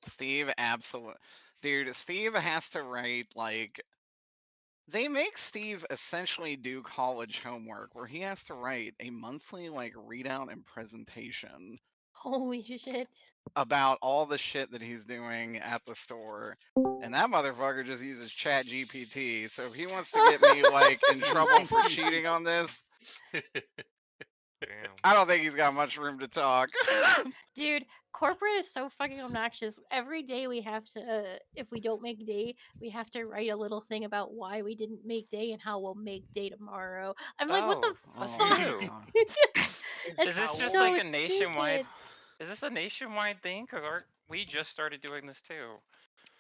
Steve, absolutely. Dude, Steve has to write, like, they make Steve essentially do college homework where he has to write a monthly, like, readout and presentation Holy shit. about all the shit that he's doing at the store. And that motherfucker just uses Chat GPT. So if he wants to get me, like, in trouble for cheating on this, Damn. I don't think he's got much room to talk. Dude, corporate is so fucking obnoxious. Every day we have to, if we don't make day, we have to write a little thing about why we didn't make day and how we'll make day tomorrow. I'm like, what the That's Oh my fuck? true. god. It's Is this just so like a nationwide? stupid. Is this a nationwide thing? Because we just started doing this too.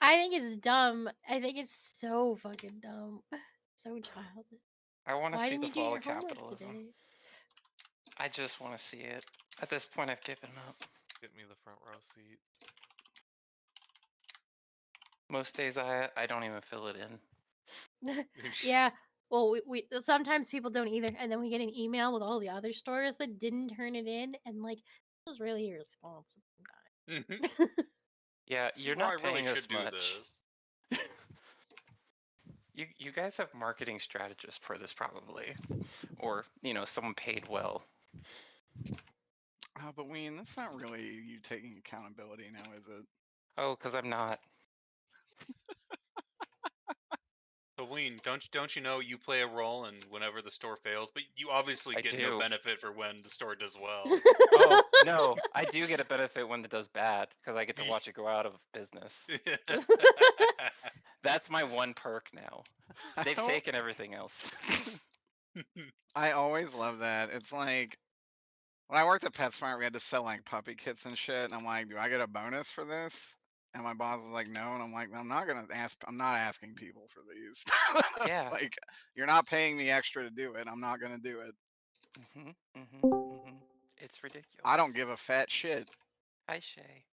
I think it's dumb. I think it's so fucking dumb. So childish. I want to Why see didn't the you do fall your of homework capitalism. today? I just want to see it. At this point, I've given up. Get me the front row seat. Most days, I don't even fill it in. Yeah. Well, we sometimes people don't either, and then we get an email with all the other stores that didn't turn it in, and like, this is really irresponsible, guys. Yeah, you're You know, not I really paying us should do much. this. You guys have marketing strategists for this probably, or someone paid well. But Ween, that's not really you taking accountability now, is it? Oh, because I'm not. But Ween, don't you know you play a role in whenever the store fails, but you obviously I get do. no benefit for when the store does well. Oh no, I do get a benefit when it does bad because I get to watch it go out of business. That's my one perk now. They've taken everything else. I always love that. It's like when I worked at PetSmart, we had to sell like puppy kits and shit, and I'm like, do I get a bonus for this? And my boss was like, no, and I'm like, I'm not gonna ask. I'm not asking people for these. Yeah. Like, you're not paying me extra to do it. I'm not gonna do it. It's ridiculous. I don't give a fat shit. Hi, Shay.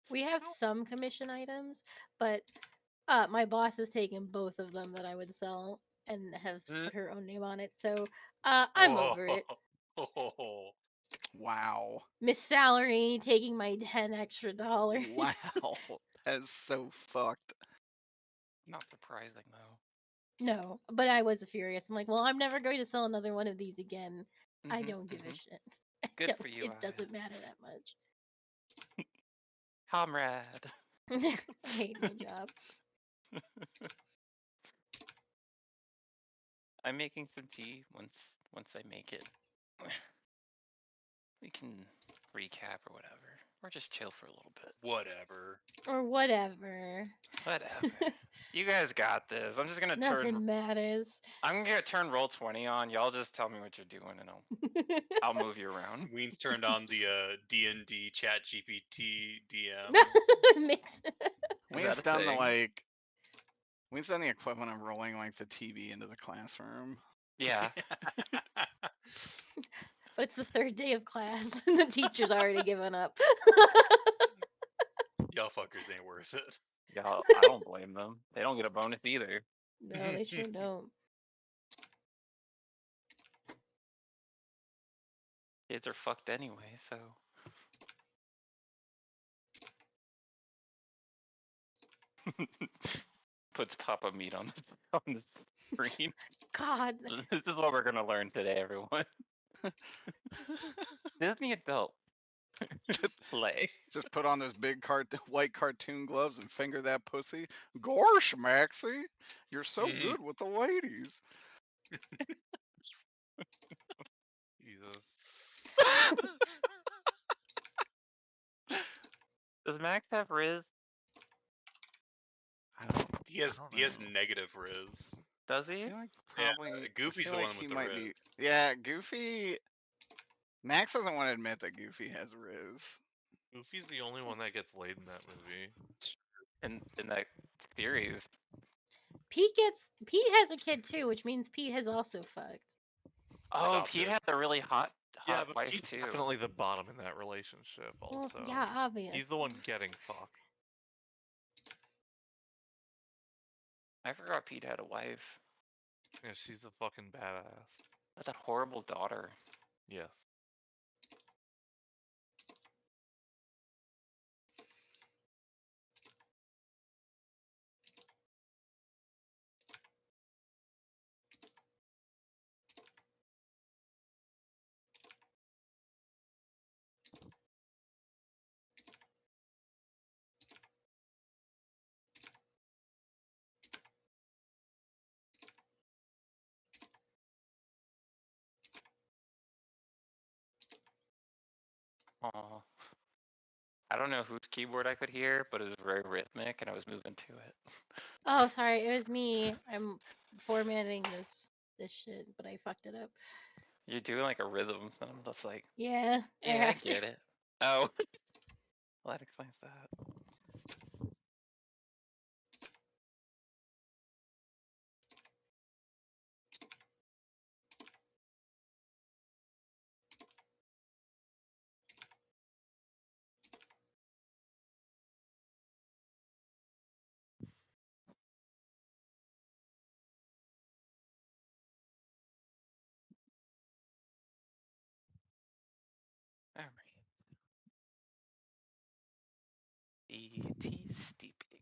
We have some commission items, but my boss has taken both of them that I would sell and has put her own name on it. So I'm over it. Wow. Miss Salary taking my $10 extra. Wow. That's so fucked. Not surprising though. No, but I was furious. I'm like, well, I'm never going to sell another one of these again. I don't give a shit. Good for you. It doesn't matter that much. Comrade. I hate my job. I'm making some tea once I make it. We can recap or whatever. Or just chill for a little bit. Whatever. Or whatever. Whatever. You guys got this. I'm just gonna Nothing matters. I'm gonna turn Roll20 on. Y'all just tell me what you're doing and I'll move you around. Ween's turned on the D&D Chat GPT DM. Ween's done Ween's done the equivalent of rolling like the TV into the classroom. Yeah. But it's the third day of class and the teacher's already given up. Y'all fuckers ain't worth it. Y'all, I don't blame them. They don't get a bonus either. No, they sure don't. Kids are fucked anyway, so. Puts Papa Meat on the screen. God. This is what we're gonna learn today, everyone. Disney adult. Play. Just put on those big white cartoon gloves and finger that pussy. Gorsh, Maxie, you're so good with the ladies. Jesus. Does Max have Riz? He has negative Riz. Does he? I feel like probably. Yeah, Goofy's the one with the Riz. Yeah, Goofy. Max doesn't want to admit that Goofy has Riz. Goofy's the only one that gets laid in that movie. In that series. Pete has a kid too, which means Pete has also fucked. Oh, Pete had the really hot but wife Pete's too. definitely the bottom in that relationship. Also, well, yeah, obvious. He's the one getting fucked. I forgot Pete had a wife. Yeah, she's a fucking badass. That's a horrible daughter. Yes. Aw. I don't know whose keyboard I could hear, but it was very rhythmic, and I was moving to it. Oh, sorry, it was me. I'm formatting this shit, but I fucked it up. You're doing like a rhythm, and I'm just like, Yeah, I yeah, I have to. get it. Oh, well, that explains that. All right. ET steeping.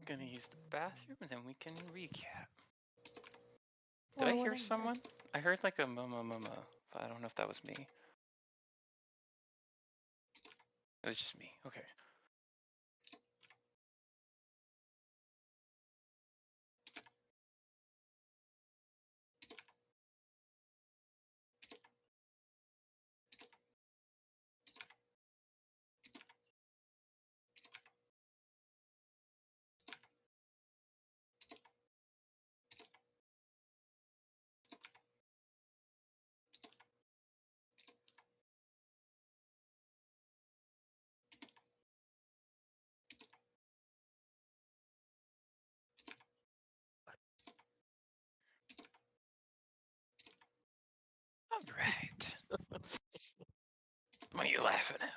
Gonna use the bathroom, and then we can recap. Did Or I hear whatever. someone? I heard like a mama, but I don't know if that was me. It was just me. Okay. All right. What are you laughing at?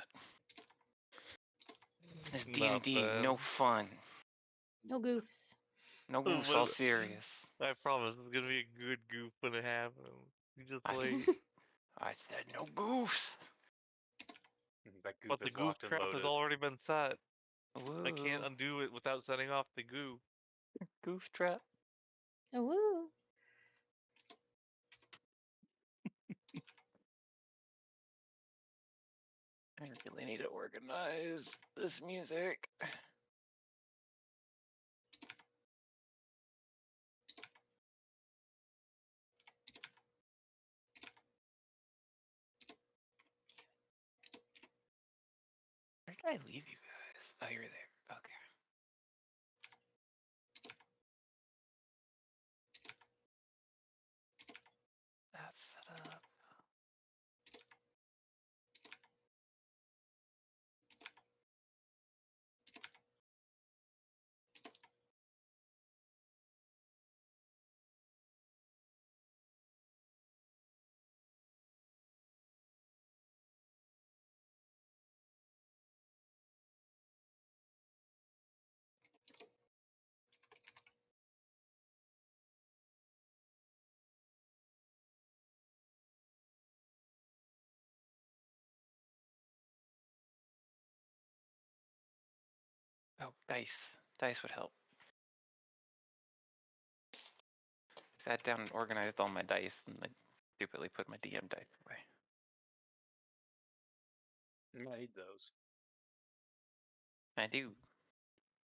It's D&D, no Nothing. fun. No goofs. No goofs, all serious. I promise it's gonna be a good goof when it happens. You just I, wait. I said no goofs. That goof But the is goof locked and trap has loaded. already been set. I Woo. can't undo it without setting off the goof. Goof trap. Oh, woo. I really need to organize this music. Where did I leave you guys? Oh, you're there. Okay. That's set up. Oh, dice. Dice would help. Sat down and organized all my dice, and I stupidly put my DM dice away. You might need those. I do.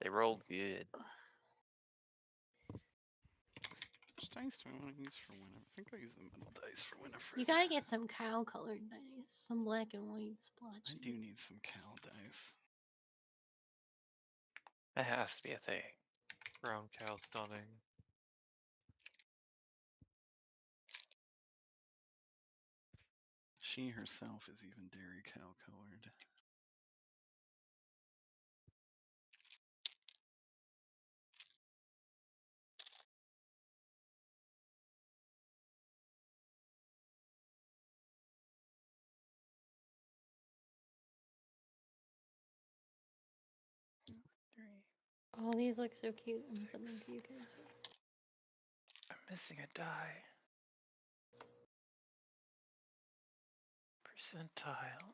They rolled good. Which dice do I want to use for whenever? I think I'll use the metal dice for whenever. You gotta get some cow colored dice. Some black and white splotches. I do need some cow dice. That has to be a thing. Brown cow stunning. She herself is even dairy cow colored. Three. Oh, these look so cute. I'm sending to you guys. I'm missing a die. Percentile.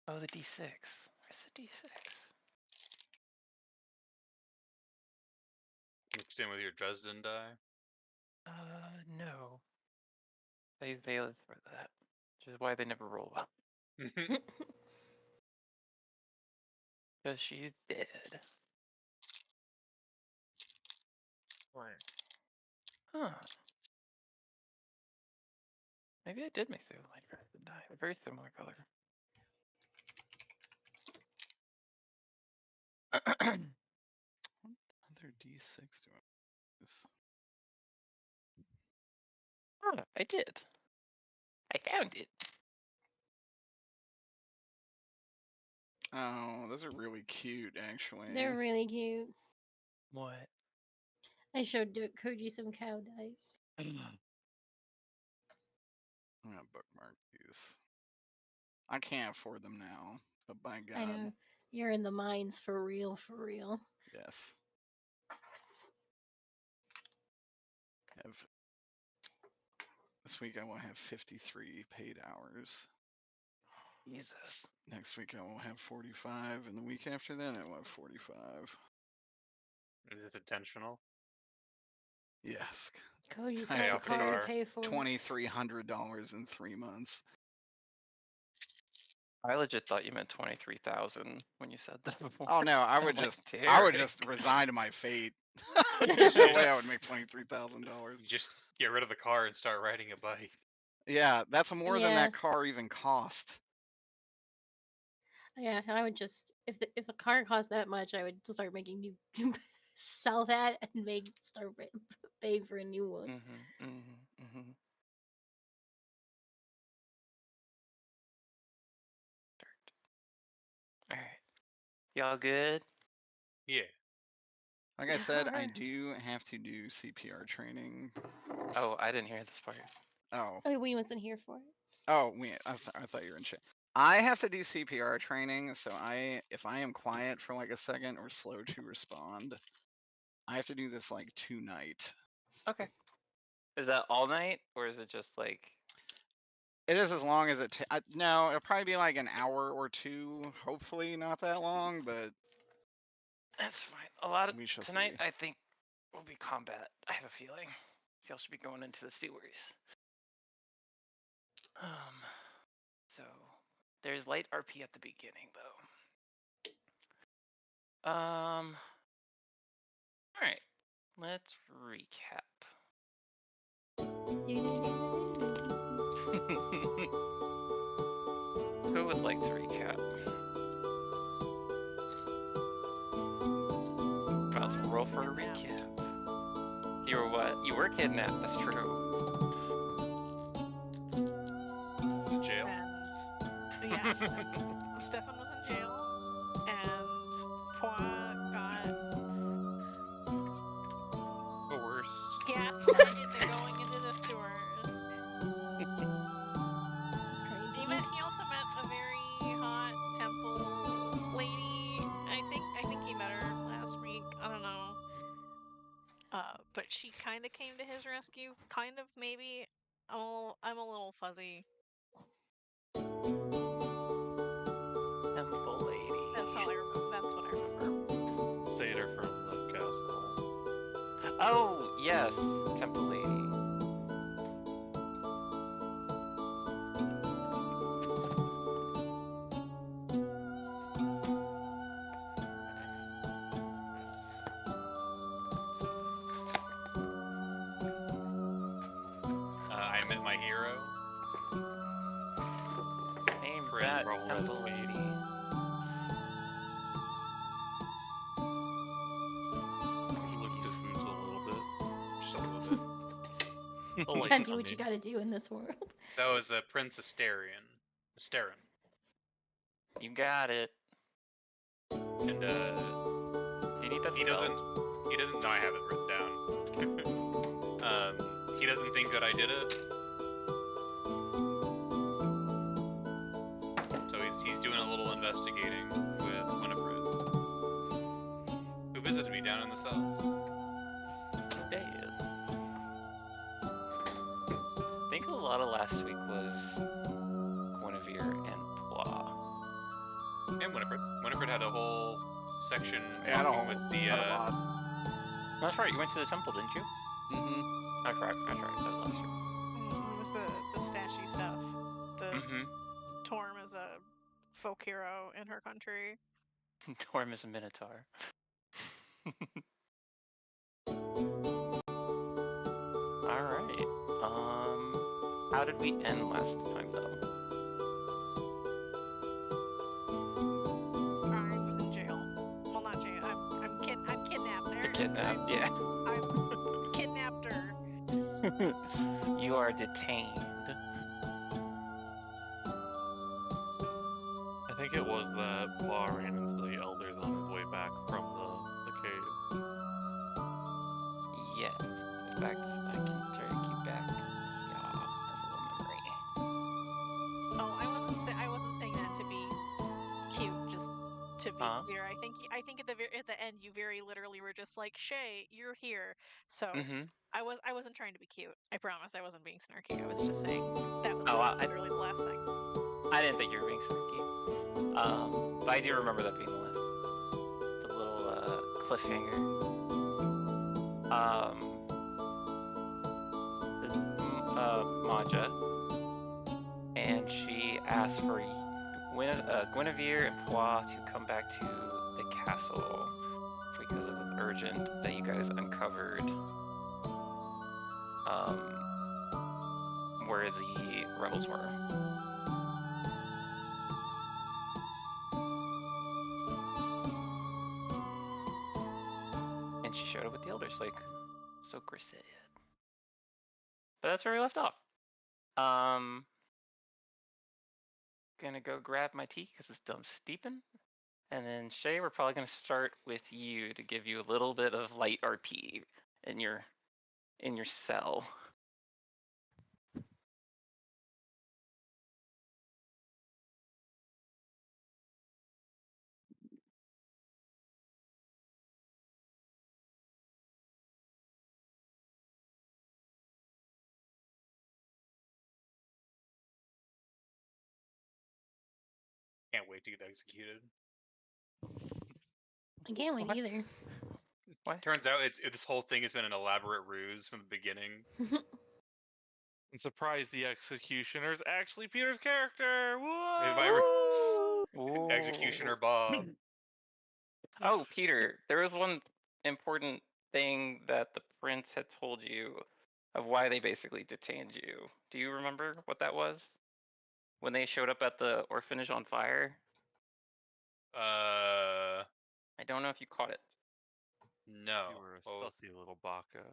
Oh, the D6. Where's the D6? Mixed in with your Dresden die. No. They failed for that. Which is why they never roll well. Because she's dead. Huh. Maybe I did make the light dress and dye. A very similar color. Other D6 do I use? Ah, I did. I found it. Oh, those are really cute, actually. They're really cute. What? I showed Koji some cow dice. I'm gonna bookmark these. I can't afford them now, but by God, I know. You're in the mines for real, for real. yes. Have this week I will have 53 paid hours. Jesus. Next week I will have 45, and the week after that I will have 45. Is it intentional? Yes. Koji's I got have the to off a car to car. pay for it. $2,300 in 3 months. I legit thought you meant 23,000 when you said that before. Oh no, I I'm would like, just Derek. resign to my fate. You There's no just- way I would make $23,000. You just get rid of the car and start riding a bike. Yeah, that's more than Yeah. that car even cost. Yeah, I would just if the car cost that much, I would start making new sell that and start paying for a new one. Mm-hmm, mm-hmm, mm-hmm. All right. Y'all good? Yeah. Like I said, I Alright. do have to do CPR training. Oh, I didn't hear this part. Oh, Oh, we wasn't here for it. oh, I'm sorry, I thought you were in chat. I have to do CPR training, so if I am quiet for like a second or slow to respond, I have to do this like tonight. Okay. Is that all night or is it just like? It is as long as no, it'll probably be like an hour or two. Hopefully not that long, but That's fine. A lot of we shall tonight, see. I think, will be combat. I have a feeling. Y'all should be going into the series. So there's light RP at the beginning, though. All right. Let's recap. Who would like to recap? I'll roll for a recap. You were what? You were kidnapped. That's true. Was it jail? And yeah, Stefan was in jail, and Pois got Coerced. gaslighted into going into the sewers. It's crazy. He also met a very hot temple lady. I think he met her last week. I don't know. But she kind of came to his rescue. Kind of, maybe. I'm a little fuzzy. Temple lady. That's all I remember. That's what I remember. Satyr from the castle. Oh yes, temple lady. I met my hero. Name Pretty that roll temple is- lady. Looked at foods a little bit. Just a little bit. Oh, You like, gotta do I what you mean, gotta do in this world. That was Prince Asterion. Asterin. You got it. And Do you need that he spelled? doesn't no, I have it written down. He doesn't think that I did it. So he's doing a little investigating with Winifred, who visited me down in the cells. Damn. I think a lot of last week was Guinevere and Pois. And Winifred had a whole section Yeah, talking with the not a lot. That's right, you went to the temple, didn't you? Mm-hmm. That's right, that was last year. It was the statue stuff. The Mm-hmm. Torm is a folk hero in her country. Torm is a minotaur. Alright. How did we end last time, though? I was in jail. Well, not jail. I'm kidnapped. You're kidnapped. Yeah. I'm kidnapped her. You are detained. I think it was that Paw ran into the elders on his way back from the cave. Yes. In fact, I can try to keep back. Yeah, as a little memory. Oh, I wasn't saying that to be cute. Just to be clear, I think at the end you very literally were just like, Shay, you're here. So Mm-hmm. I wasn't trying to be cute. I promise I wasn't being snarky. I was just saying that was Oh, literally the last thing. I didn't think you were being snarky. But I do remember that being the last, the little cliffhanger. This is Maja, and she asked for Guinevere and Pois to come back to the castle because it was urgent that you guys uncovered where the rebels were. And she showed up with the elders, like Sokra said. But that's where we left off. Gonna go grab my tea because it's done steeping. And then Shay, we're probably gonna start with you to give you a little bit of light RP in your cell. Can't wait to get executed. I can't wait What? either. What? Turns out this whole thing has been an elaborate ruse from the beginning. I'm surprised the executioner's actually Peter's character. Is my Whoa! Executioner Bob. Oh, Peter, there was one important thing that the prince had told you of why they basically detained you. Do you remember what that was? When they showed up at the orphanage on fire? I don't know if you caught it. No. You were a Oh, sussy little baka.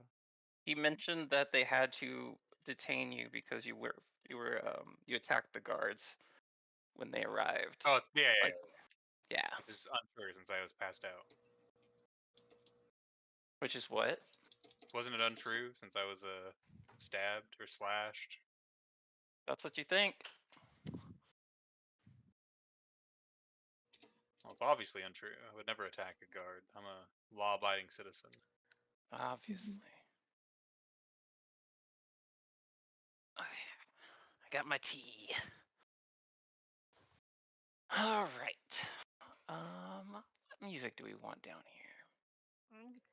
He mentioned that they had to detain you because you attacked the guards when they arrived. oh yeah. Like, yeah. Which is unfair since I was passed out. Which is what? Wasn't it untrue since I was stabbed or slashed? That's what you think. Well, it's obviously untrue. I would never attack a guard. I'm a law-abiding citizen. Obviously. I got my tea. All right. What music do we want down here?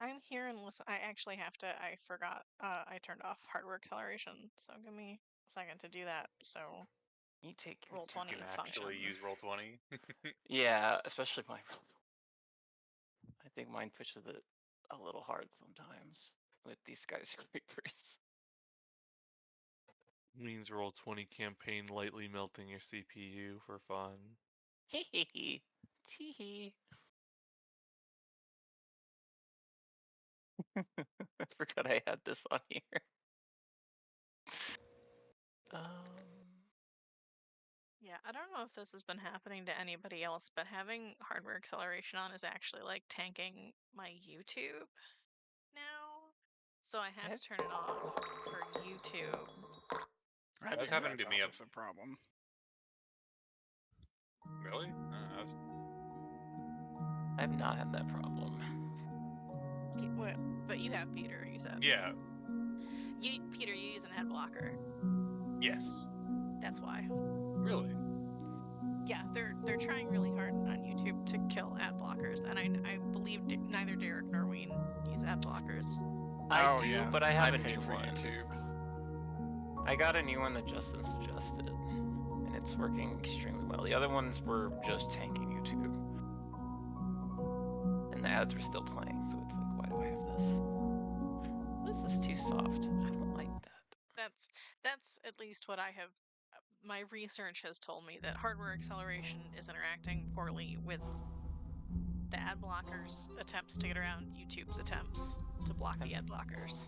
I'm here and listen. I actually have to. I forgot. I turned off hardware acceleration, so give me a second to do that. So You take your Roll20 You can functions. actually use Roll20. Yeah, especially my. I think mine pushes it a little hard sometimes with these skyscrapers. Means Roll20 campaign lightly melting your CPU for fun. Hee tee. I forgot I had this on here. Yeah, I don't know if this has been happening to anybody else, but having hardware acceleration on is actually like tanking my YouTube now. So I had to turn it off for YouTube. I That's never happened to thought me. it was a problem. Really? I've not had that problem. Well, but you have Peter, you said. Yeah. Peter, you use an ad blocker. Yes. That's why. Really? Yeah, they're trying really hard on YouTube to kill ad blockers, and I believe neither Derek nor Ween use ad blockers. I Oh, do, yeah. but I have a pay new for one. YouTube. I got a new one that Justin suggested, and it's working extremely well. The other ones were just tanking YouTube, and the ads were still playing. So it's like, why do I have this? This is too soft. I don't like that. That's at least what I have. My research has told me that hardware acceleration is interacting poorly with the ad blockers' attempts to get around YouTube's attempts to block the ad blockers.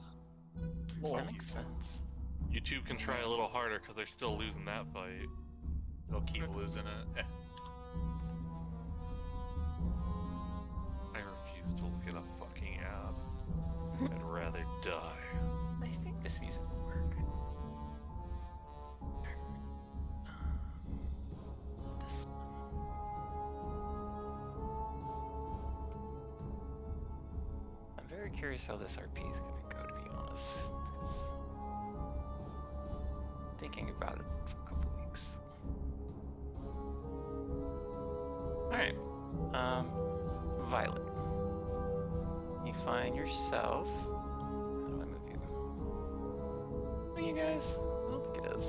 That makes sense. YouTube can try a little harder because they're still losing that fight. They'll keep losing it. I refuse to look at a fucking ad. I'd rather die. I think this music will work. This one. I'm very curious how this RP is gonna go, to be honest. 'Cause thinking about it for a couple weeks. Alright. Violet. You find yourself. How do I move you? Are you guys? I don't think it is.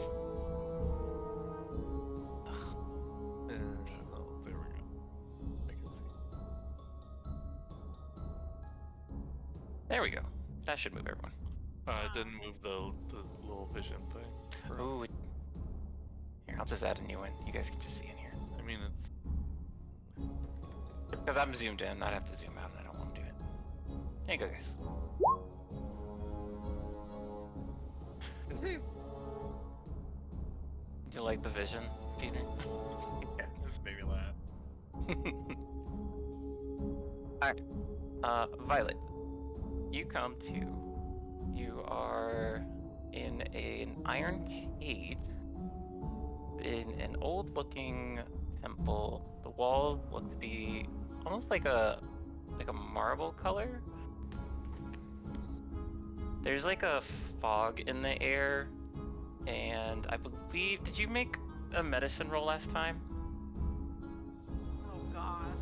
Ugh. Oh, there we go. I can see. There we go. That should move everyone. It didn't move the little vision thing. for Ooh. us. Here, I'll just add a new one. You guys can just see in here. I mean, it's Because I'm zoomed in, I'd have to zoom out and I don't want to do it. There you go, guys. Do you like the vision, Peter? Yeah, just made me laugh. Alright. Violet. You come to. You are in an iron cage in an old looking temple. The walls look to be almost like a marble color. There's like a fog in the air, and I believe, did you make a medicine roll last time? Oh God.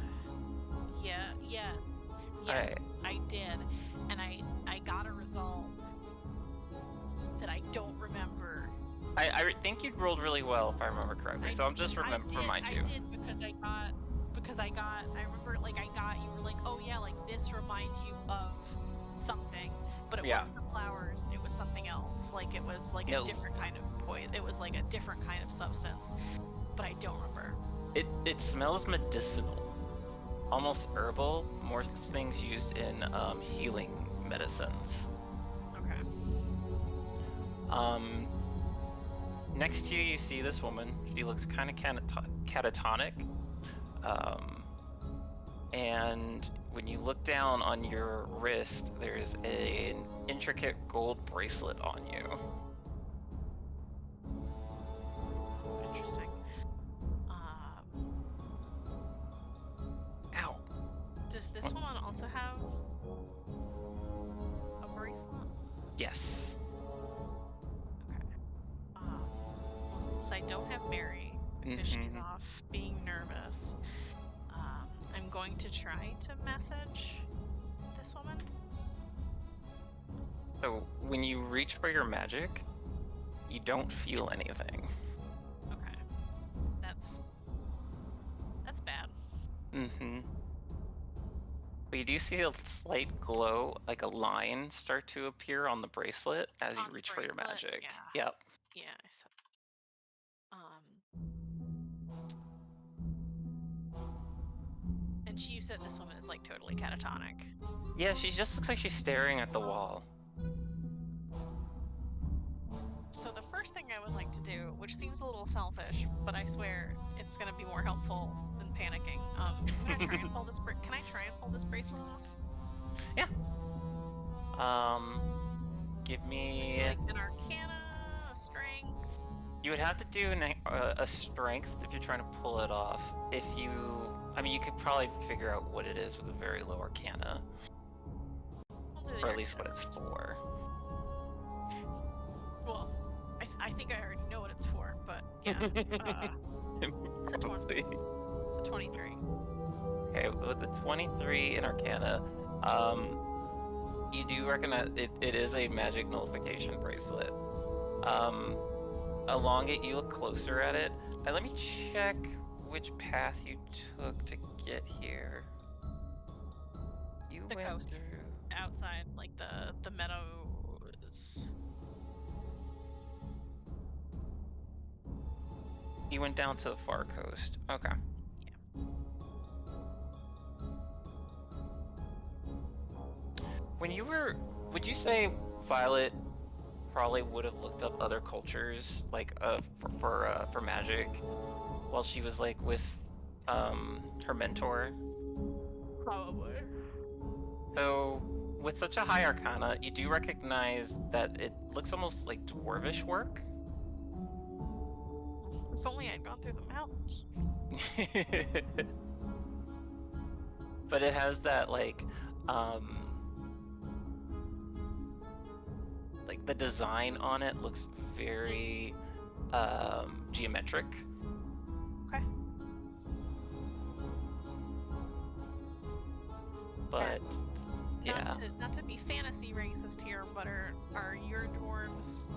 Yeah. Yes. Alright. I did, and I got a result that I don't remember. I think you'd rolled really well if I remember correctly, so I'm just remind you. I did because I remember like you were like, oh yeah, like this reminds you of something, but it wasn't the flowers, it was something else. Like it was like a different kind of poison. It was like a different kind of substance, but I don't remember. It smells medicinal, almost herbal. More things used in healing medicines. Okay. Next to you, you see this woman. She looks kind of catatonic. And when you look down on your wrist, there's an intricate gold bracelet on you. Interesting. Ow. Does this one also have a bracelet? Yes. Well, since I don't have Mary because she's off being nervous, I'm going to try to message this woman. So when you reach for your magic, you don't feel anything. Okay. That's bad. But you do see a slight glow, like a line, start to appear on the bracelet as you reach for your magic. Yeah. Yep. Yeah. And you said this woman is like totally catatonic. Yeah, she just looks like she's staring at the wall. So the first thing I would like to do, which seems a little selfish, but I swear it's gonna be more helpful than panicking. I'm gonna try and pull this. Can I try and pull this bracelet off? Yeah. Give me like an Arcana, a Strength. You would have to do a Strength if you're trying to pull it off. If you, I mean, you could probably figure out what it is with a very low Arcana, or at least what it's for. Well, I think I already know what it's for, but yeah. It's a 20. It's a 23. Okay, with the 23 in Arcana, you do recognize it is a magic nullification bracelet. Along it, you look closer at it. Let me check which path you took to get here. You the went coast through outside, like the meadows. You went down to the far coast. Okay. When you were, would you say Violet probably would have looked up other cultures, like for magic, while she was like with her mentor? Probably. So with such a high arcana, you do recognize that it looks almost like dwarvish work. If only I'd gone through the mountains. But it has that like the design on it looks very geometric. Okay. But Not to be fantasy racist here, but are your dwarves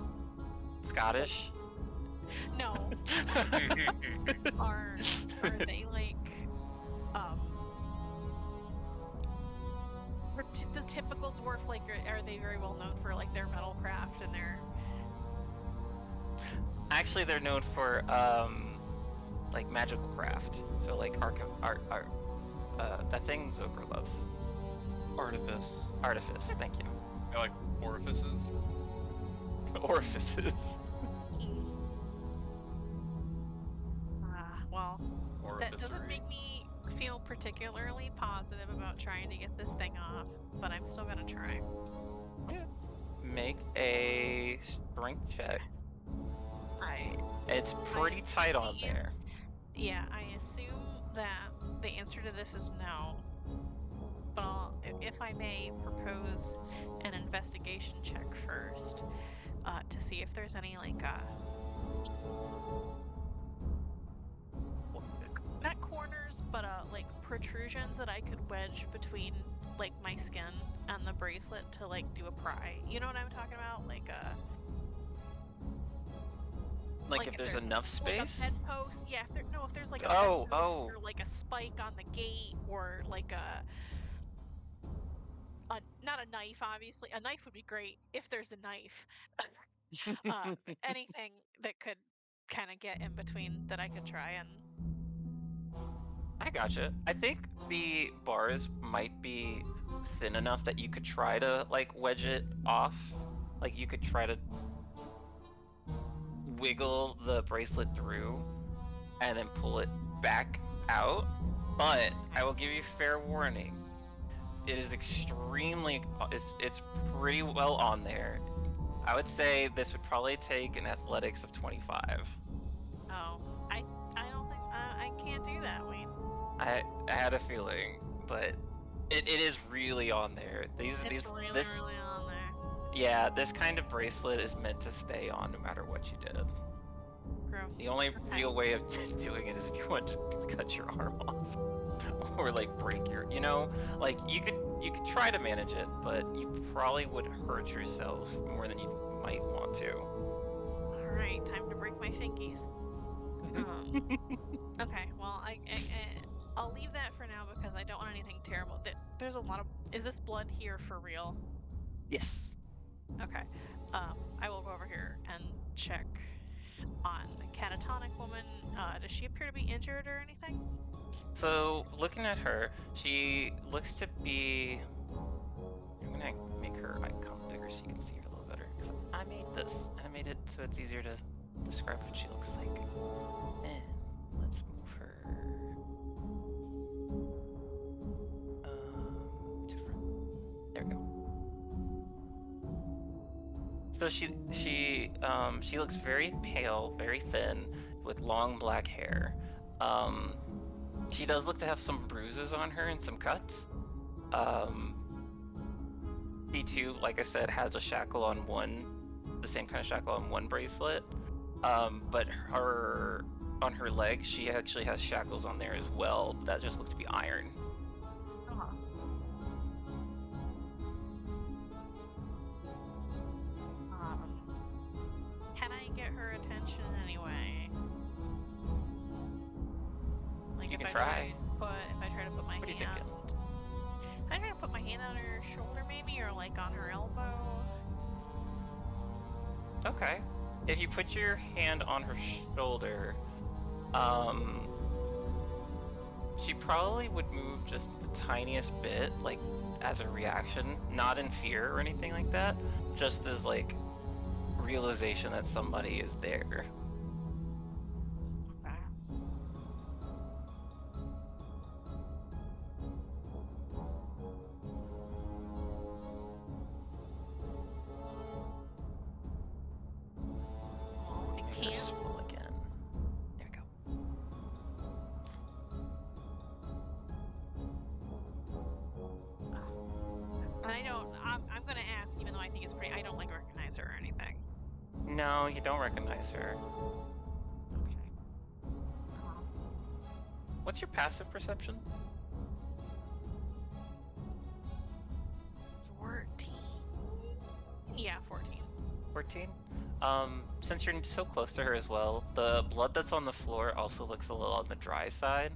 Scottish? no. Are they like the typical dwarf, like are they very well known for like their metalcraft and their Actually, they're known for like magical craft. So like art that thing Zoker loves. Artifice. Artifice, thank you. I like orifices. Orifices. well, that doesn't Orificery. make me feel particularly positive about trying to get this thing off, but I'm still gonna try. Yeah. Make a strength check. It's pretty tight on there. Yeah, I assume that the answer to this is no. But if I may propose an investigation check first, to see if there's any like not corners, but like protrusions that I could wedge between like my skin and the bracelet to like do a pry. You know what I'm talking about? Like if there's enough space? Like a bedpost. Yeah, if there's like a Oh, bedpost oh. or like a spike on the gate or like not a knife, obviously. A knife would be great if there's a knife. Anything that could kind of get in between that I could try and. I gotcha. I think the bars might be thin enough that you could try to like wedge it off. Like you could try to wiggle the bracelet through and then pull it back out. But I will give you fair warning. It is extremely it's pretty well on there. I would say this would probably take an athletics of 25. Oh, I don't think I can't do that, Wayne. I had a feeling, but it is really on there. It's really on there. Yeah, this kind of bracelet is meant to stay on no matter what you did. Gross. The only real way of doing it is if you want to cut your arm off or like break your, like you could try to manage it, but you probably would hurt yourself more than you might want to. All right, time to break my fingies. Okay, well I'll leave that for now because I don't want anything terrible. There's a lot of. Is this blood here for real? Yes. Okay. I will go over here and check on the catatonic woman. Does she appear to be injured or anything? So looking at her, she looks to be. I'm gonna make her icon bigger so you can see her a little better. Because I made this and I made it so it's easier to describe what she looks like. And let's move her different. There we go. So she looks very pale, very thin, with long black hair. She does look to have some bruises on her and some cuts. She too, like I said, has a shackle on the same kind of shackle on one bracelet. But on her leg, she actually has shackles on there as well. That just look to be iron. Can I get her attention anyway? Like You if can I try. If I try to put my What are you hand. thinking? I try to put my hand on her shoulder maybe, or like on her elbow. Okay. If you put your hand on her shoulder, She probably would move just the tiniest bit, like as a reaction, not in fear or anything like that, just as like realization that somebody is there. Okay. Well, I Maybe can't. there's swirl again. There we go. And I don't. I'm gonna ask, even though I think it's pretty. I don't like recognize her or anything. No, you don't recognize her. Okay. What's your passive perception? 14. Yeah, 14. 14? Since you're so close to her as well, the blood that's on the floor also looks a little on the dry side.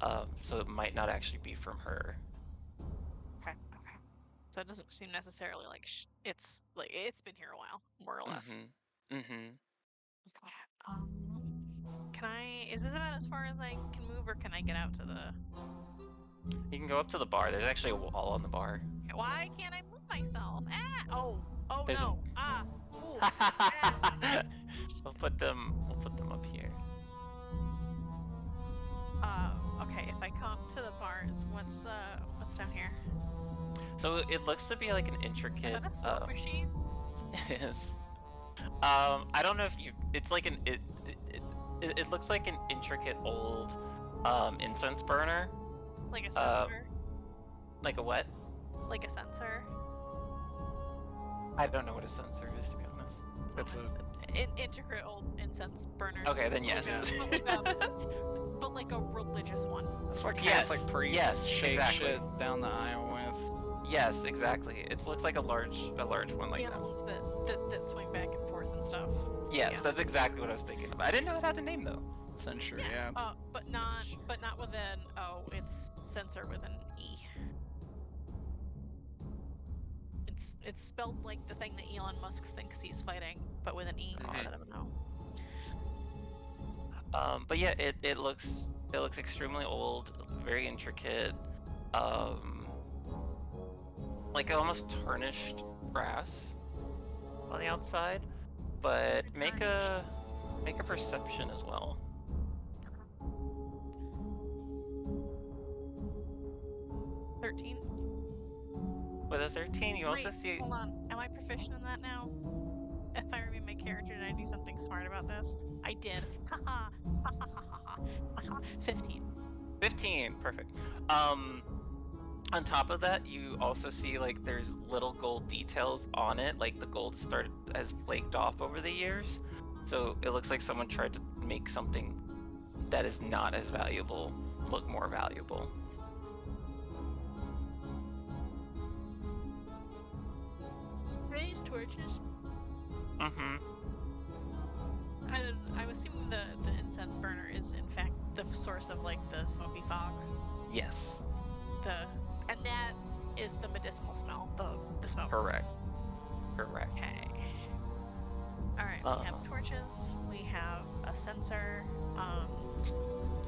So it might not actually be from her. Okay. Okay. So it doesn't seem necessarily like it's like it's been here a while, more or less. Mm-hmm. Okay. Can I? Is this about as far as I can move, or can I get out to the? You can go up to the bar. There's actually a wall on the bar. Okay, why can't I move myself? Ah! Oh! Oh There's no! Ah! Ooh! Ah! We'll put them up here. Okay. If I come up to the bars, what's down here? So it looks to be like an Is intricate. that a smoke machine? It is. I don't know if you. It's like it looks like an intricate old incense burner. Like a sensor? Like a what? Like a sensor? I don't know what a sensor is, to be honest. It's An intricate old incense burner. Okay, then yes. But like a religious one. That's what Yes, Catholic priests yes, shake exactly. shit down the aisle with. Yes, exactly. It looks like a large one like Yeah, the that. ones that swing back and forth and stuff. Yes, Yeah. that's exactly what I was thinking of. I didn't know it had a name though. Censure, yeah. But not with an O. It's sensor with an E. It's spelled like the thing that Elon Musk thinks he's fighting, but with an E instead of an O. But yeah, it looks extremely old, very intricate, like almost tarnished brass on the outside. But make a perception as well. 13. With a 13, you also Wait, see. hold on. Am I proficient in that now? If I remake my character, did I do something smart about this? I did. Haha. Ha ha ha ha ha. 15. 15, perfect. On top of that, you also see like there's little gold details on it, like the gold started as flaked off over the years. So it looks like someone tried to make something that is not as valuable look more valuable. Are these torches? Mm-hmm. I'm assuming the incense burner is in fact the source of like the smoky fog. Yes. And that is the medicinal smell, the smoke. Correct. Okay. All right. We have torches. We have a sensor.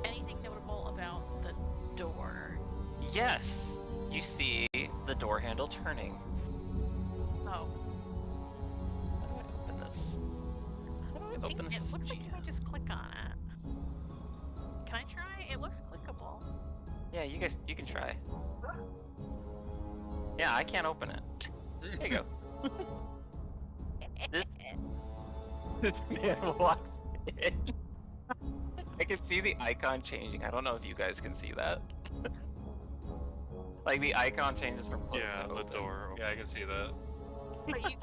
Anything notable about the door? Yes. You see the door handle turning. Oh. How do I open this? How do I open this? It as looks like GM? if I just click on it. Can I try? It looks clickable. Yeah, you can try. Yeah, I can't open it. There you go. This man walks in. I can see the icon changing. I don't know if you guys can see that. Like the icon changes from closed Yeah, to the open. door. Yeah, I can see that. But you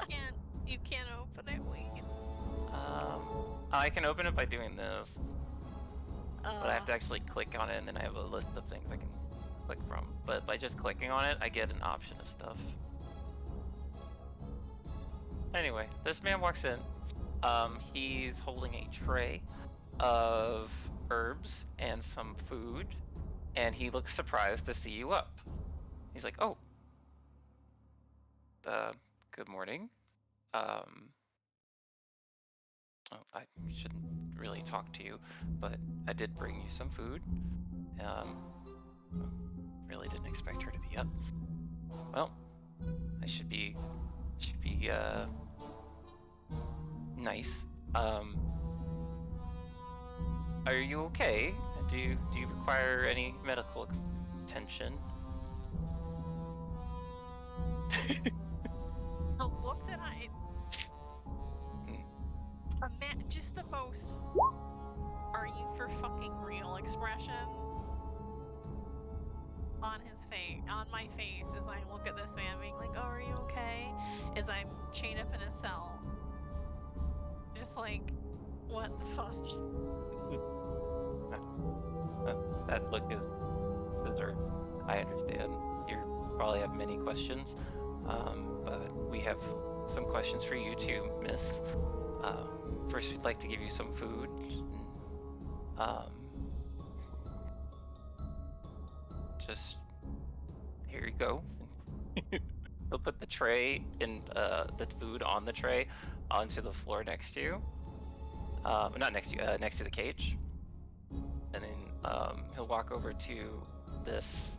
can't open it. Wait. I can open it by doing this, but I have to Uh, actually click on it, and then I have a list of things I can click from. But by just clicking on it, I get an option of stuff. Anyway, this man walks in. He's holding a tray of herbs and some food, and he looks surprised to see you up. He's like, "Oh, good morning. Um, Oh, I shouldn't really talk to you, but I did bring you some food. Well, really didn't expect her to be up. Well, I should be nice. Are you okay? Do you require any medical attention? The look that I just the most "Are you for fucking real" expression on my face as I look at this man being like, "Oh, are you okay?" As I'm chained up in a cell. Just like, what the fuck? That look is deserved. I understand. You probably have many questions, but we have some questions for you too, miss. First, we'd like to give you some food. Just here you go. He'll put the tray and the food on the tray onto the floor next to you. Not next to you, next to the cage. And then he'll walk over to this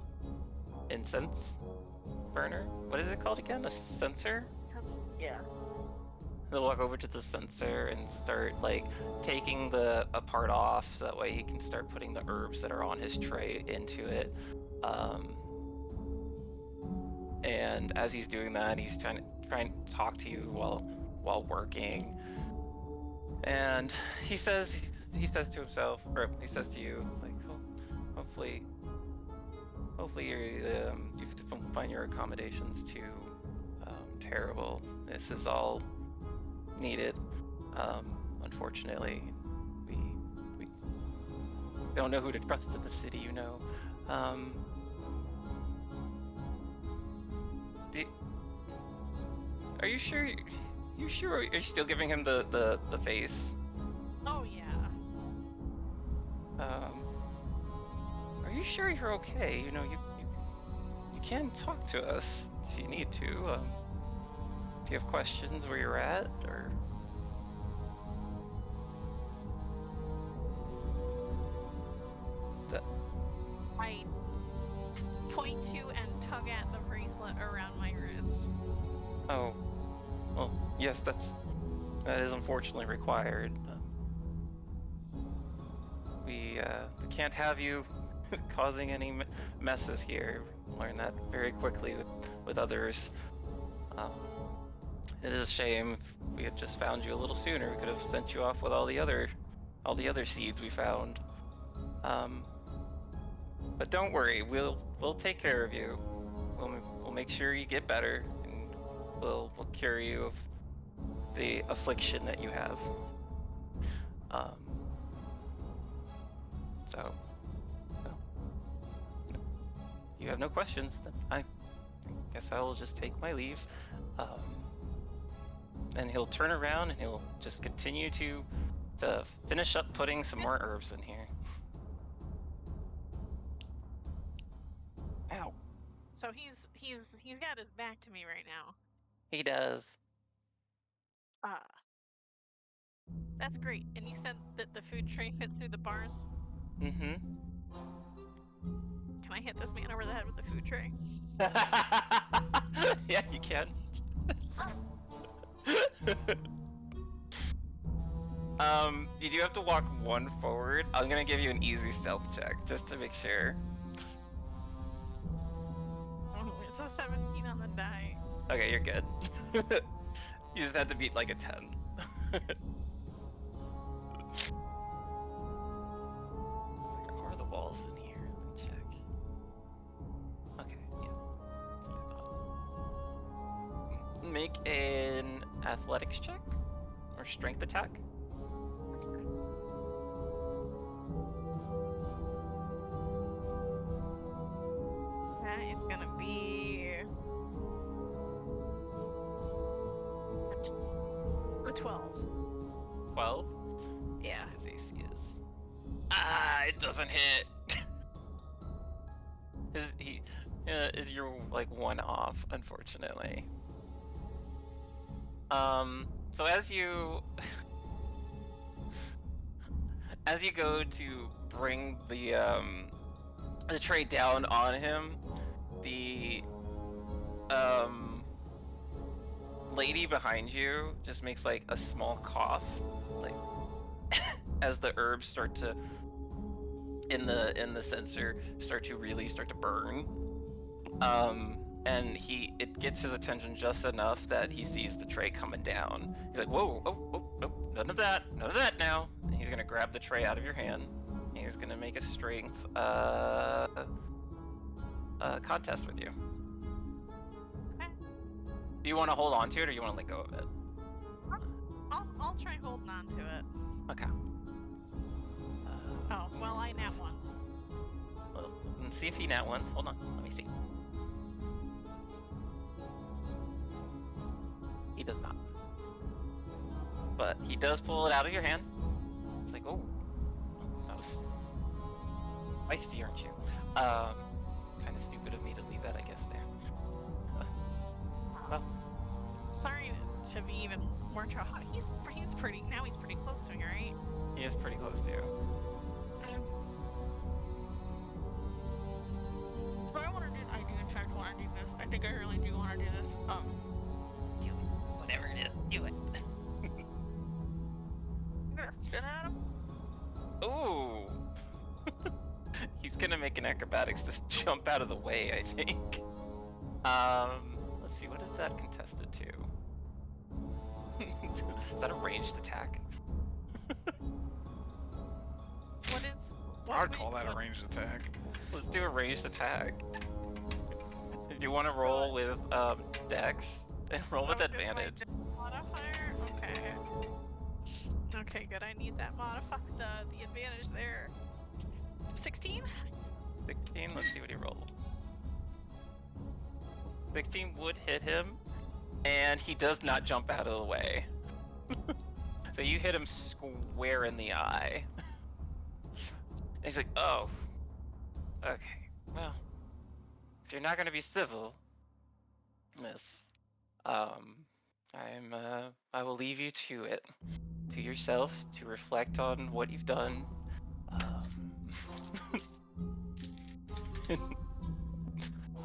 incense burner. What is it called again? A censer? Yeah. He'll walk over to the censer and start like taking a part off so that way he can start putting the herbs that are on his tray into it. And as he's doing that, he's trying to talk to you while working. And he says to himself, or he says to you, like, hopefully you don't find your accommodations too terrible. This is all needed. Unfortunately, we don't know who to trust in the city, you know. Are you sure? You sure? Are you still giving him the face? Oh yeah. Are you sure you're okay? You know, you can talk to us if you need to. If you have questions where you're at, or I point to and tug at the bracelet around my wrist. oh, well, yes, that is unfortunately required. We can't have you causing any messes here. Learn that very quickly with others. It is a shame. If we had just found you a little sooner, we could have sent you off with all the other seeds we found. But don't worry, we'll take care of you. We'll make sure you get better, and we'll cure you of the affliction that you have. So you have no questions. I guess I will just take my leave. And he'll turn around and he'll just continue to finish up putting some more herbs in here. Ow. So he's got his back to me right now. He does. That's great. And you said that the food tray fits through the bars? Mm-hmm. Can I hit this man over the head with the food tray? Yeah, you can. You do have to walk one forward. I'm gonna give you an easy stealth check just to make sure. Oh, it's a 17 on the die. Okay, you're good. You just had to beat like a 10. Where are the walls in here? Let me check. Okay, yeah. That's what I thought. Make an athletics check or strength attack. That is gonna be a 12. 12? Yeah. His AC is. It doesn't hit. He is your like one off, unfortunately. So as you as you go to bring the tray down on him, the lady behind you just makes like a small cough, like as the herbs start to in the sensor start to burn. And it gets his attention just enough that he sees the tray coming down. He's like, whoa, oh, none of that now. And he's gonna grab the tray out of your hand. And he's gonna make a strength contest with you. Okay. Do you want to hold on to it or you want to let go of it? I'll try holding on to it. Okay. Oh, well, I nat once. Well, let's see if he nat once. Hold on, let me see. He does not. But he does pull it out of your hand. It's like, oh, that was feisty, aren't you? Kind of stupid of me to leave that, I guess, there. Well, Sorry to be even more trouble. He's pretty close to me, right? he is pretty close to you. But I do in fact want to do this. I think I really do want to do this. Do it. Whatever it is, do it. I'm gonna spin at him. Ooh. He's gonna make an acrobatics to jump out of the way, I think. Let's see, what is that contested to? Is that a ranged attack? I'd call that a ranged attack. Let's do a ranged attack. If you want to roll with Dex, and roll with advantage. Modifier? Okay. Okay, good. I need that modifier, the advantage there. 16? 16, let's see what he rolled. 16 would hit him, and he does not jump out of the way. So you hit him square in the eye. And he's like, oh, okay, well, if you're not gonna be civil, miss, I will leave you to it, to yourself, to reflect on what you've done.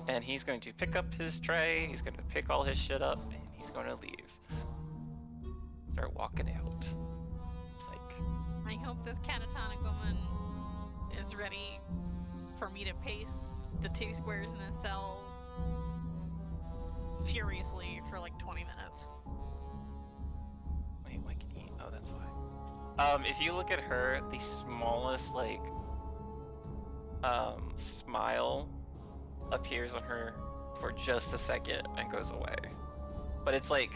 And he's going to pick up his tray, he's going to pick all his shit up, and he's going to leave. Start walking out. Like, I hope this catatonic woman is ready for me to pace the 2 squares in this cell furiously for like 20 minutes. wait, why can he? Oh, that's why. If you look at her, the smallest, like, smile appears on her for just a second and goes away. But it's like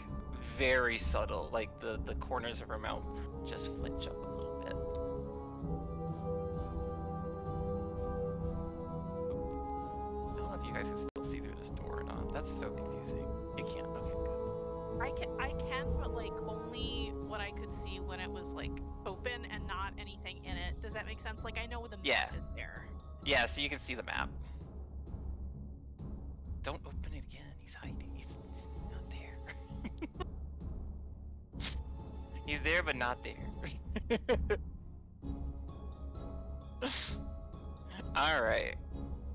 very subtle, like the corners of her mouth just flinch up a little bit. I don't know if you guys can still see through this door or not. That's so confusing. You can't. Okay, good. I can, but like only what I could see when it was like open and not anything in it. Does that make sense? Like I know the map is there. Yeah, so you can see the map. Don't open it again. He's hiding. He's not there. He's there, but not there. All right.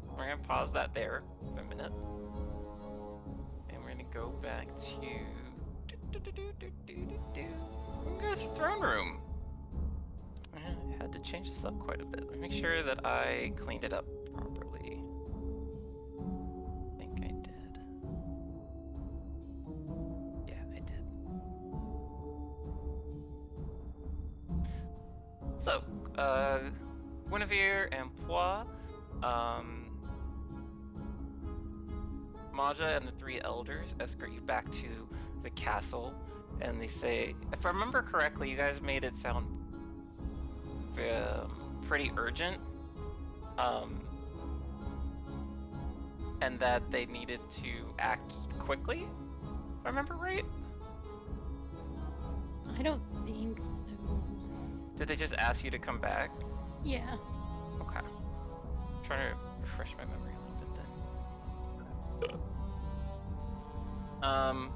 We're gonna pause that there for a minute, and we're gonna go back to. We're gonna go to the throne room. I had to change this up quite a bit. Let me make sure that I cleaned it up properly. I think I did. Yeah, I did. So, Guinevere and Poix, Maja and the 3 elders escort you back to the castle, and they say, if I remember correctly, you guys made it sound pretty urgent, and that they needed to act quickly, if I remember right? I don't think so. Did they just ask you to come back? Yeah. Okay. I'm trying to refresh my memory a little bit then.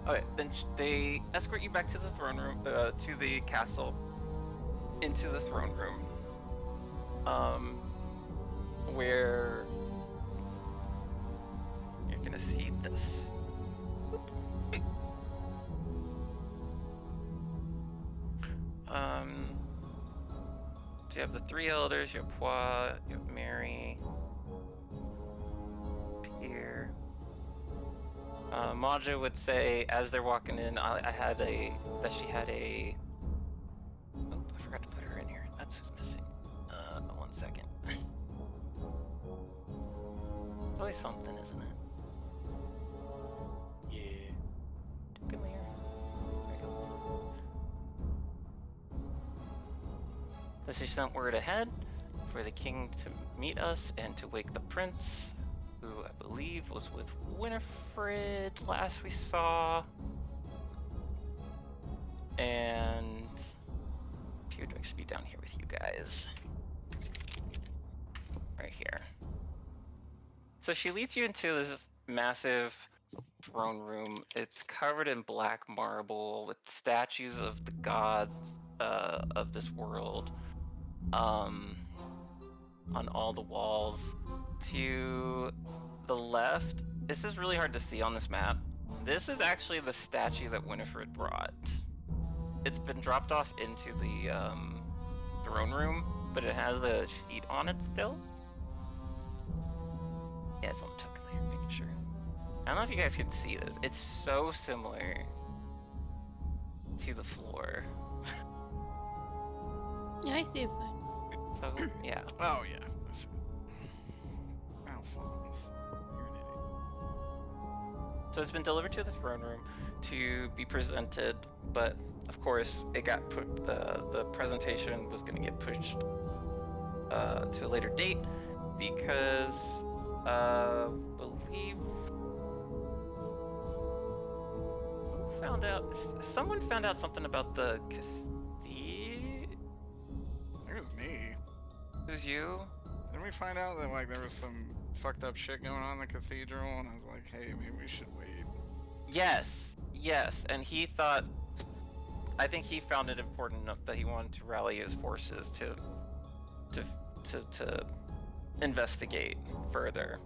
Okay, then they escort you back to the throne room, to the castle, into the throne room. where you're gonna see this. So you have the three elders, you have Pois, you have Mary, Pierre. Maja would say, as they're walking in, that she had a. Oh, I forgot to put her in here. That's who's missing. 1 second. It's always something, isn't it? Yeah. Come here. There you go. So she sent word ahead for the king to meet us and to wake the prince, who I believe was with Winifred last we saw. And Peter should be down here with you guys. Right here. So she leads you into this massive throne room. It's covered in black marble with statues of the gods of this world on all the walls. To the left, this is really hard to see on this map. This is actually the statue that Winifred brought. It's been dropped off into the throne room, but it has the sheet on it still. Yeah, it's on the token here, making sure. I don't know if you guys can see this. It's so similar to the floor. Yeah, I see it fine. So, yeah. Oh yeah. That's it. Alphonse, you're an idiot. So it's been delivered to the throne room to be presented, but of course it got put. The presentation was going to get pushed to a later date because believe found out someone found out something about the cathedral. It was me. Who's you? Didn't we find out that like there was some fucked up shit going on in the cathedral, and I was like, hey, maybe we should wait. Yes, and he thought. I think he found it important enough that he wanted to rally his forces to investigate further.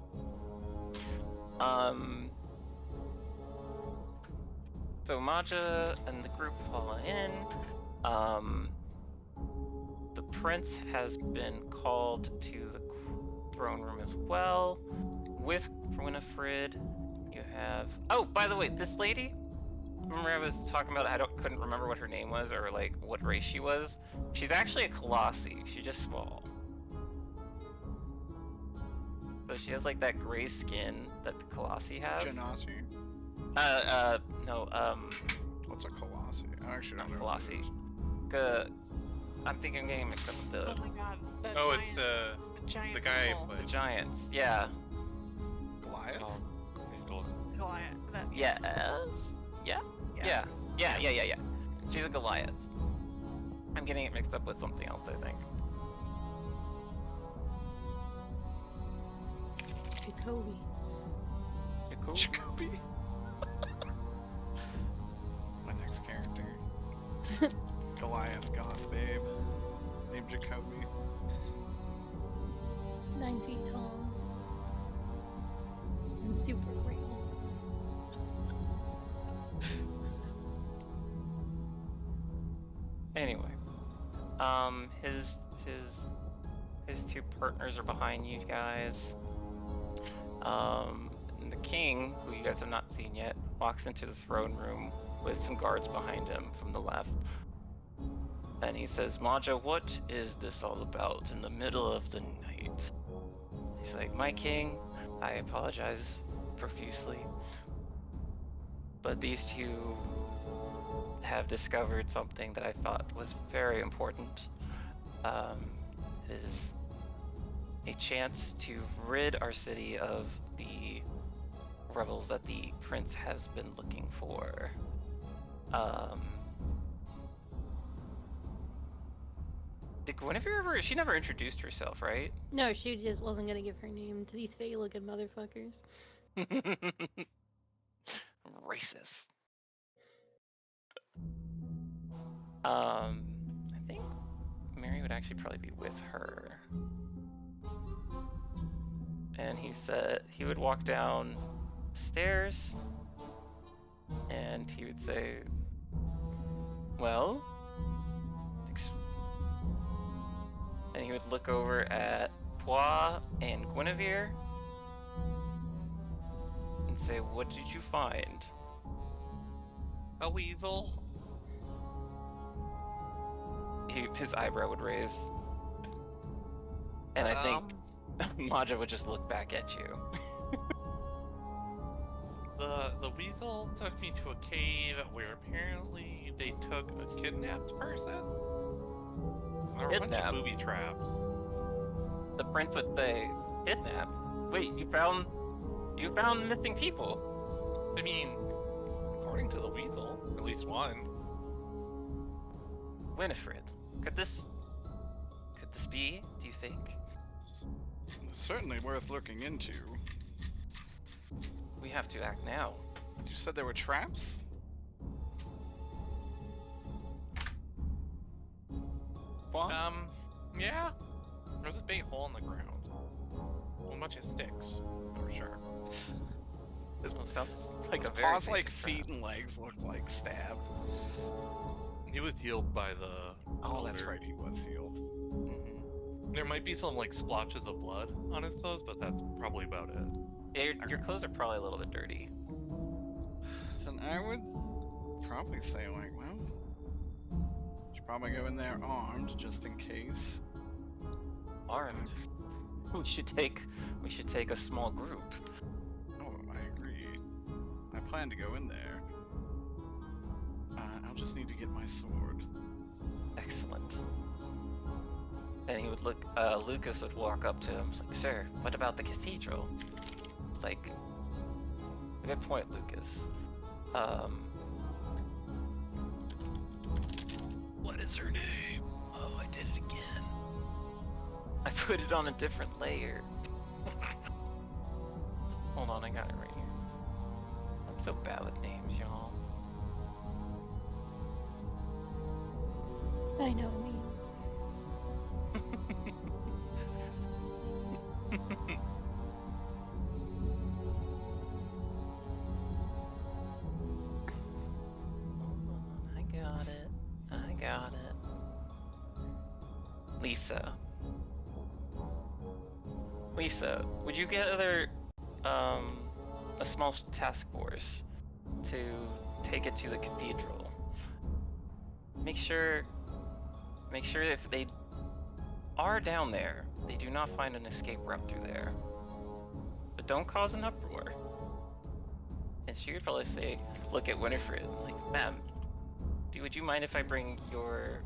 So Maja and the group fall in. The prince has been called to the throne room as well with Winifred. You have. Oh, by the way, this lady. Remember I was talking about couldn't remember what her name was or like what race she was. She's actually a Colossi. She's just small. So she has like that gray skin that the Colossi have. Genasi? No, What's a Colossi? I actually don't not know. Colossi. I'm thinking I'm getting mixed up with Oh my god. That Oh, giant, it's the giant the guy I people. the played. Giants. Yeah. Goliath? Oh, he's Goliath. Goliath. That, Yes. Yeah. Yeah. She's a Goliath. I'm getting it mixed up with something else, I think. Jacoby. Jacoby? My next character. Goliath goth babe. Named Jacoby. 9 feet tall. And super real. Anyway, his two partners are behind you guys. And the king, who you guys have not seen yet, walks into the throne room with some guards behind him from the left. And he says, Maja, what is this all about in the middle of the night? He's like, my king, I apologize profusely, but these two have discovered something that I thought was very important. It is a chance to rid our city of the rebels that the prince has been looking for. Did Guinevere ever? She never introduced herself, right? No, she just wasn't gonna give her name to these fake looking motherfuckers. Racist. I think Mary would actually probably be with her. And he said he would walk down stairs and he would say, well, and he would look over at Pois and Guinevere and say, what did you find? A weasel. His eyebrow would raise. And I think Maja would just look back at you. The weasel took me to a cave where apparently they took a kidnapped person. There were a bunch of Kidnapped? booby traps. The prince would say, kidnap? Wait, you found missing people? I mean, according to the weasel, at least one. Winifred, could this be, do you think? Certainly worth looking into. We have to act now. You said there were traps? Well, Yeah. There's a big hole in the ground. A bunch of sticks, for sure. well, sounds like His a very paws like basic feet trap. and legs look like stabbed. He was healed by the. Oh, that's elder. right, he was healed. Mhm. There might be some like splotches of blood on his clothes, but that's probably about it. Yeah, your clothes are probably a little bit dirty. Then I would probably say like, well, should probably go in there armed just in case. Armed. We should take a small group. Oh, I agree. I plan to go in there. I'll just need to get my sword. Excellent. Then he would look, Lucas would walk up to him, it's like, sir, what about the cathedral? It's like, a good point, Lucas. What is her name? Oh, I did it again. I put it on a different layer. Hold on, I got it right here. I'm so bad with names, y'all. I know me. I got it. I got it. Lisa. Lisa, would you gather a small task force to take it to the cathedral? Make sure if they are down there, they do not find an escape route through there. But don't cause an uproar. And she would probably say, look at Winifred, like, ma'am, would you mind if I bring your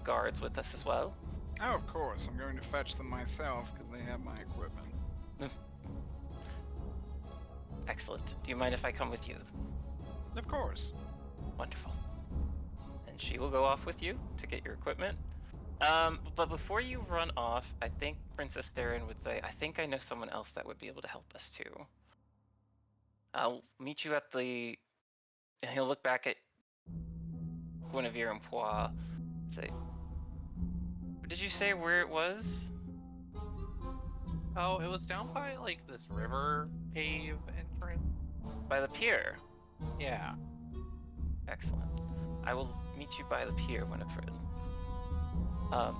guards with us as well? Oh, of course. I'm going to fetch them myself because they have my equipment. Excellent. Do you mind if I come with you? Of course. Wonderful. And she will go off with you to get your equipment. But before you run off, I think Princess Darren would say, I think I know someone else that would be able to help us too. I'll meet you at the... And he'll look back at Guinevere and Pois and say, did you say where it was? Oh, it was down by like this river cave entrance. By the pier. Yeah. Excellent. I will meet you by the pier, Winifred.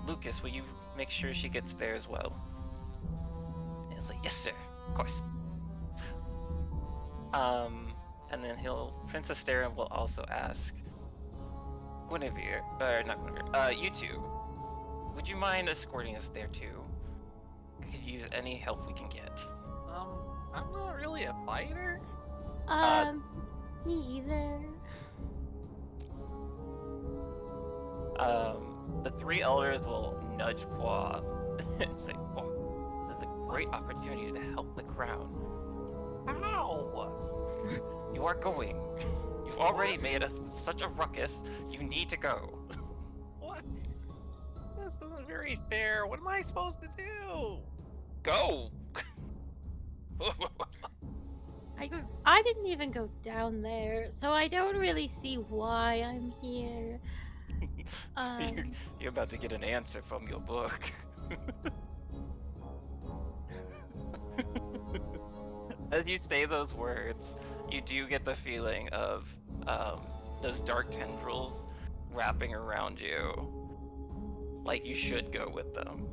Lucas, will you make sure she gets there as well? And he's like, yes, sir, of course. And then Princess Darren will also ask Guinevere, or not Guinevere, you two, would you mind escorting us there too? Could use any help we can get. I'm not really a fighter. Me either. The three elders will nudge Pois and say, oh, this is a great opportunity to help the crown. Ow! You are going. You've already made such a ruckus. You need to go. What? This isn't very fair. What am I supposed to do? Go! I didn't even go down there, so I don't really see why I'm here. You're about to get an answer from your book. As you say those words, you do get the feeling of those dark tendrils wrapping around you, like you should go with them.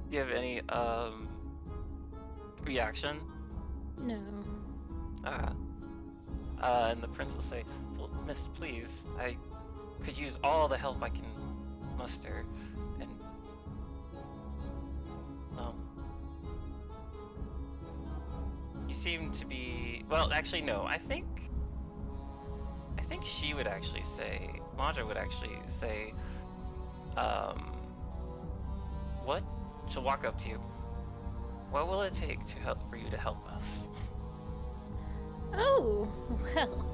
Do you have any reaction? No. And the prince will say, well, Miss, please, I could use all the help I can muster, and you seem to be, well, actually no, I think she would actually say, Maja would actually say, what? She'll walk up to you. What will it take to help for you to help us? Oh, well.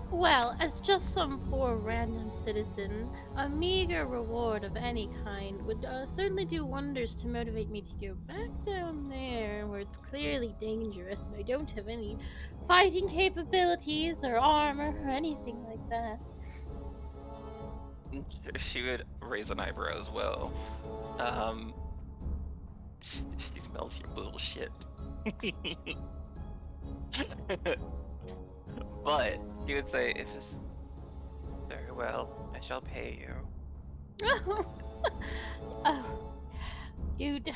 Well, as just some poor random citizen, a meager reward of any kind would certainly do wonders to motivate me to go back down there where it's clearly dangerous and I don't have any fighting capabilities or armor or anything like that. She would raise an eyebrow as well. She smells your bullshit. But she would say, "It's just very well. I shall pay you." Oh, you'd.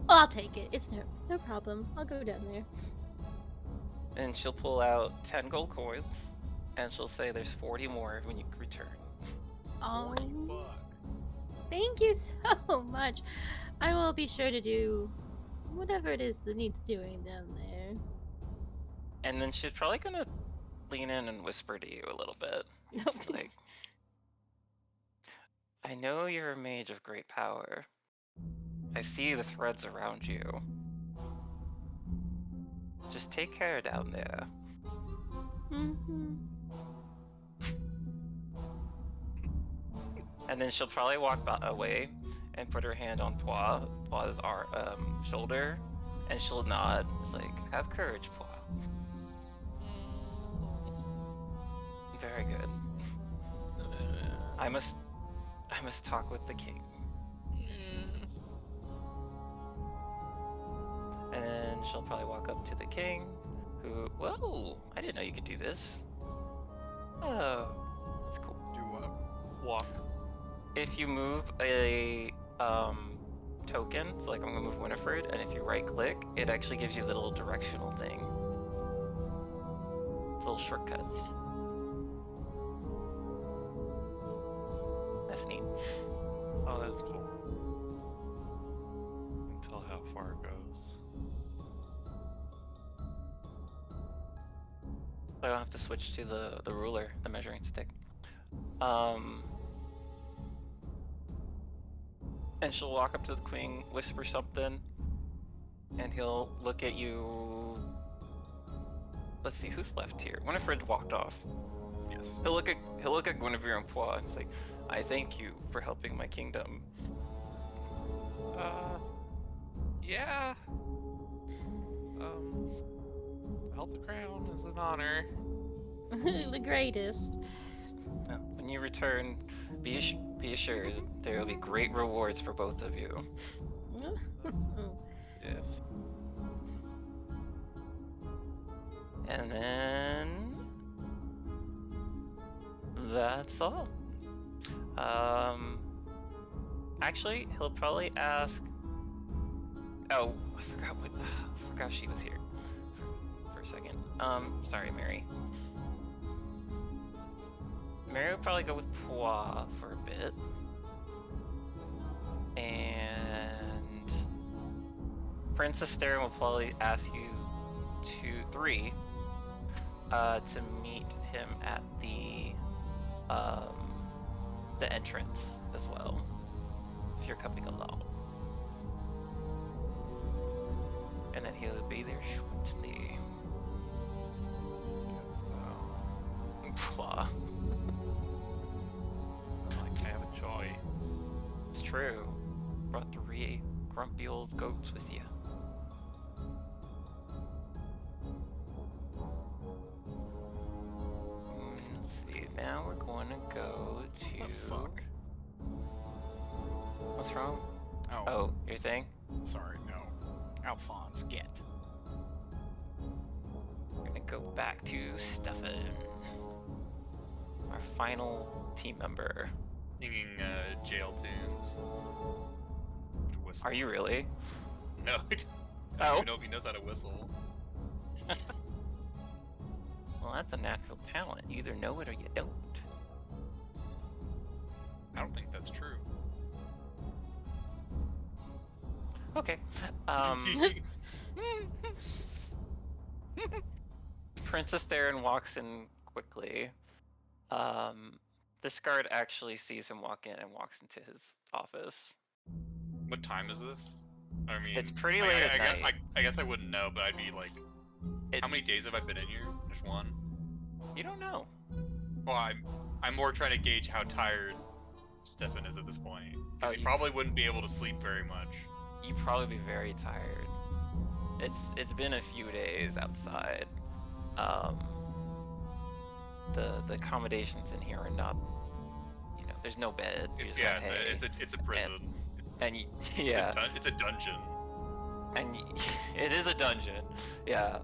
I'll take it. It's no problem. I'll go down there. And she'll pull out 10 gold coins, and she'll say, "There's 40 more when you return." 40 Oh, bucks. thank you so much. I will be sure to do whatever it is that needs doing down there. And then she's probably gonna lean in and whisper to you a little bit. It's like, I know you're a mage of great power. I see the threads around you. Just take care down there. Mm-hmm. And then she'll probably walk away and put her hand on Poi's shoulder, and she'll nod. It's like, have courage, Poi. Very good. I must talk with the king. And then she'll probably walk up to the king, who, whoa, I didn't know you could do this. Oh, that's cool. Do what? Walk. If you move a token, so like I'm gonna move Winifred, and if you right click, it actually gives you the little directional thing. It's a little shortcut. That's neat. Oh, that's cool. You can tell how far it goes. I don't have to switch to the ruler, the measuring stick. And she'll walk up to the queen, whisper something, and he'll look at you. Let's see, who's left here? Winifred walked off. Yes. He'll look at Guinevere and Poix and say, I thank you for helping my kingdom. Yeah. Help the crown is an honor. The greatest. When you return, be assured there will be great rewards for both of you. If And then that's all. Actually, he'll probably ask. Oh, I forgot she was here for a second. Sorry, Mary. Mary will probably go with Poix for a bit. And Princess Theron will probably ask you to meet him at the entrance as well, if you're coming along. And then he'll be there shortly. Poix. through. Brought 3 grumpy old goats with you. Let's see. Now we're going to go to. The fuck? What's wrong? Oh, Oh, your thing? sorry, no. Alphonse, get. We're gonna go back to Stefan, our final team member. Singing jail tunes. Are you really? No, I don't even know if he knows how to whistle. Well, that's a natural talent. You either know it or you don't. I don't think that's true. Okay. Princess Theron walks in quickly. This guard actually sees him walk in and walks into his office. What time is this? I mean, It's pretty late at night. I guess I wouldn't know, but I'd be like, how many days have I been in here? Just one? You don't know. Well, I'm more trying to gauge how tired Stefan is at this point. Because he you- probably wouldn't be able to sleep very much. You'd probably be very tired. It's been a few days outside. The accommodations in here are not, there's no bed. There's Yeah, no hay. it's a prison. Yeah. It's a dungeon. And it is a dungeon. Yeah.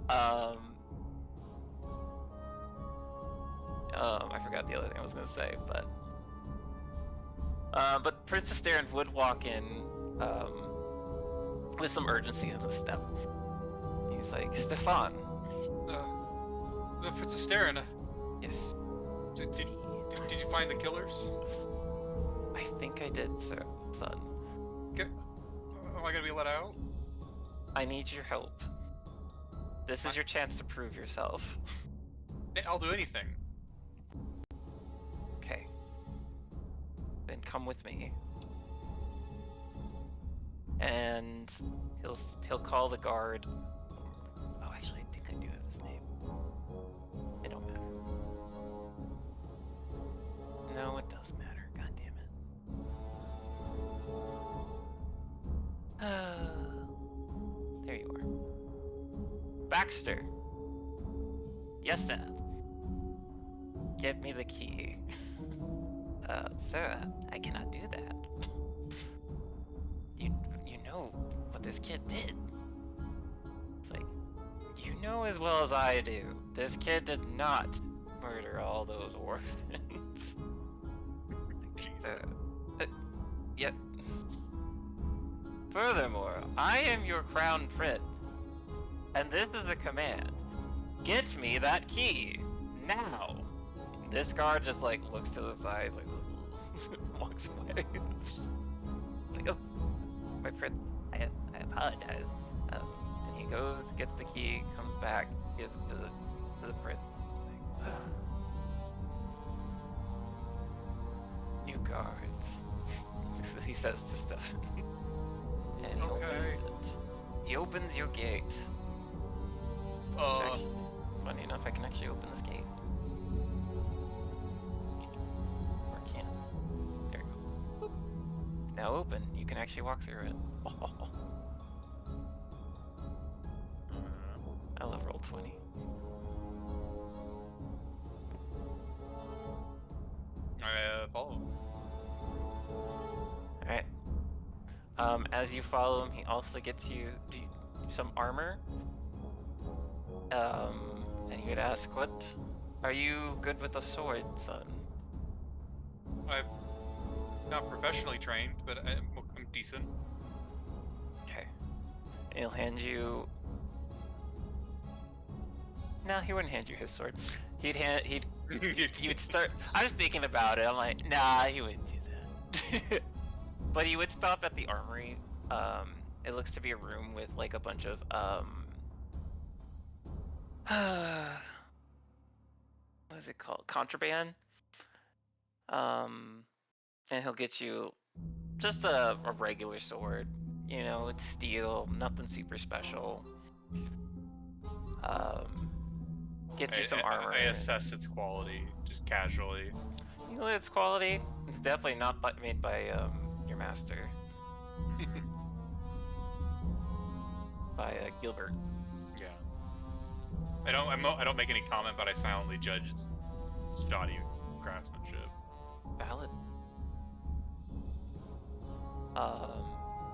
I forgot the other thing I was gonna say, but Princess Theron would walk in, with some urgency in his step. He's like, Stefan. Princess Theron, Yes. did you find the killers? I think I did, sir, son. Am I gonna be let out? I need your help. This is your chance to prove yourself. I'll do anything. Okay. Then come with me. And he'll call the guard. Oh, actually, I think I do have his name. It don't matter. No, it does matter. God damn it. There you are. Baxter. Yes, sir. Get me the key. Sir, I cannot do that. You know what this kid did. It's like, you know as well as I do, this kid did not murder all those orphans. Jesus. Yet. Furthermore, I am your crown prince, and this is a command. Get me that key, now! This guard just like looks to the side, like walks away. Like, oh, my prince, I apologize. And he goes, gets the key, comes back, gives it to the prince. Like, new guards. He says to Stefan. And he opens it. He opens your gate. Funny enough, I can actually open this gate. Or I can't. There we go. Boop. Now open. You can actually walk through it. I love Roll20. I follow. Alright. As you follow him, he also gets you some armor. And he would ask, what? Are you good with a sword, son? I'm not professionally trained, but I'm decent. Okay. And he'll hand you... No, he wouldn't hand you his sword. You'd start... I was thinking about it, I'm like, nah, he wouldn't do that. But he would stop at the armory. It looks to be a room with like a bunch of, what is it called? Contraband. And he'll get you just a regular sword. You know, it's steel, nothing super special. Gets you some armor. I assess its quality, just casually. You know its quality? It's definitely not made by master by Gilbert. Yeah. I don't make any comment, but I silently judge its shoddy craftsmanship. Valid.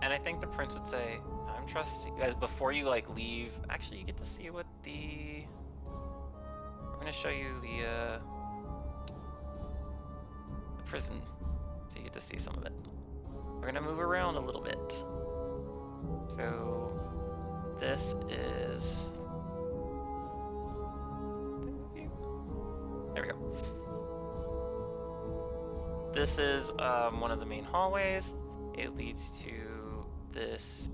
And I think the prince would say, I'm trusting you guys before you like leave. Actually, you get to see what I'm gonna show you the prison, so you get to see some of it. We're gonna move around a little bit. So this is. There we go. This is one of the main hallways. It leads to this.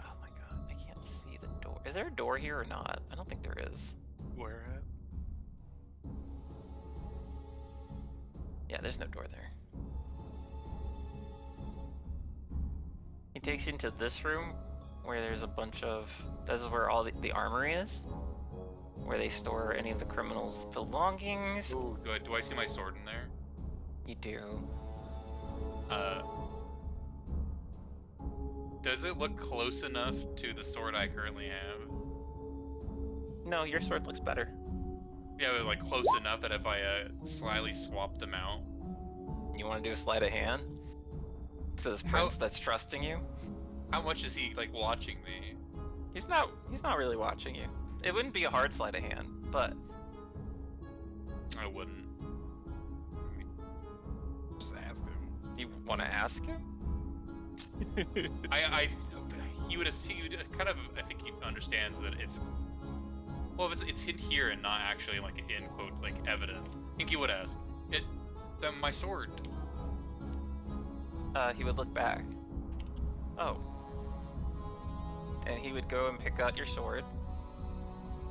Oh my god, I can't see the door. Is there a door here or not? I don't think there is. Where at? Yeah, there's no door there. He takes you into this room where there's a bunch of. This is where all the armory is, where they store any of the criminals' belongings. Ooh, do I see my sword in there? You do. Does it look close enough to the sword I currently have? No, your sword looks better. Yeah, but like close enough that if I slyly swap them out. You want to do a sleight of hand to this prince that's trusting you? How much is he like watching me? He's not really watching you. It wouldn't be a hard sleight of hand, but I wouldn't. Just ask him. you want to ask him? He would kind of. I think he understands that it's. Well, if it's in here and not actually like in quote like evidence, I think he would ask it. Then my sword. He would look back. Oh. And he would go and pick out your sword,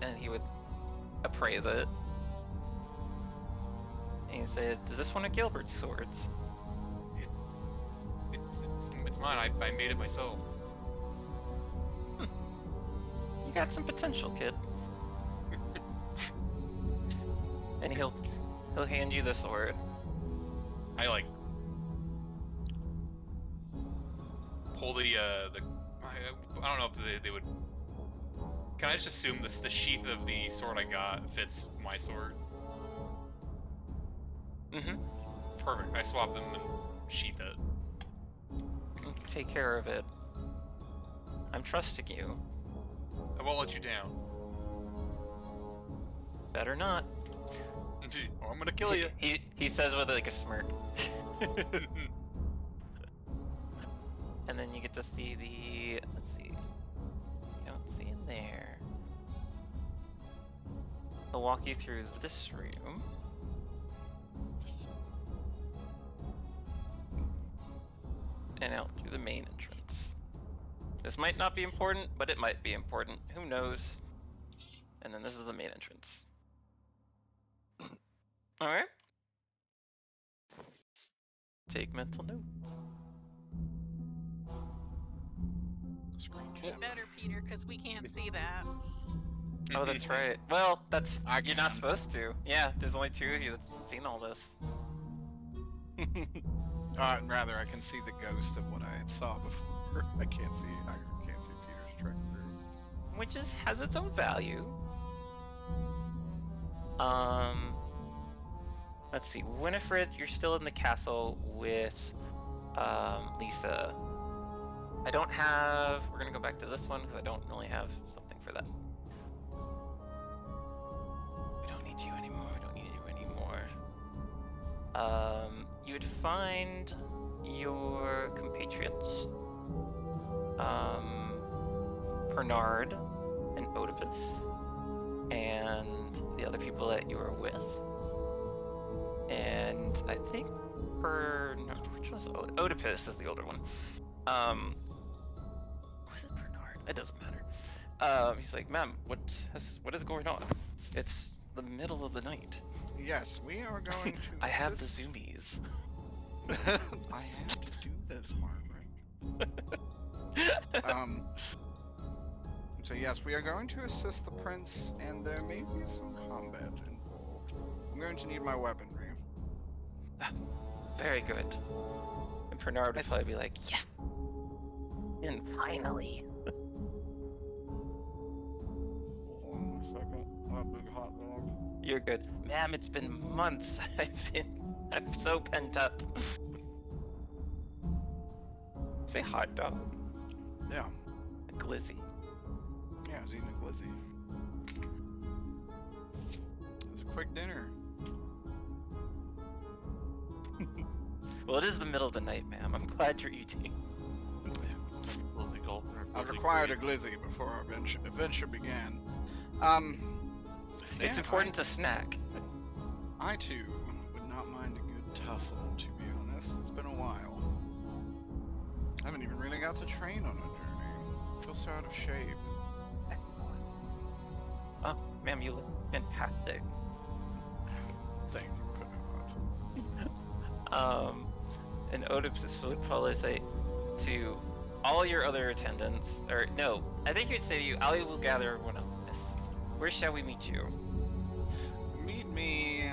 and he would appraise it. And he said, "Is this one of Gilbert's swords?" It's mine. I made it myself. You got some potential, kid. And he'll hand you the sword. I like pull the I don't know if they would. Can I just assume the sheath of the sword I got fits my sword? Mm-hmm. Perfect. I swap them and sheath it. Take care of it. I'm trusting you. I won't let you down. Better not. Or I'm gonna kill you. He says with like a smirk. And then you get to see the. Let's see. You don't see in there. He'll walk you through this room. And out through the main entrance. This might not be important, but it might be important. Who knows? And then this is the main entrance. Alright. Take mental note. Screen Get cap. better, Peter, because we can't see that. Oh, that's right. Well, you're not can. supposed to. Yeah, there's only two of you that's seen all this. Rather, I can see the ghost of what I saw before. I can't see Peter's trick through. Which has its own value. Let's see. Winifred, you're still in the castle with Lisa. We're gonna go back to this one because I don't really have something for that. We don't need you anymore. You would find your compatriots, Bernard and Oedipus, and the other people that you were with. And I think which was Oedipus is the older one. Was it Bernard? It doesn't matter. He's like, "Ma'am, what is going on? It's the middle of the night. Yes, we are going to. I have the assist- zoomies." I have to do this, Margaret. So yes, we are going to assist the prince, and there may be some combat involved. I'm going to need my weaponry. Very good. Bernard would probably be like, yeah, and finally. Hold on a second. Oh, big hot dog. You're good. Ma'am, it's been months. I'm so pent up. Say hot dog. Yeah. A glizzy. Yeah, I was eating a glizzy. It was a quick dinner. Well, it is the middle of the night, ma'am. I'm glad you're eating. I've required a glizzy before our adventure began. It's important to snack. I too would not mind a good tussle, to be honest. It's been a while. I haven't even really got to train on a journey. I feel so out of shape. Oh, ma'am, you look fantastic. Thank you, Bernard. And Oedipus would probably say to all your other attendants, or no, I think he would say to you, Ali will gather everyone else. Where shall we meet you? Meet me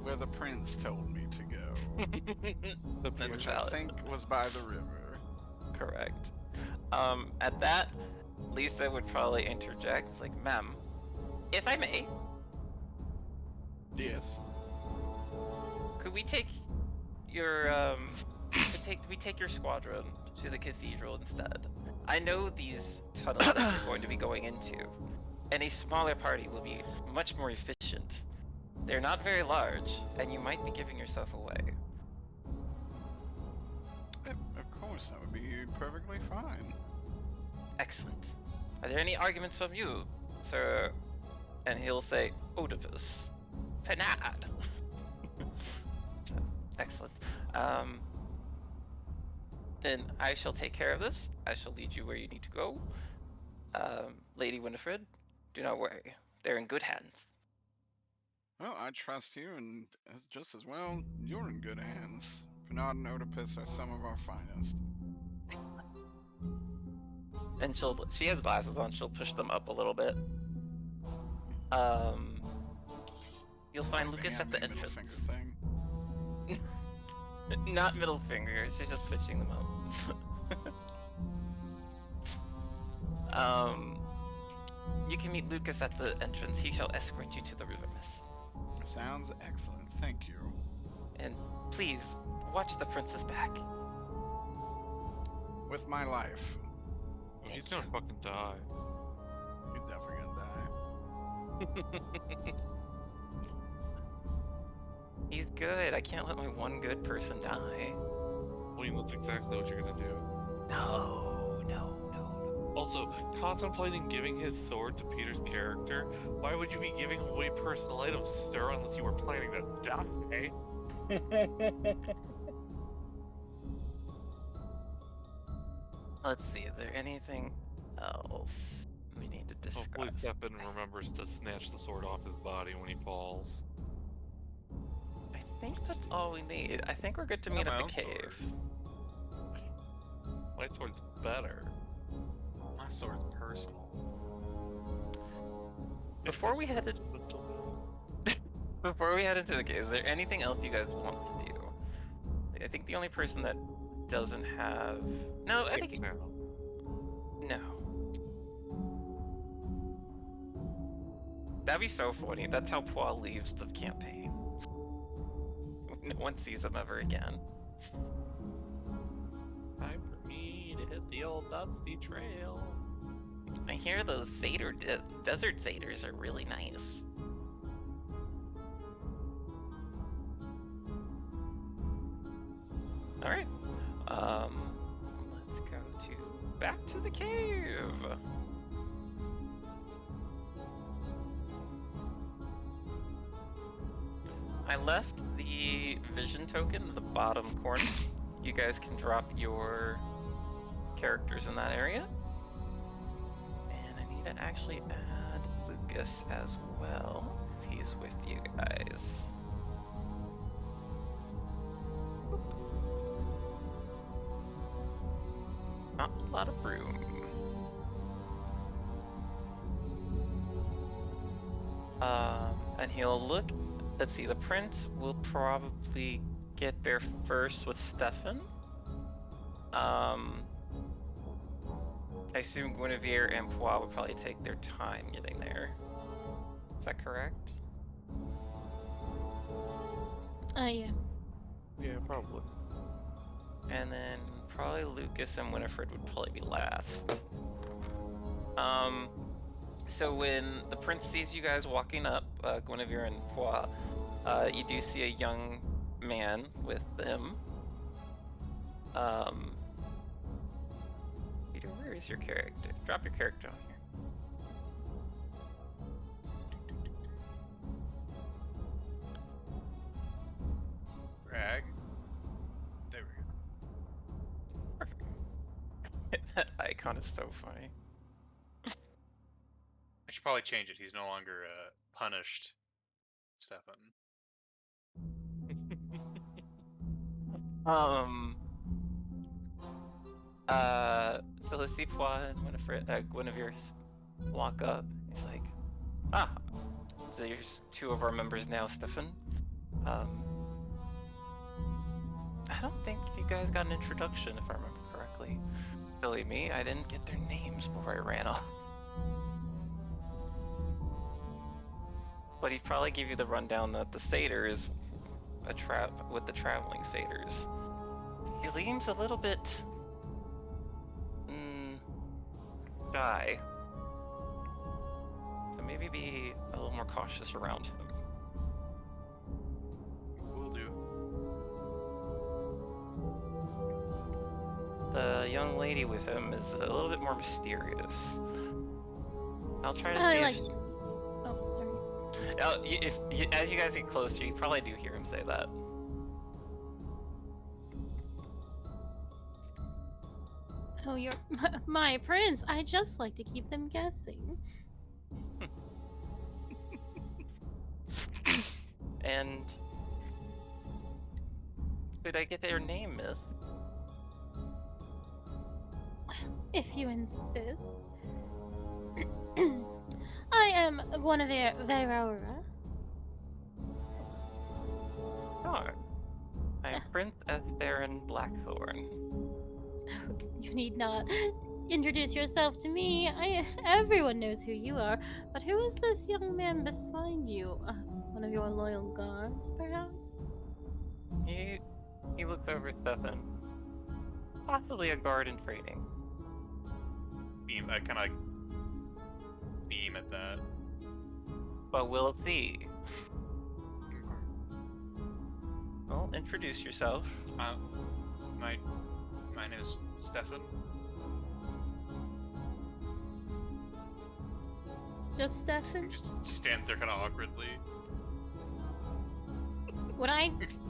where the prince told me to go, That's which valid. I think was by the river. Correct. At that, Lisa would probably interject. It's like, ma'am, if I may, Yes. could we take your we take your squadron to the cathedral instead? I know these tunnels that you're going to be going into, and a smaller party will be much more efficient. They're not very large, and you might be giving yourself away. Of course, that would be perfectly fine. Excellent. Are there any arguments from you, sir? And he'll say, Oedipus. Penad. Excellent. Then I shall take care of this. I shall lead you where you need to go. Lady Winifred, do not worry. They're in good hands. Well, I trust you, and just as well, you're in good hands. Bernard and Oedipus are some of our finest. And she has glasses on, she'll push them up a little bit. You'll find Lucas at the Middle entrance. finger thing. Not middle finger, she's just pushing them up. You can meet Lucas at the entrance. He shall escort you to the river, miss. Sounds excellent. Thank you. And please, watch the princess back. With my life. He's gonna fucking die. He's definitely gonna die. He's good. I can't let my one good person die. Well, that's exactly what you're gonna do. No. Also, contemplating giving his sword to Peter's character, why would you be giving away personal items, sir, unless you were planning to die? Let's see, is there anything else we need to discuss? Hopefully Stefan remembers to snatch the sword off his body when he falls. I think that's all we need. I think we're good to meet at the cave. My sword's better. My sword's personal. Before we head into the cave, is there anything else you guys want to do? I think the only person that doesn't have... No, I think... No. That'd be so funny. That's how Paul leaves the campaign. No one sees him ever again. Time for me to hit the old dusty trail. I hear those desert satyrs are really nice. Alright. Let's go back to the cave. I left the vision token in the bottom corner. You guys can drop your characters in that area. And I need to actually add Lucas as well. He's with you guys. Not a lot of room. And he'll look. Let's see, the prince will probably get there first with Stefan. I assume Guinevere and Poix would probably take their time getting there. Is that correct? Yeah. Yeah, probably. And then probably Lucas and Winifred would probably be last. So when the prince sees you guys walking up, Guinevere and Poix, you do see a young man with them. Peter, where is your character? Drop your character on here. Rag. There we go. That icon is so funny. I should probably change it. He's no longer punished, Stefan. So let's see Poix and Winifred, Guinevere walk up. He's like, there's two of our members now, Stefan. I don't think you guys got an introduction, if I remember correctly. Silly me, I didn't get their names before I ran off. But he'd probably give you the rundown that the satyr is a trap with the traveling satyrs. He seems a little bit shy. So maybe be a little more cautious around him. Will do. The young lady with him is a little bit more mysterious. I'll try to see like. if... Oh, sorry. As you guys get closer, you probably do hear him say that. Oh, you're my prince. I just like to keep them guessing. And could I get their name, miss? If you insist. I am Guinevere Verora. Sure. I am Prince Esterin Blackthorn. You need not introduce yourself to me. Everyone knows who you are. But who is this young man beside you? One of your loyal guards, perhaps? He looks over at Stefan. Possibly a guard in training. Beam. I kind of beam at that. But we'll see. Well, introduce yourself. My name is Stefan. Just Stefan? Just stands there kind of awkwardly.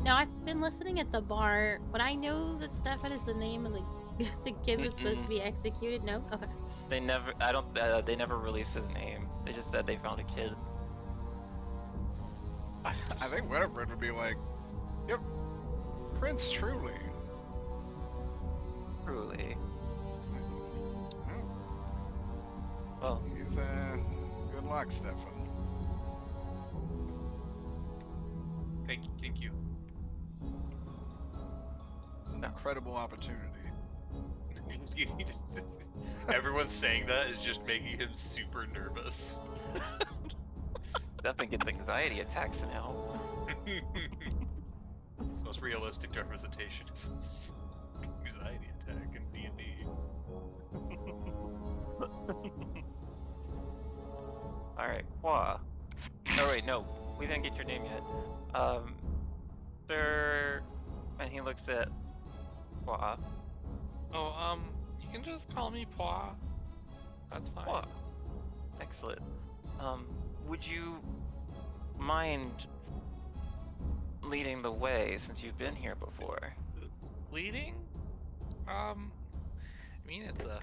No, I've been listening at the bar. Would I know that Stefan is the name of the kid that's supposed to be executed? No? Okay. They never, they never released his name. They just said they found a kid. I think Winifred would be like, yep, Prince Truly. Truly. Well, He's good luck, Stefan. Thank you. It's an incredible opportunity. Everyone saying that is just making him super nervous. Stefan gets anxiety attacks now. It's the most realistic representation of his anxiety attack in D&D. Alright, Poix. Oh wait, no, we didn't get your name yet. Sir, and he looks at Poix. Oh, you can just call me Poix. That's fine. Poix. Excellent. Would you mind leading the way since you've been here before? Leading? I mean, it's a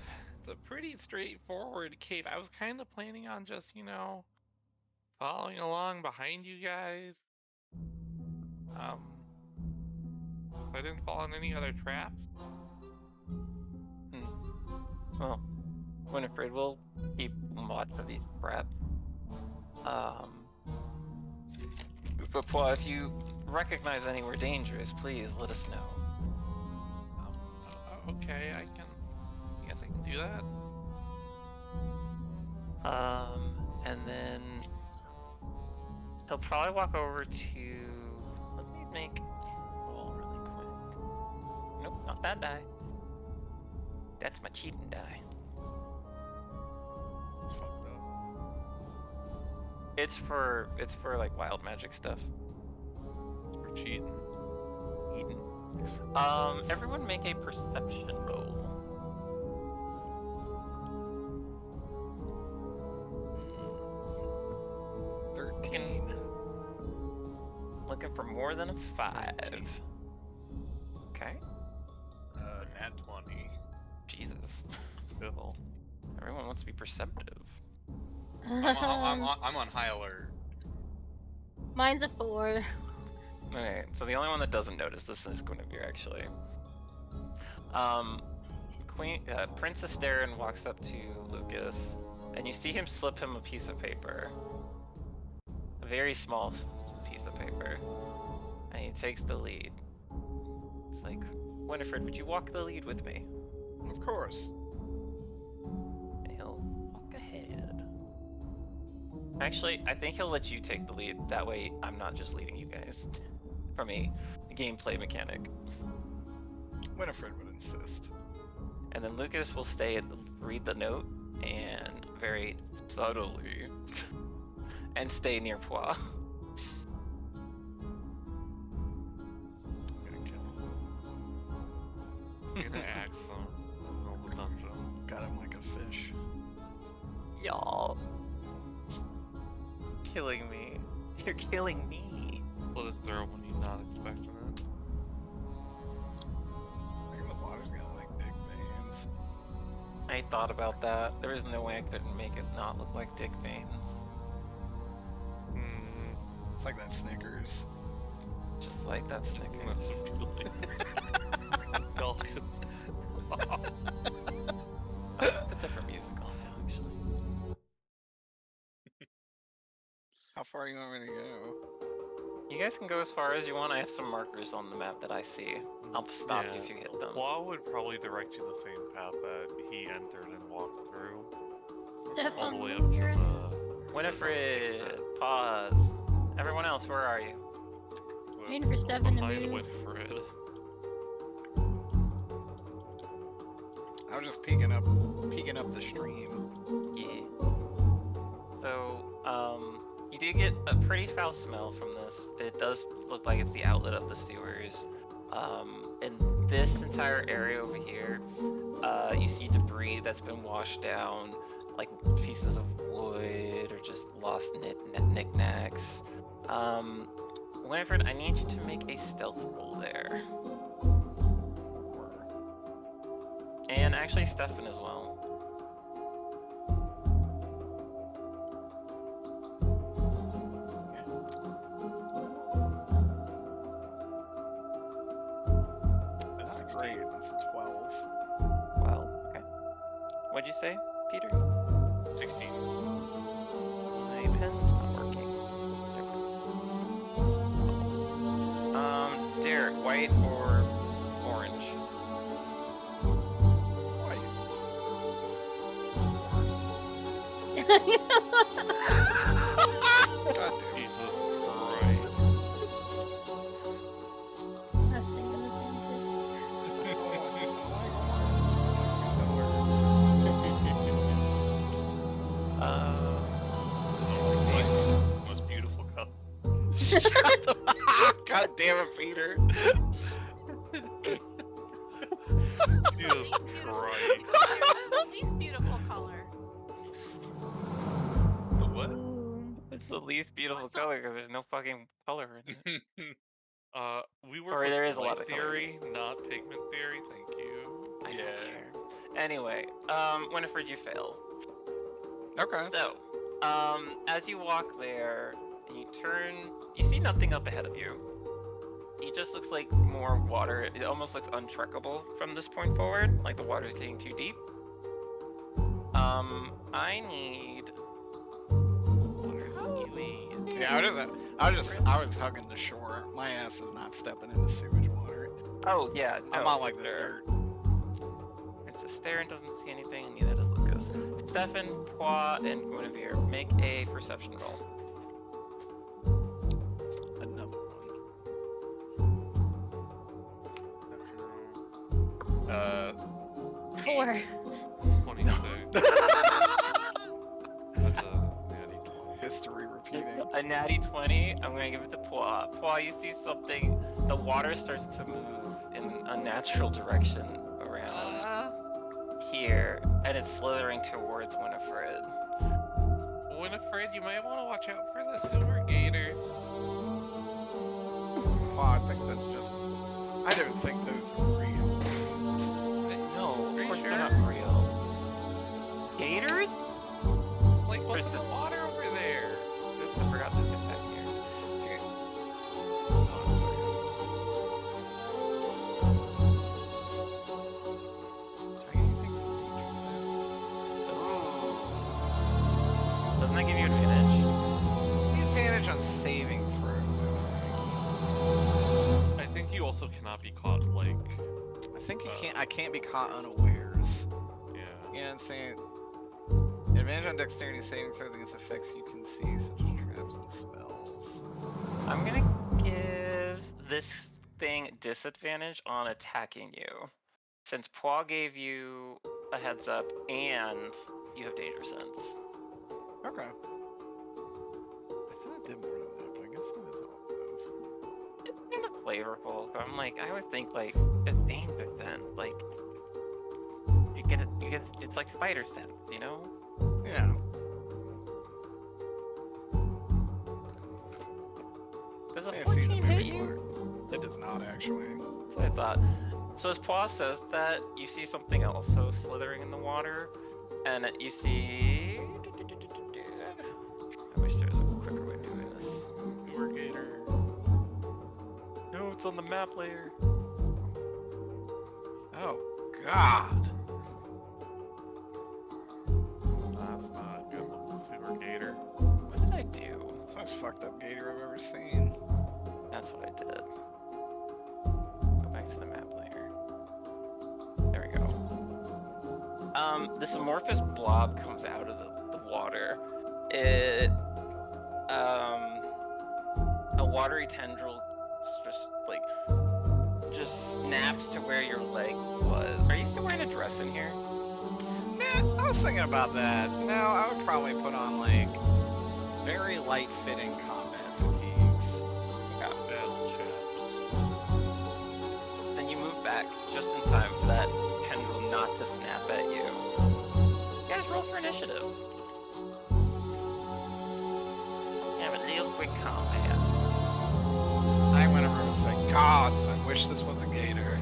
pretty straightforward cave. I was kind of planning on just, following along behind you guys. I didn't fall in any other traps. Well, Winifred will keep watch of these traps. But Poix, if you recognize anywhere dangerous, please let us know. Okay, I guess I can do that. And then he'll probably walk over to. Let me make roll really quick. Nope, not that die. That's my cheating die. It's fucked up. It's for like wild magic stuff. For cheating. Eden. Everyone make a perception roll. 13. Looking for more than a 5. Okay. Nat 20. Jesus. Cool. Everyone wants to be perceptive. I'm on high alert. Mine's a 4. Okay, so the only one that doesn't notice this is Guinevere, actually. Princess Darren walks up to Lucas, and you see him slip him a piece of paper. A very small piece of paper. And he takes the lead. It's like, Winifred, would you walk the lead with me? Of course. And he'll walk ahead. Actually, I think he'll let you take the lead. That way, I'm not just leading you guys. From a gameplay mechanic. Winifred would insist. And then Lucas will stay and read the note and very subtly and stay near Pois. I'm gonna kill him. You're gonna axe them in the dungeon. Got him like a fish. Y'all. Killing me. You're killing me. Let it throw when you're not expecting it. I think the water's gonna like big veins. I thought about that. There was no way I couldn't make it not look like dick veins. It's like that Snickers. Just like that Snickers. Y'all could. Put different music on now, actually. How far you want me to go? You guys can go as far as you want. I have some markers on the map that I see. I'll stop you if you hit them. Pois would probably direct you the same path that he entered and walked through. Stefan, All the way will up you to hear us? Winifred, pause. Everyone else, where are you? Waiting for Stefan to Behind move. Winifred. I was just peeking up the stream. Yeah. So, you do get a pretty foul smell from this. It does look like it's the outlet of the sewers. In this entire area over here, you see debris that's been washed down, like pieces of wood or just lost knickknacks. Winifred, I need you to make a stealth roll there. And actually Stefan as well. That's Not 16. great. That's a 12. Well, okay. What'd you say, Peter? 16. My pen's not working. Derek, white or orange? White. God damn. Jesus Christ. I was thinking the same Most beautiful color. God damn it, Peter. Jesus Christ. The least beautiful color. The what? Ooh. It's the least beautiful What's the- color because there's no fucking color in it. We work Or with there is a light lot of color. theory, not pigment theory. Thank you. I don't Yeah. care. Anyway, Winifred, you fail. Okay. So, as you walk there, and you turn, you see nothing up ahead of you. It just looks like more water. It almost looks untrekkable from this point forward, like the water's getting too deep. I need. Water's easy. Yeah, I was hugging the shore. My ass is not stepping into sewage water. Oh yeah, no, I'm not like this sure. dirt. It's a stare and doesn't see anything, and neither does Lucas. Stefan, Pois, and Guinevere, make a perception roll. Another one. 4. 26. That's a natty 20. History repeating. A natty 20, I'm gonna give it to Pois. Pois, you see something, the water starts to move in an unnatural direction around here, and it's slithering towards Winifred. Winifred, you might want to watch out for the sewer gators. Well, I think that's just. I don't think those are real. No, Are of you course sure? they're not real. Gators? Like, what's in the water over there? Oops, I forgot to get back here. Okay. Hold on a second. Do I get anything from danger sense? Ooh. Doesn't that give you advantage? The advantage on saving throws, I think you also cannot be caught, like, I think you can't. I can't be caught unawares. yeah. You know what I'm saying? Advantage on dexterity saving throws against effects you can see, such as traps and spells. I'm gonna give this thing disadvantage on attacking you. Since Pois gave you a heads up and you have danger sense. Okay. I thought I did more than that, but I guess that is all it is. It's kind of flavorful, but I'm like, I would think like it's danger sense. Like you get it, it's like spider sense, you know? Yeah. Does a Say I see the 14 hit movie you? blur. It does not actually. That's what I thought. So as Pois says that, you see something also slithering in the water, and you see. I wish there was a quicker way of doing this. Sewer gator. No, it's on the map layer. Oh God. That's not a good looking sewer gator. What did I do? That's the most fucked up gator I've ever seen. That's what I did. Go back to the map layer. There we go. This amorphous blob comes out of the water. It, a watery tendril just snaps to where your leg was. Are you still wearing a dress in here? Nah, I was thinking about that. No, I would probably put on like very light fitting combat fatigues. Battle chaps. Then you move back just in time for that tendril not to snap at you. You guys roll for initiative. Have a real quick combat. I went over and said, "Gods, I wish this was a gator."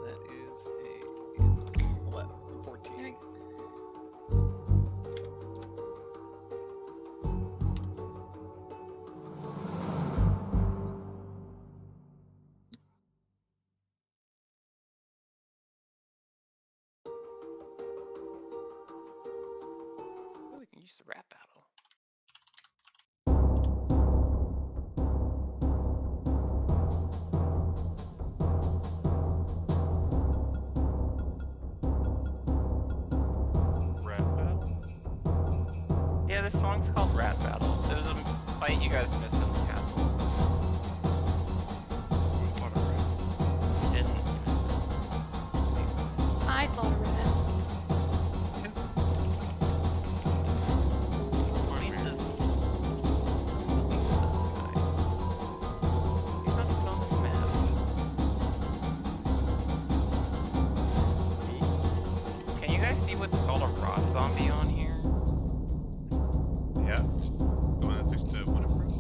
That is a 14. Oh, we can use the rap battle. Rat battle? Yeah, this song's called Rap Battle. It was a fight you guys missed in the castle. What a rat. Didn't. I fought a rat. Who needs this? He's not even on this map. Can you guys see what's called a rot zombie on here? Yeah. The one that's next to Winifred?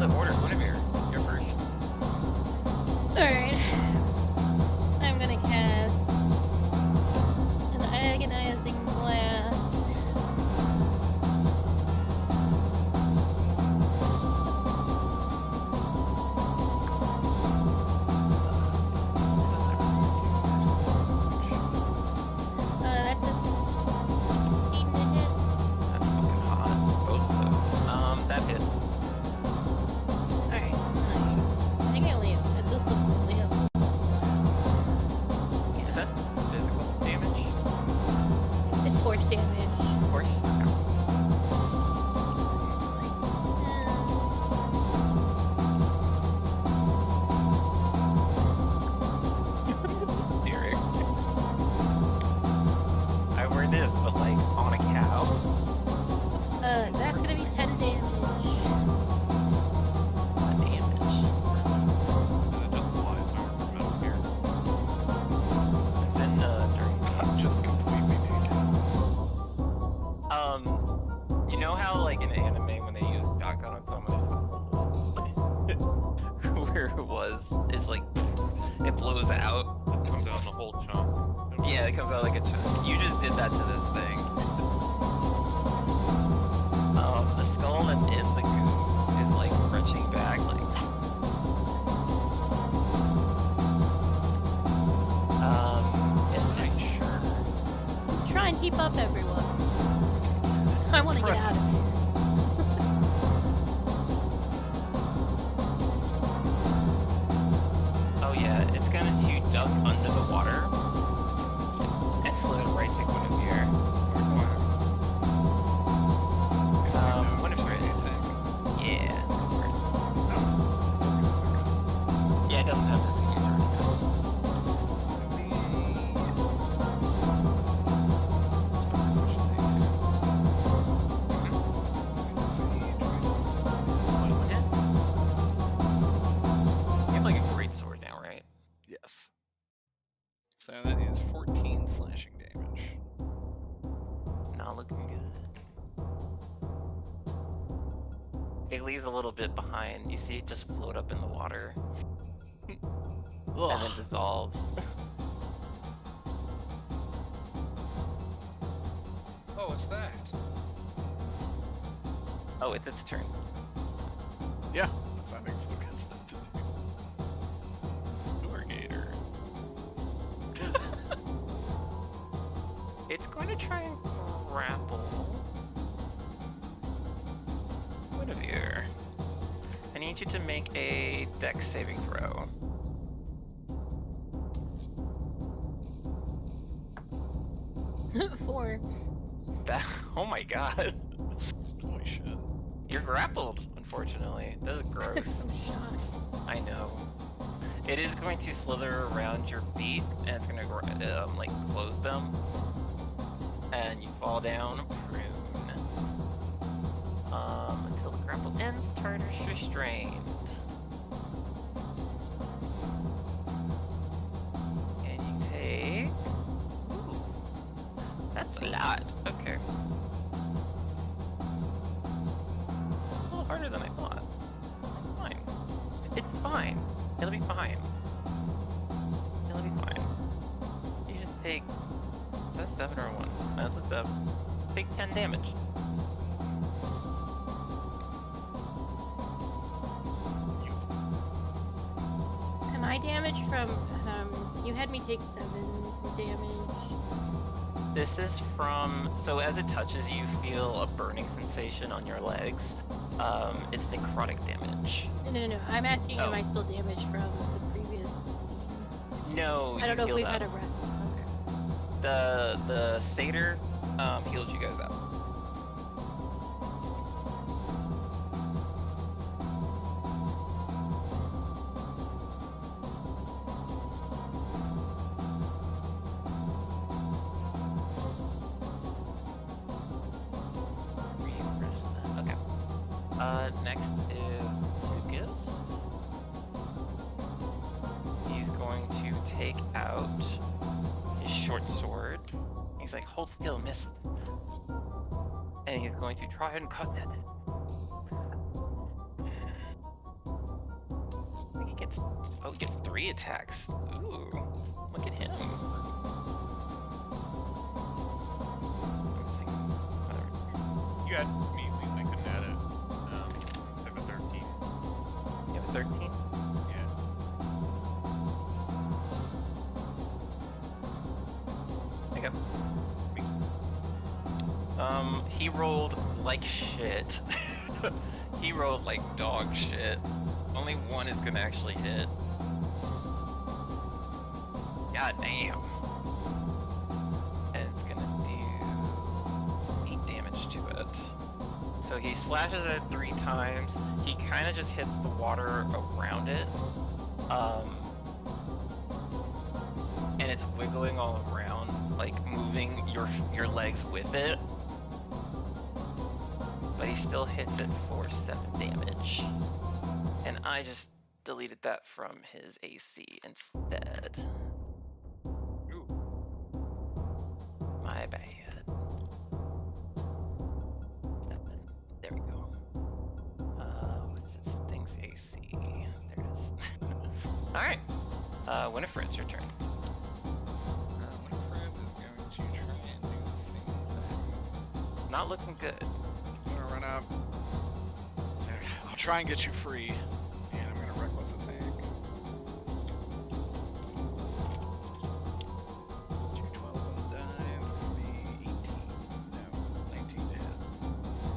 the order? Guinevere, you're first. Alright. I'm gonna cast an agonizing blast. That's a 16 to hit. That's fucking hot. Both of those. That hits. Alright. I think I only have, at this level, I only have Is that physical damage? it's force damage. Force? Derek. I wear this, but like on a cow. That's gonna be 10 damage. Damage. Is it just flies over from Metal Gear? Then during I'm just completely naked. you know how like in anime when they use shotgun on someone, where it was, it's like it blows out. It comes out in a whole chunk. Yeah, it comes out like a chunk. You just did that to this thing. The skull that's in the goo is like stretching back, like. It's like sure. Try and keep up, everyone. I want to get out of here. Oh yeah, it's going to duck under the water and swim right to Guinevere. Guinevere's right. Yeah. Yeah, it doesn't have disengage or anything. You have like a great sword now, right? Yes. So that is 14 slashing damage. Not looking good. Bailey's a little bit behind. You see it just float up in the water and then Ugh. dissolve. Oh, what's that? Oh, it's its turn. Yeah, that's I think still gets that to do. Gator. It's going to try and grapple Guinevere. I need you to make a dex saving throw. Four. That, oh my god. Holy shit. You're grappled, unfortunately. This is gross. I'm shocked. I know. It is going to slither around your feet, and it's going to like close them. And you fall down, prune. Until the grapple ends, Tartar's restrained. And you take. Ooh, that's a lot. Okay. A little harder than I thought. It's fine. It's fine. It'll be fine. It'll be fine. You just take. That's 7 or 1. That's a 7. Take 10 damage. Am I damaged from, you had me take 7 damage. This is from. So as it touches you, feel a burning sensation on your legs. It's necrotic damage. No. I'm asking, am Oh. I still damaged from the previous scene? No, I don't know if you we've healed had up. a rest. Okay. The satyr healed you guys up. Okay. Next is Lucas. He's going to take out his short sword. He's like, hold still, miss. And he's going to try and cut it. he gets 3 attacks. Ooh, look at him. I'm missing whatever. You had me. I couldn't add it. I have a 13. You have a 13? Yeah. There you go. He rolled like shit. He rolled like dog shit. Only 1 is gonna actually hit. God damn. And it's gonna do 8 damage to it. So he slashes it 3 times. He kind of just hits the water around it. And it's wiggling all around, like moving your legs with it. But he still hits it for 7 damage. And I just deleted that from his AC instead. Ooh. My bad. 7. There we go. What's this thing's AC? There it is. Alright. Winifred, it's your turn. Winifred is going to try and do the same thing. Not looking good. I'm gonna run up. I'll try and get you free. And I'm gonna reckless attack. 2 12s on the die. It's gonna be 18. No, 19 to hit.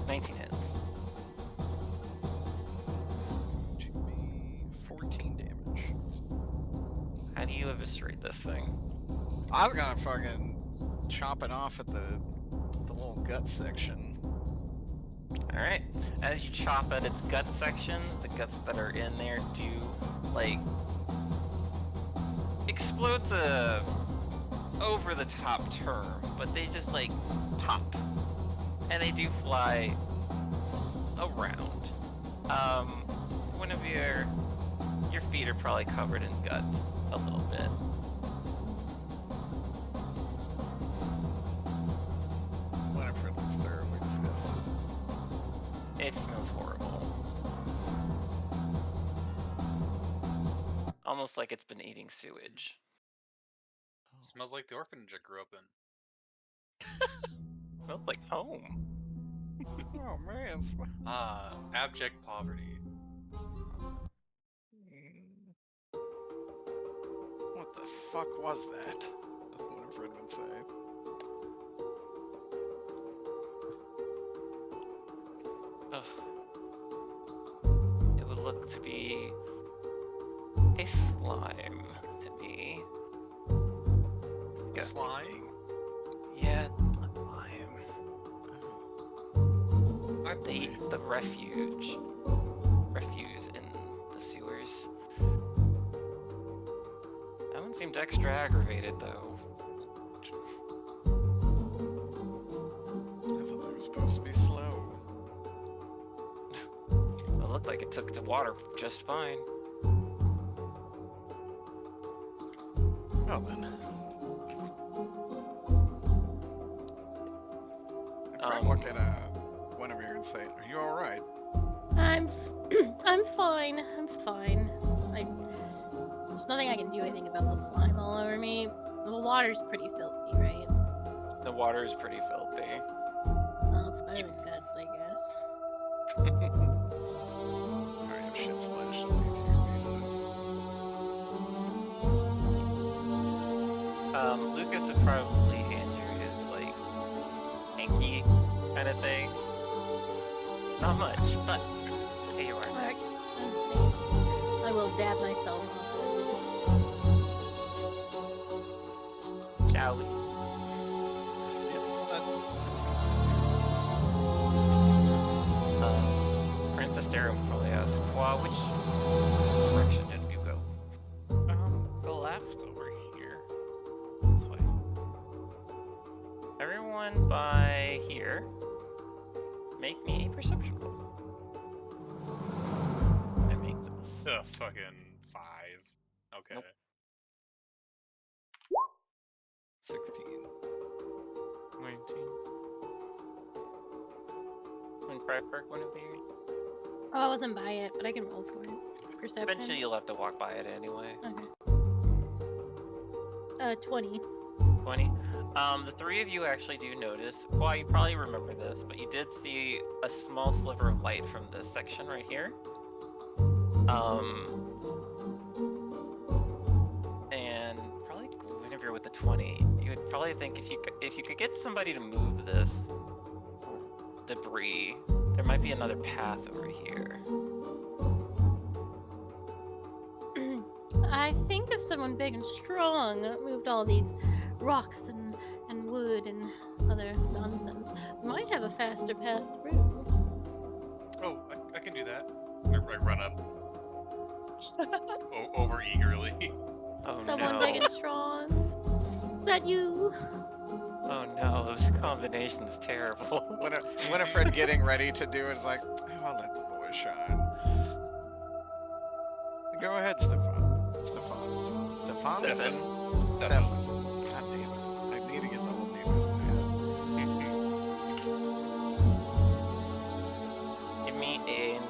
19 hits. To be 14 damage. How do you eviscerate this thing? I was gonna fucking chop it off at the little gut section. Alright. As you chop at its gut section, the guts that are in there do, like, explodes a over the top term, but they just, like, pop. And they do fly around. One of your feet are probably covered in guts a little bit. Winifred looks thoroughly disgusted. It smells horrible. Almost like it's been eating sewage. Smells like the orphanage I grew up in. Smells like home. Oh man, Abject poverty. what the fuck was that? Winifred would say. Ugh. It would look to be a slime to me. Yes. Slime? Yeah, a slime. They eat the refuse in the sewers. That one seemed extra aggravated though. I thought they were supposed to be slow. It looked like it took the water just fine. Well then. I'm look at Guinevere and say, "Are you all right?" I'm fine. I'm fine. There's nothing I can do. I think about the slime all over me. The water's pretty filthy, right? The water is pretty filthy. Well, it's better than guts, I guess. I have shit splashed on me too, to be honest. Lucas would probably answer his like hanky kind of thing. Not much, but here you are. Alright. I will dab myself. Shall we? Yes, that's Princess Dara would probably ask, well, which direction did you go? The left over here. This way. Everyone by here, make me a perception roll. I make this. Ugh, fucking 5. Okay. Nope. 16. 19. And try for one of you. Oh, I wasn't by it, but I can roll for it. Perception. Eventually, you'll have to walk by it anyway. Okay. 20. 20. The three of you actually do notice. Well, you probably remember this, but you did see a small sliver of light from this section right here. And probably whenever you're with the 20, you would probably think if you could get somebody to move this debris, there might be another path over here. I think if someone big and strong moved all these rocks and wood and other nonsense, we might have a faster path through. Oh, I can do that. I run up. Just over eagerly. Oh Someone no. big and strong. Is that you? Oh no, this combination's terrible. Winifred getting ready to do it is like, oh, I'll let the boys shine. Go ahead, Stefan. Stefan? Stefan. God damn it. I need to get the whole name out of my head. Give me an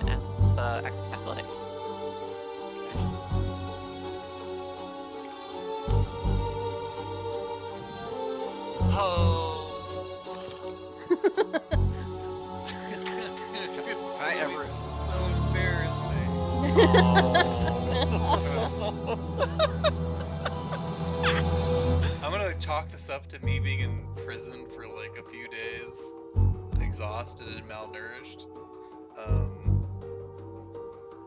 athletic. Oh. I ever- It's so embarrassing. I'm gonna chalk this up to me being in prison for like a few days, exhausted and malnourished.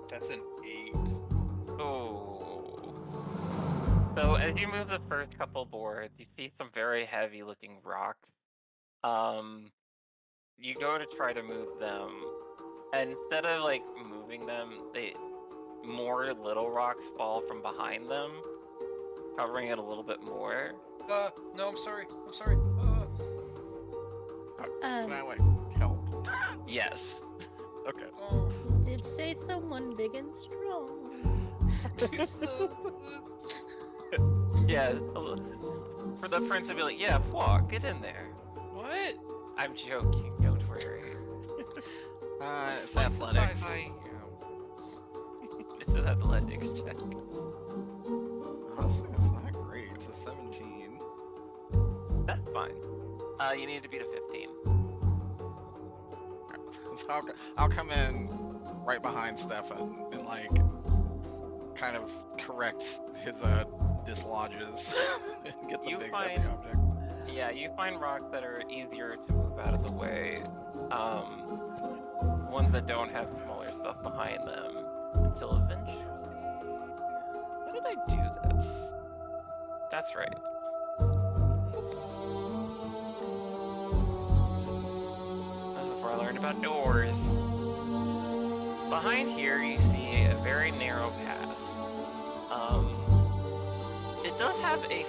That's an 8. Oh. So as you move the first couple boards, you see some very heavy looking rocks. You go to try to move them, and instead of like moving them, more little rocks fall from behind them, covering it a little bit more. No, I'm sorry. Can I like help? Yes. Okay. Oh. Did say someone big and strong. Yeah. For the prince to be like, yeah, walk, get in there. What? I'm joking, don't worry. It's Like the athletics. size I am. It's an athletics check. Honestly, it's not great. It's a 17. That's fine. You need to beat a 15. So I'll come in right behind Stefan and like kind of correct his dislodges and get the You big find- heavy object. Yeah, you find rocks that are easier to move out of the way. Ones that don't have smaller stuff behind them. Until eventually... How did I do this? That's right. That's before I learned about doors. Behind here, you see a very narrow pass. It does have a...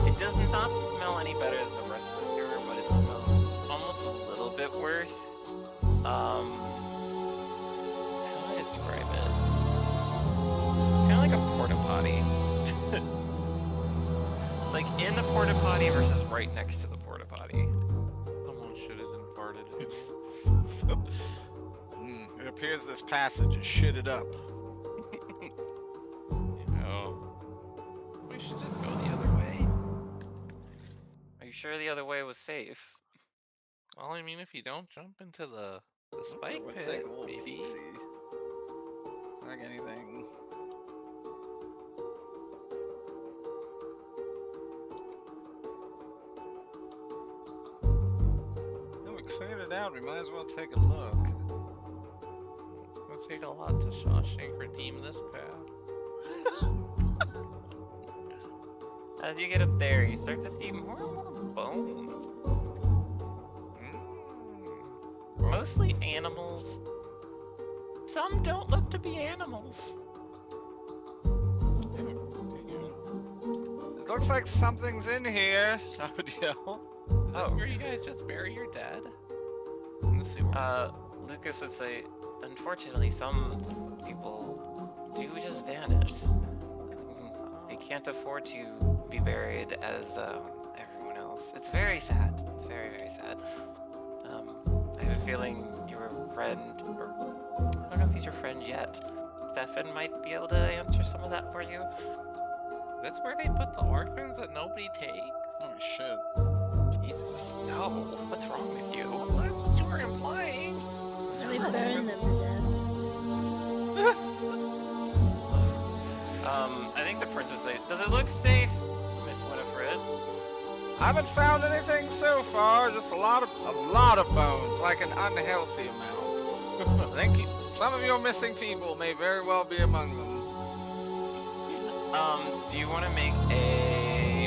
it does not smell any better than the rest of the river, but it smells almost a little bit worse. How do I describe it? Kind of like a porta potty. It's like in the porta potty versus right next to the porta potty. Someone should have been farted in It's it. so, it appears this passage is shitted up. Oh. We should just go the other way. Are you sure the other way was safe? Well, I mean, if you don't jump into the spike We'll pit, take a little maybe. peek-see. Like anything. No, we cleared it out. We might as well take a look. It's gonna take a lot to Shawshank redeem this path. As you get up there, you start to see more and more bones. Mostly animals. Some don't look to be animals. It looks like something's in here. I would yell. Is this where you guys just bury your dead? In the sewer? Lucas would say, unfortunately, some people do just vanish. They can't afford to be buried as everyone else. It's very sad. It's very, very sad. I have a feeling your friend Or, I don't know if he's your friend yet. Stefan might be able to answer some of that for you. That's where they put the orphans that nobody takes? Oh shit. Jesus, no. What's wrong with you? That's what you were implying. And they burn them to death. I think the princess says, does it look safe, Miss Winifred? I haven't found anything so far. Just a lot of bones, like an unhealthy amount. I think some of your missing people may very well be among them. Do you want to make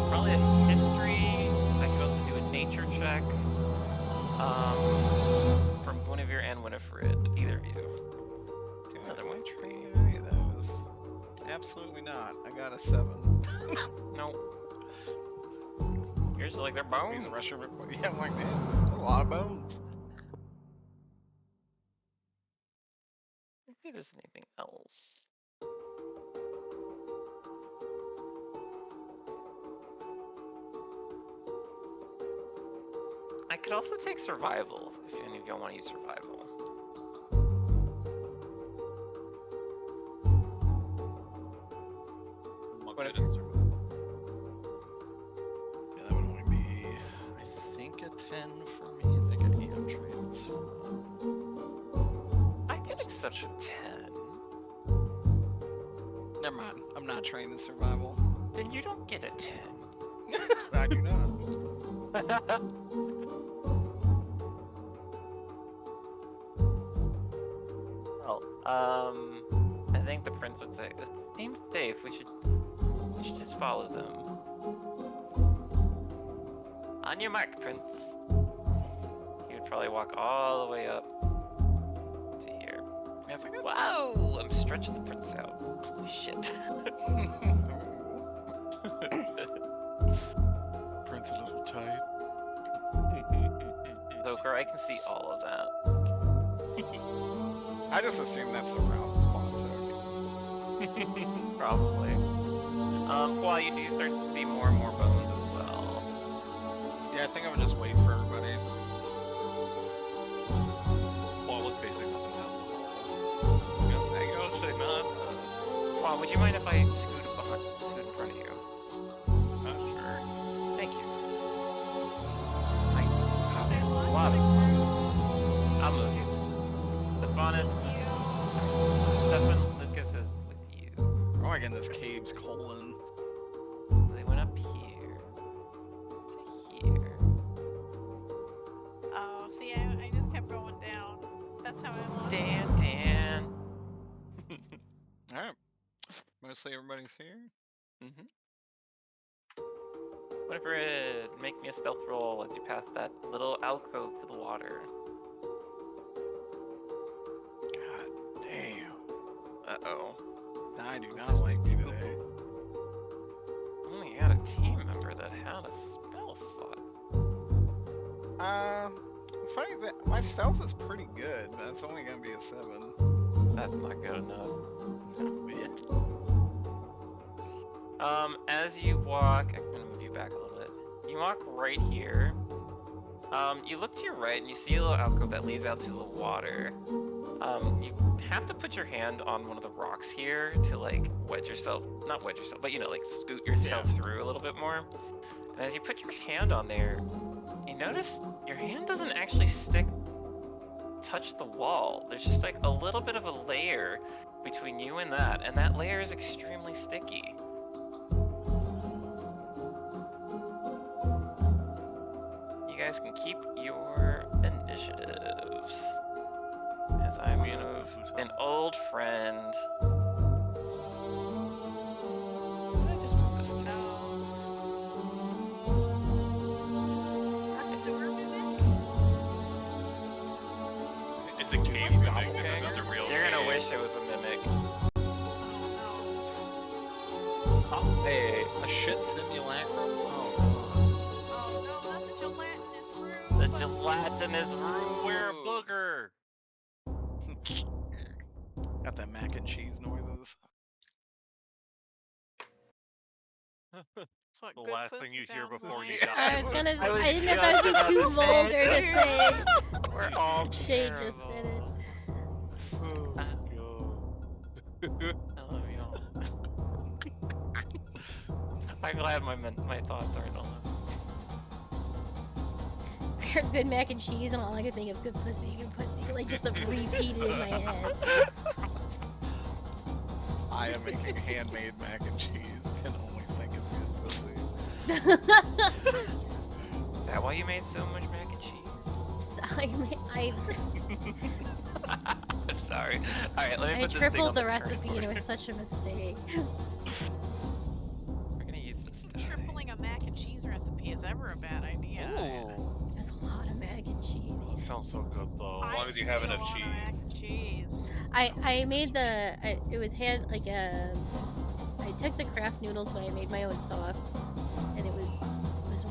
probably a history? I could also do a nature check. From Guinevere and Winifred, either of you. Another one. Any of those? Absolutely not. I got a 7. Nope. Yours are like they're bones. He's a Russian report. Yeah, I'm like, man, a lot of bones. Let's see if there's anything else. I could also take survival if any of y'all want to use survival. I'll What get if- it in survival. Yeah, that would only be, I think, a 10 for me. I think I'd EM trade. I could accept a 10. Never mind. I'm not trained in survival. Then you don't get a 10. I do not. Well, I think the prince would say, it seems safe, we should just follow them. On your mark, Prince. He would probably walk all the way up to here. Yeah, I think I'd Wow! I'm stretching the prince out. Holy shit. Prince a little tight. Zoker, I can see all of that. I just assume that's the route Pawn took. Probably. While you do start to see more and more bones as well. Yeah, I think I would just wait for everybody. Well, I was facing up and down the hall. Yep, there you go, should not. Paul, would you mind if I scoot in front of you? Not sure. Thank you. I Wow. want I'll move you. Stephanus, you. Stefan, Lucas is with you. Oh, again, this cave's colon. They went up here. To here. Oh, see, I just kept going down. That's how I lost. Dan. Alright. Mostly everybody's here. Mm-hmm. Winifred, make me a stealth roll as you pass that little alcove to the water. God damn. Uh-oh. I do not like you today. Only had a team member that had a spell slot. Funny that my stealth is pretty good, but it's only gonna be a 7. That's not good enough. But yeah. As you walk, I'm gonna move you back a little bit. You walk right here. You look to your right and you see a little alcove that leads out to the water. You have to put your hand on one of the rocks here to like not wedge yourself, but you know, like scoot yourself through a little bit more. And as you put your hand on there, you notice your hand doesn't actually touch the wall. There's just like a little bit of a layer between you and that layer is extremely sticky. You guys can keep your initiatives. As I move an old friend. Did I just move this down? A sewer mimic? It's a cave mimic. This isn't a real You're gonna cave. wish it was a mimic. Oh Oh, hey. A shit simulacrum? Oh, no. Oh no, not the gelatinous room. The gelatinous room. We're a booger. God. Got that mac and cheese noises. That's what The good last pussy thing you hear sounds before you like. die. I was gonna. I was I didn't know if just that about was to too say vulgar to it. say. We're all Shay just did it. terrible. I love y'all. I'm glad my thoughts aren't on them. I heard good mac and cheese, and all I could think of good pussy, like just repeated in my head. I am making handmade mac and cheese. Can only think of good pussy. Is that why you made so much mac and cheese? Sorry. Alright, let me I put this thing tripled on the turn recipe, and it order. was such a mistake. We're gonna use this today. Tripling a mac and cheese recipe is ever a bad idea. Ooh. There's a lot of mac and cheese. That sounds so good though. As long as you I have made a enough lot of mac cheese. and cheese. I made it was I took the Kraft noodles, but I made my own sauce, and it was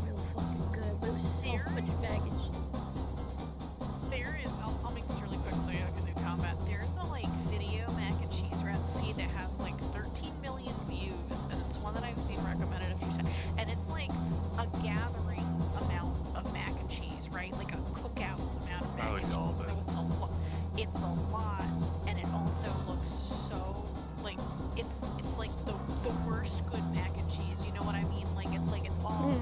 real fucking good. But it was so much mac and cheese. There is, I'll make this really quick so you can do combat. There's a video mac and cheese recipe that has 13 million views, and it's one that I've seen recommended a few times. And it's like a gatherings amount of mac and cheese, right? Like a cookouts amount of mac I would and cheese. love it. So it's a lot, and it also looks so it's like the worst good mac and cheese. You know what I mean? It's all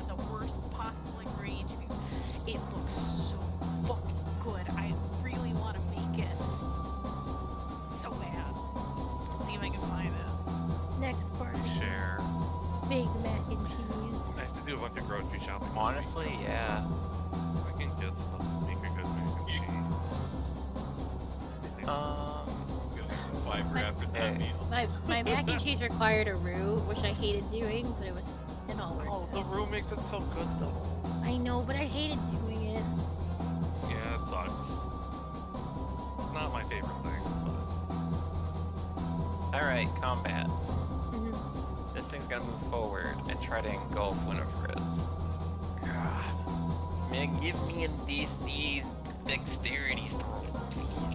the worst possible ingredients. It looks so fucking good. I really want to make it so bad. Let's see if I can find it. Next part, Share. big mac and cheese. I have to do a bunch of grocery shopping. Honestly, yeah. I can get stuff to make a good mac and cheese. Get like some fiber after that Hey. meal. My mac and cheese required a roux, which I hated doing, but it all worked. Oh, the roux makes it so good though. I know, but I hated doing it. Yeah, it sucks. It's not my favorite thing, Alright, combat. Mhm. This thing's gonna move forward and try to engulf Winifred. God. Man, give me a DC dexterity throw, please.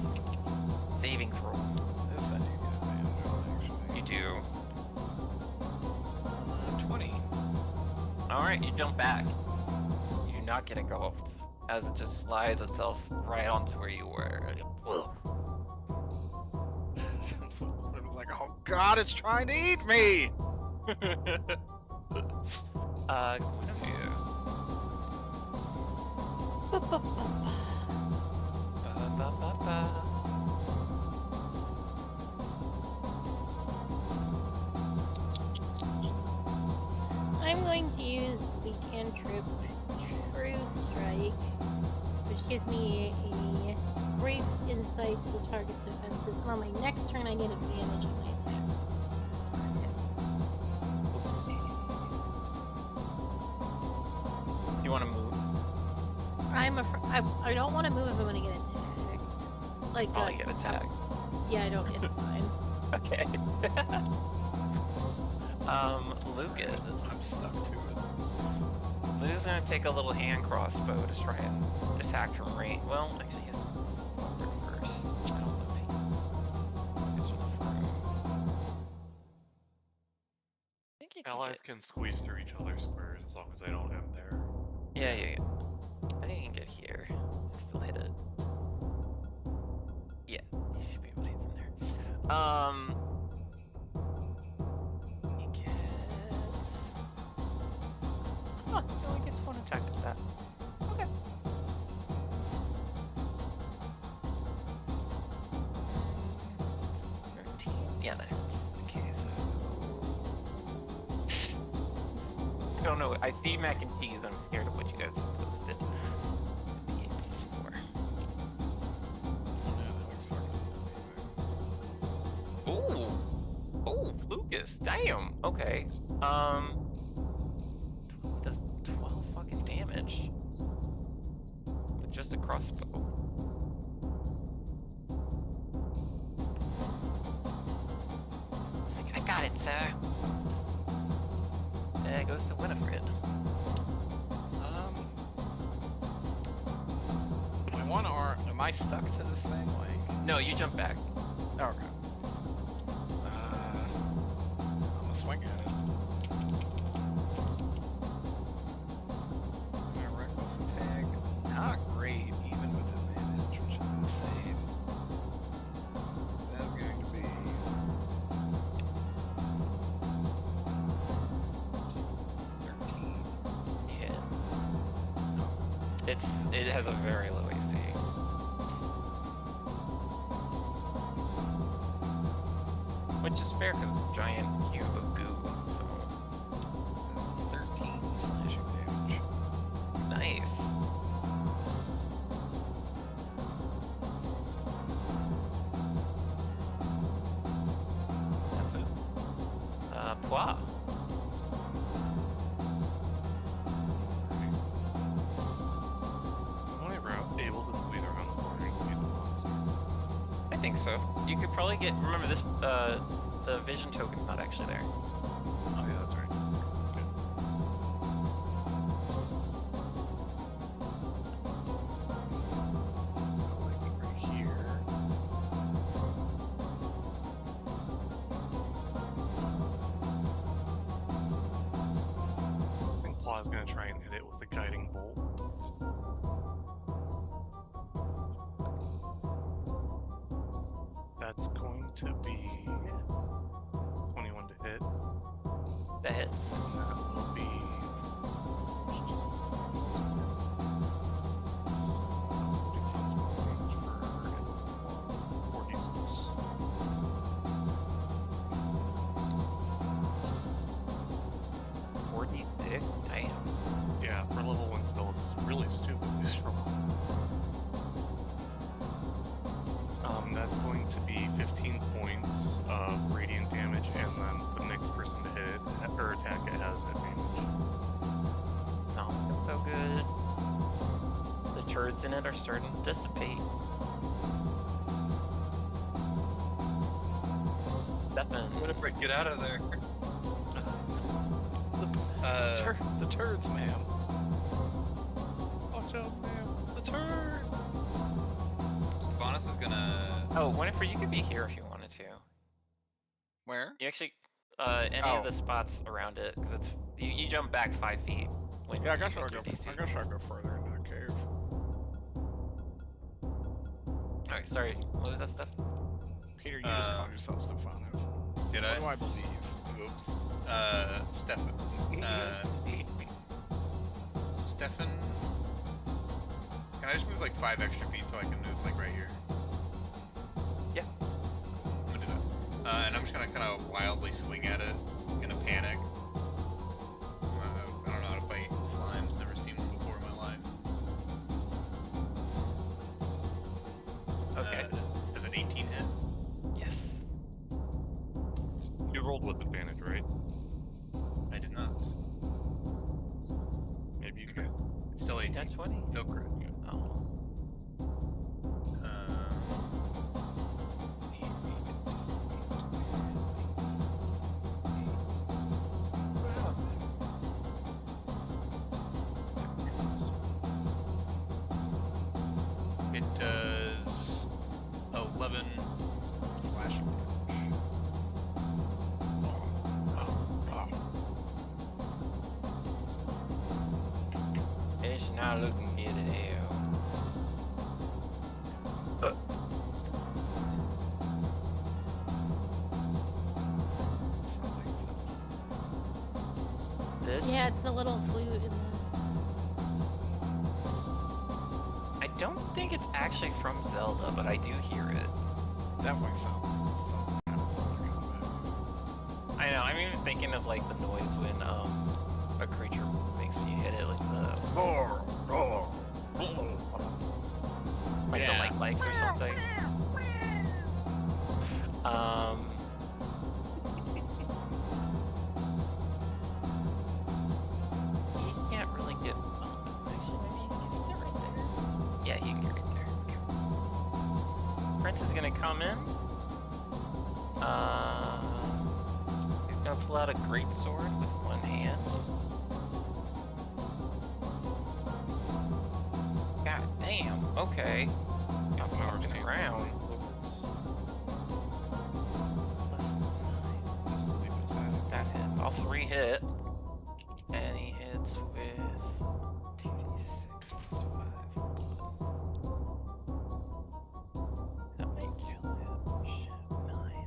Saving throw. This I do get advantage on, actually. You do. 20. Alright, you jump back. You do not get engulfed, as it just slides itself right onto where you were. It was like, oh god, it's trying to eat me! Guinevere. Ba-ba-ba-ba. I'm going to use the cantrip True Strike, which gives me a brief insight to the target's defenses. And on my next turn, I get advantage on my attack. You want to move? I don't want to move if I'm going to get attacked. Like, Oh, you get attacked. yeah, I don't. It's fine. Okay. Lucas. I'm stuck to it. Lucas is gonna take a little hand crossbow to try and attack from range. Well, actually, he has to forward first. I don't know if he gets enough room. I think he can allies get... can squeeze through each other's squares as long as they don't end there. Yeah. I think he can get here. Still hit it. Yeah, he should be able to hit from there. He gets... Oh, he only gets one attack at that. Okay. Yeah, that hits. Okay, so... I don't know, I see mac and cheese, I'm scared of what you guys posted. Yeah, plus 4. Yeah, that looks fucking amazing. Ooh! Oh, Lucas, damn! Okay. Does 12 fucking damage. With just a crossbow. It's like, I got it, sir. There goes to Winifred. My one arm. Am I stuck to this thing? Like. No, you jump back. Okay. I'm gonna swing at it. My reckless attack. Not great, even with advantage, which is insane. That's going to be It has a very low AC. Which is fair because it's a giant cube of goo, so It's 13 slashing damage. nice. That's it. Pwa. Am I able to bleed around the corner and see the monster? I think so. You could probably get. Remember this. The vision token's not actually there. Oh yeah, that's right. Good. Like right here. I think Plaw's gonna try and hit it with a guiding bolt. That's going to be 21 to hit. That hits. And that will be. Damn. Yeah, for level 1 spell, it's really stupidly strong. That's going to be 15 points of radiant damage, and then the next person to hit or attack it has advantage. No, that's so good. The turds in it are starting to dissipate. Stefan. What if I get out of there? The turds, ma'am. Watch out, man. The turds! Stefanos is gonna. Oh, Winifred, you could be here if you wanted to. Where? You actually, any of the spots around it, because it's you jump back 5 feet when Yeah, I you guess make I'll your go. DC. I guess I'll go further into the cave. Alright, sorry. What was that stuff? Peter, you just called yourself Stefanos. Did What I? do I believe? Oops. Stefan. Stefan. Can I just move like 5 extra feet so I can move like right here? Yeah. I'm gonna do that. And I'm just gonna kind of wildly swing at it in a panic. I don't know how to fight slimes. Never seen one before in my life. Okay. Does an 18 hit? Yes. You rolled with advantage, right? I did not. Maybe you could. It's still 18. 10, 20? No crit. Oh. It does 11 slashing damage. It's not looking good at all. Sounds like This? Yeah, it's the little flute in the. I don't think it's actually from Zelda, but I do hear it. definitely sounds like some kind of Zelda combat. I know, I'm even thinking of like the noise when a creature makes when you hit it, like the like the Yeah. lights or something. He can't really get. Actually, maybe he can get right there. Yeah, he can get right there. Prince is gonna come in. He's gonna pull out a great sword with one hand. God damn. Okay. Got moving around. That hits. All 3 hit. And he hits with 2d6 plus 5. That might kill him. Shit. 9.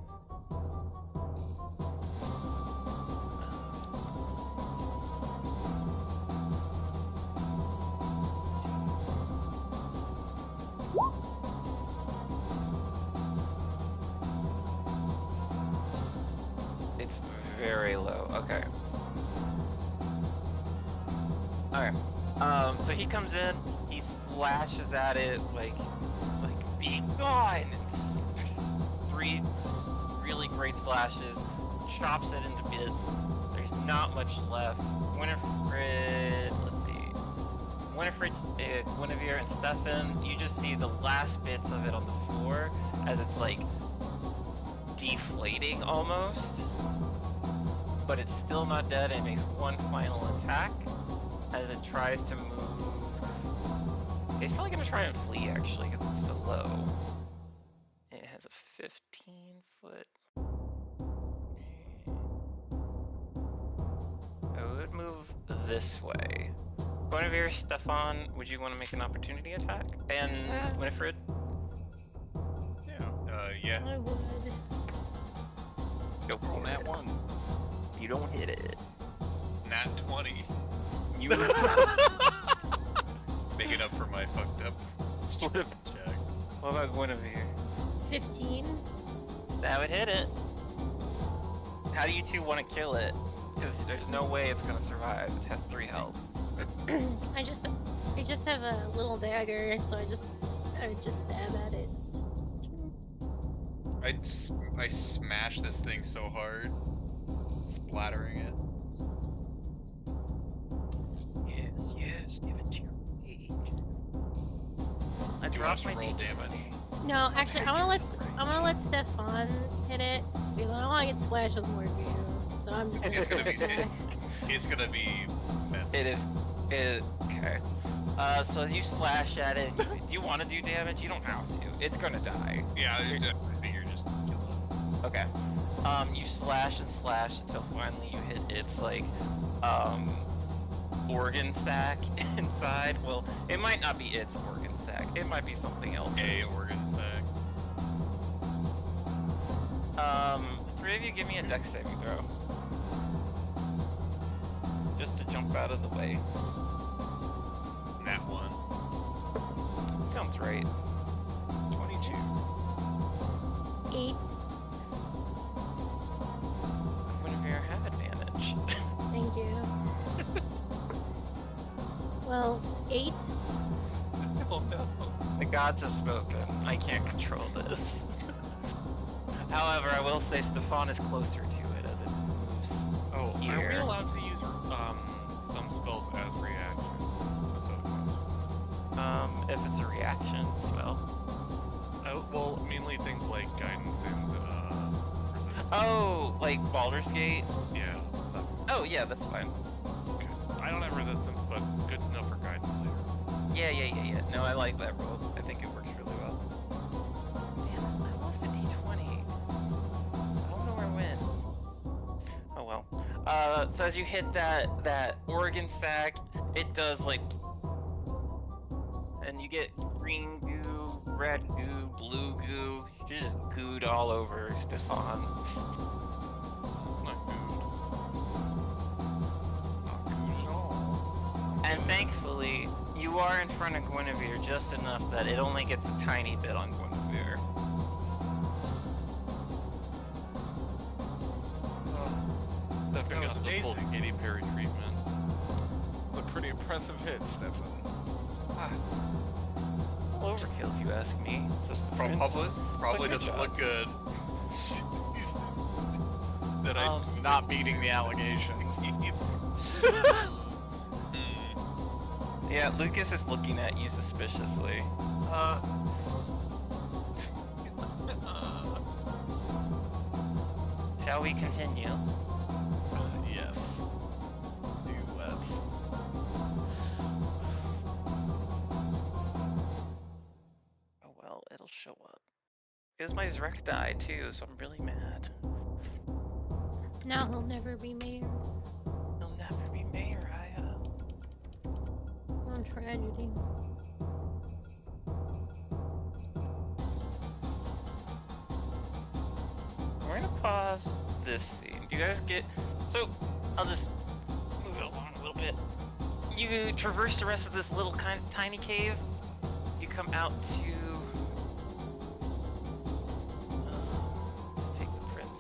Okay. So he comes in, he slashes at it like be gone. It's 3 really great slashes, chops it into bits. There's not much left. Winifred, let's see. Winifred, Guinevere, and Stefan, you just see the last bits of it on the floor as it's like deflating almost. But it's still not dead and makes one final attack as it tries to move. It's probably gonna try and flee actually because it's so low. It has a 15-foot. I would move this way. Guinevere, Stefan, would you want to make an opportunity attack? And Winifred? Yeah. I would. Go Roll for that it. one. You don't hit it. Nat 20. You Make it up for my fucked up strength check. What about Guinevere? 15. That would hit it. How do you two want to kill it? Because there's no way it's gonna survive. It has 3 health. I just have a little dagger, so I just stab at it. I smash this thing so hard, splattering it. Yes, give it to your mage. I Do you want dropped us to my roll D20. damage? No, actually, I'm gonna let Stefan hit it because I don't want to get splashed with more view. So I'm just It's gonna be attack. It's gonna be messy. It is. Okay. So as you slash at it, do you want to do damage? You don't have to. It's gonna die. Yeah, I figure just kill Okay. You slash and slash until finally you hit its like organ sac inside. Well, it might not be its organ sac. It might be something else. it. A organ sac. 3 of you give me a dex saving throw. Just to jump out of the way. Nat 1. Sounds right. 22. 8. Guinevere, have advantage. Thank you. Well, 8. Oh no. The gods have spoken. I can't control this. However, I will say Stefan is closer to it as it moves. Oh, are we Here. allowed to use some spells as reactions? If it's a reaction spell. Well, mainly things like guidance and resistance. Oh, like Baldur's Gate? Yeah. Oh, yeah, that's fine. Okay. I don't have resistance, but good to know for guidance later. Yeah. No, I like that rule. I think it works really well. Damn it, I lost a d20. I don't know where it went. Oh well. So as you hit that organ sac, it does like, and you get green goo, red goo, blue goo. You're just gooed all over Stefan. It's not good. Not good at all. And thankfully, you are in front of Guinevere just enough that it only gets a tiny bit on Guinevere. That was was a full amazing. Katy Perry treatment. A pretty impressive hit, Stefan. A little overkill, if you ask me. It's just the prince. Probably Good doesn't job. look good. that I Not meeting the allegations. Yeah, Lucas is looking at you suspiciously. Shall we continue? Yes. Do let's. Oh well, it'll show up. Because my Zrek died too, so I'm really mad. Now he'll never be mayor. He'll never be mayor, Aya. On tragedy. We're gonna pause this scene. You guys get... So, I'll just move it along a little bit. You traverse the rest of this little kind of tiny cave. You come out to... take the prince.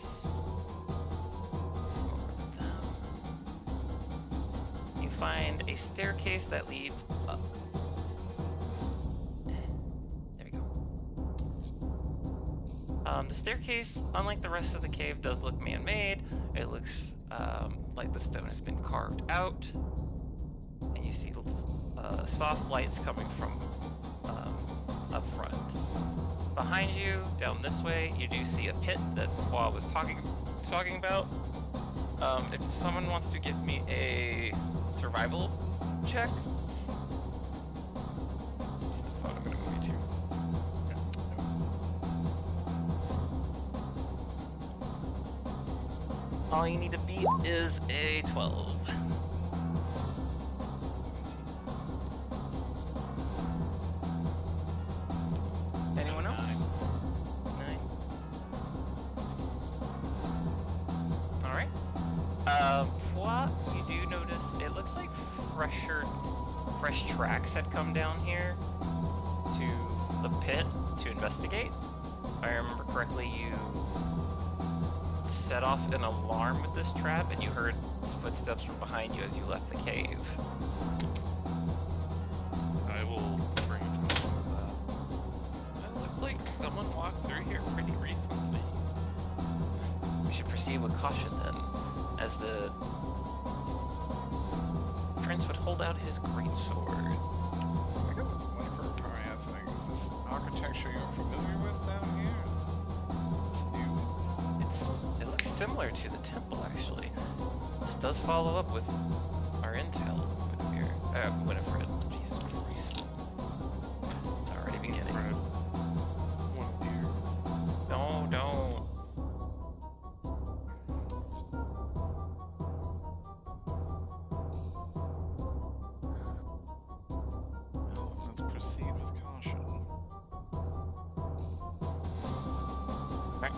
You find a staircase that leads up. There we go. The staircase, unlike the rest of the cave, does look man-made. It looks like the stone has been carved out. And you see soft lights coming from up front. Behind you, down this way, you do see a pit that Qua was talking about. If someone wants to give me a survival check. Oh, I'm gonna move you too. All you need to beat is a 12. Anyone else? 9. Alright. What you do notice, it looks like fresh tracks had come down here to the pit to investigate. If I remember correctly, you set off an alarm with this trap and you heard footsteps from behind you as you left the cave. I will bring attention to that. It looks like someone walked through here pretty recently. We should proceed with caution then, as the prince would hold out his great sword. I guess whenever probably has like, is this architecture you're familiar with down here? Is this new? It looks similar to the temple, actually. This does follow up with our intel, Winifred. Jesus Christ. It's already beginning. Fred, one here. No, don't. Well, let's proceed with caution. Alright.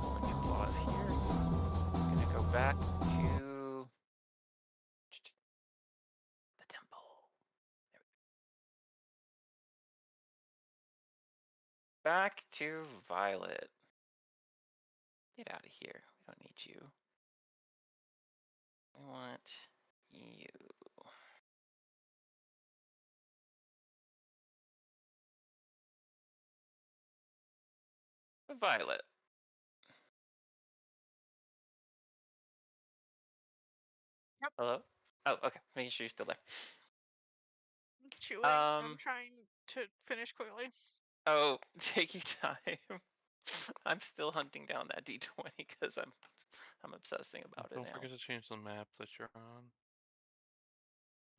Going to pause here. Gonna go back to the temple. There we go. Back to Violet. Get out of here. We don't need you. We want you. Violet. Yep. Hello? Oh, okay. Making sure you're still there. Chewing. I'm trying to finish quickly. Oh, take your time. I'm still hunting down that D20 because I'm obsessing about it Don't now. forget to change the map that you're on.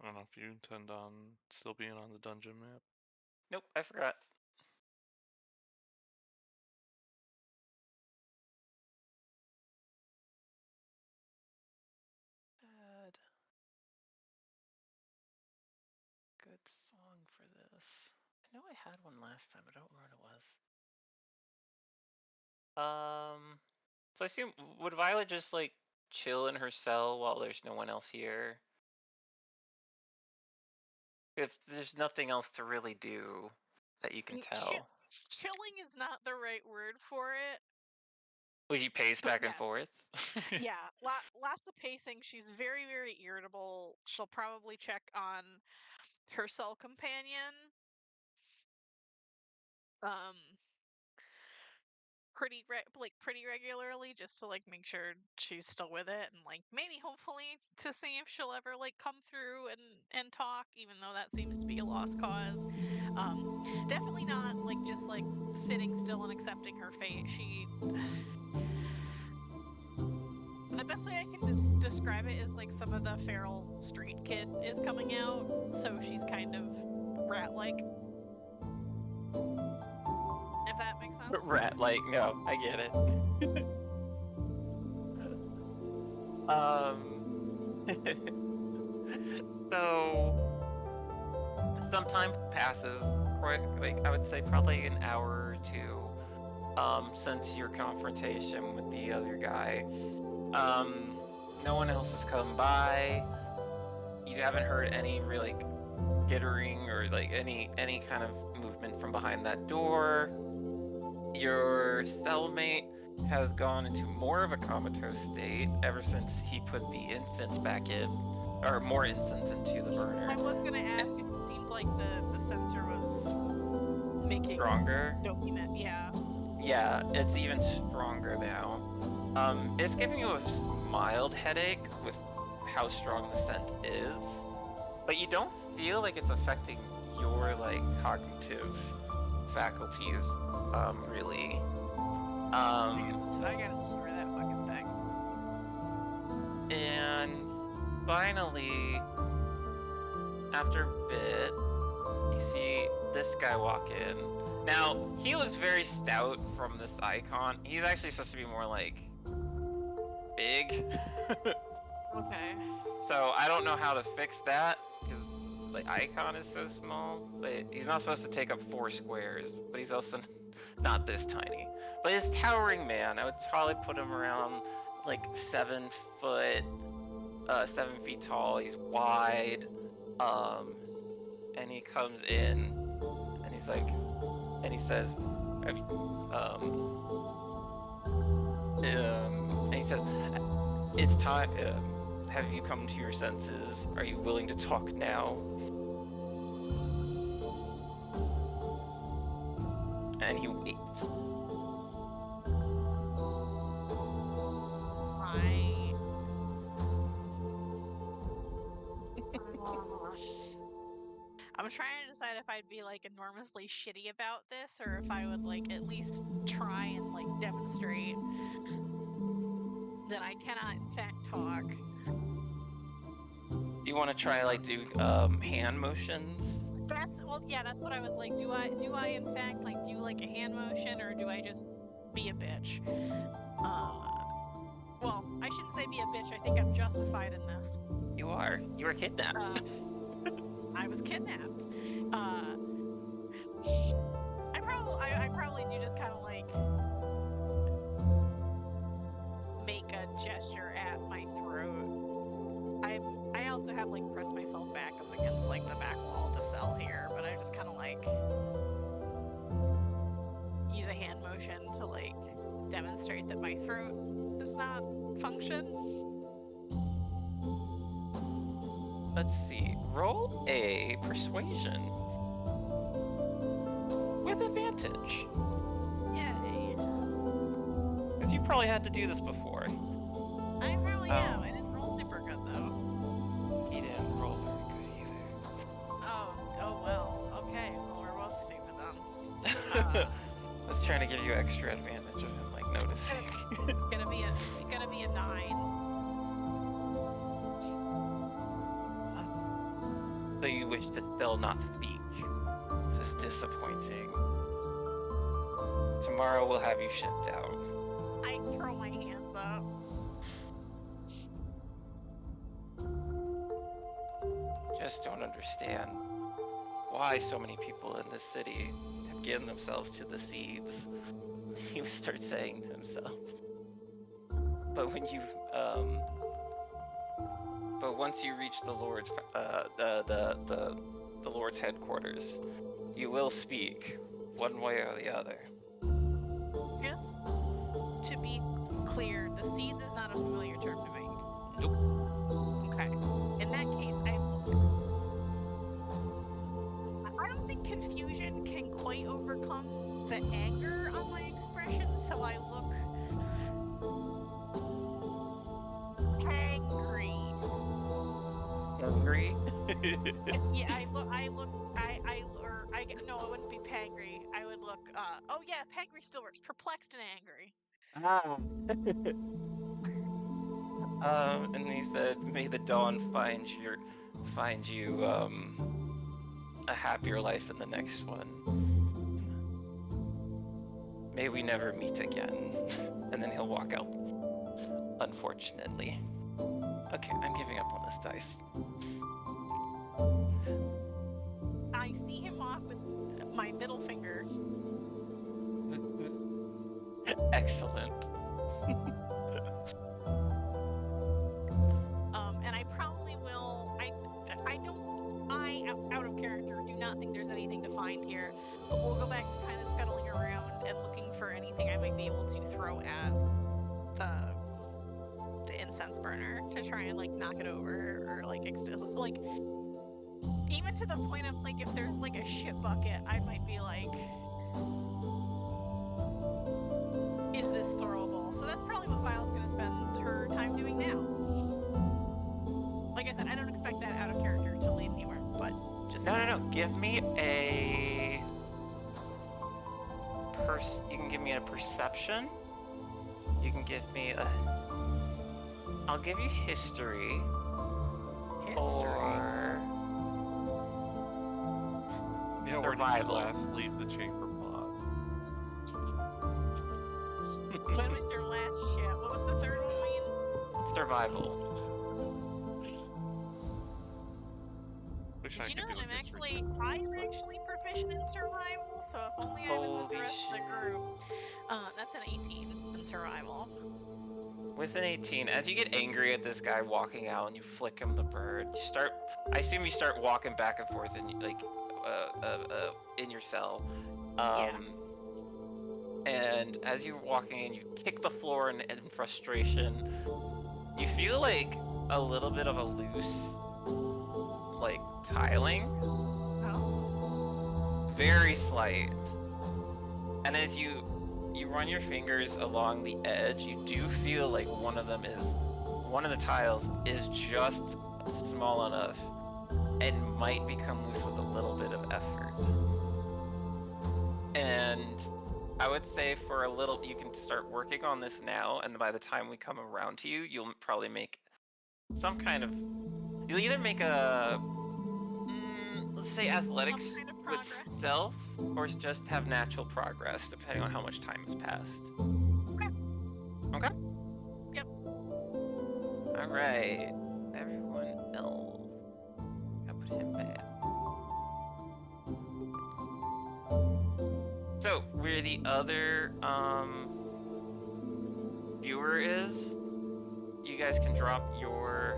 I don't know if you intend on still being on the dungeon map. Nope, I forgot. Bad. Good song for this. I know I had one last time, I don't remember what it was. So I assume, would Violet just like chill in her cell while there's no one else here? If there's nothing else to really do that you can tell. Chilling is not the right word for it. Would you pace But back and yeah. forth? Yeah, lots of pacing. She's very, very irritable. She'll probably check on her cell companion. Pretty regularly, just to like make sure she's still with it, and like maybe hopefully to see if she'll ever like come through and talk, even though that seems to be a lost cause. Definitely not like just like sitting still and accepting her fate. She the best way I can describe it is like some of the feral street kid is coming out, so she's kind of rat-like. If that makes sense. Rat, like, no, I get it. So some time passes, like I would say probably an hour or two, since your confrontation with the other guy. No one else has come by. You haven't heard any really skittering or like any kind of movement from behind that door. Your cellmate has gone into more of a comatose state ever since he put the incense back in. or more incense into the burner. I was gonna ask if it seemed like the sensor was making Stronger. dopamine. Yeah. Yeah, it's even stronger now. It's giving you a mild headache with how strong the scent is, but you don't feel like it's affecting your like cognitive faculties, really. I gotta destroy that fucking thing. And finally, after a bit, you see this guy walk in. Now, he looks very stout from this icon. He's actually supposed to be more like big. Okay. So I don't know how to fix that because the icon is so small. But he's not supposed to take up 4 squares, but he's also not this tiny. But he's towering man. I would probably put him around like 7 feet tall. He's wide, and he comes in, and he's like, and he says, and he says, "It's time. Have you come to your senses? Are you willing to talk now?" And he waits. I'm trying to decide if I'd be like enormously shitty about this or if I would like at least try and like demonstrate that I cannot in fact talk. You want to try like do hand motions? That's what I was like. Do I in fact like do like a hand motion or do I just be a bitch? Well, I shouldn't say be a bitch. I think I'm justified in this. You are. You were kidnapped. I was kidnapped. I probably do just kind of like make a gesture at my throat. I also have like pressed myself back up against like the back wall of the cell here, but I just kind of like use a hand motion to like demonstrate that my throat does not function. Let's see. Roll a persuasion with advantage. Yay. Because you probably had to do this before. I probably am. I didn't roll super good though. He didn't roll very good either. Oh well. Okay. Well, we're both stupid then. I was trying to give you extra advantage of him like noticing. Gonna be a 9. So you wish to still not speak. This is disappointing. Tomorrow we'll have you shipped out. I throw my hands up. Just don't understand why so many people in this city have given themselves to the seeds. He would start saying to himself. But when you but once you reach the Lord's the Lord's headquarters, you will speak one way or the other. Just to be clear, the seeds is not a familiar term to me. Nope. Okay. In that case, I don't think confusion can quite overcome the anger on my expression, so I look angry. Angry? Yeah, no, it wouldn't be pangry. I would look, oh yeah, pangry still works. Perplexed and angry. And he said, "May the dawn find you a happier life in the next one. May we never meet again." And then he'll walk out. Unfortunately. Okay, I'm giving up on this dice. I see him off with my middle finger. Excellent. And I probably will. I out of character, do not think there's anything to find here. But we'll go back to kind of scuttling around and looking for anything I might be able to throw at the incense burner to try and like knock it over or like like even to the point of like if there's like a shit bucket, I might be like, is this throwable? So that's probably what Violet's gonna spend her time doing now. Like I said, I don't expect that out of character to lead anywhere, but just No. Give me a you can give me a perception. You can give me a. I'll give you history. Or Yeah, where did you survival. last leave the chamber pot? When was your last shit? What was the third one, Wayne? Survival. Wish Did I you could know do that a history check. I am actually proficient in survival? So if only I was with the Holy rest of the shit. group. That's an 18 in survival. With an 18, as you get angry at this guy walking out and you flick him the bird, you start. I assume you start walking back and forth in in your cell. And as you're walking in, you kick the floor in frustration. You feel like a little bit of a loose, like tiling. Oh. Very slight. And as you run your fingers along the edge, you do feel like one of the tiles is just small enough and might become loose with a little bit of effort. And I would say for a little, you can start working on this now, and by the time we come around to you, you'll probably make some kind of. You'll either make a, let's say, athletics Some kind of with progress. stealth, or just have natural progress, depending on how much time has passed. Okay. Yep. All right. Everyone else. I'll put him back. So where the other viewer is, you guys can drop your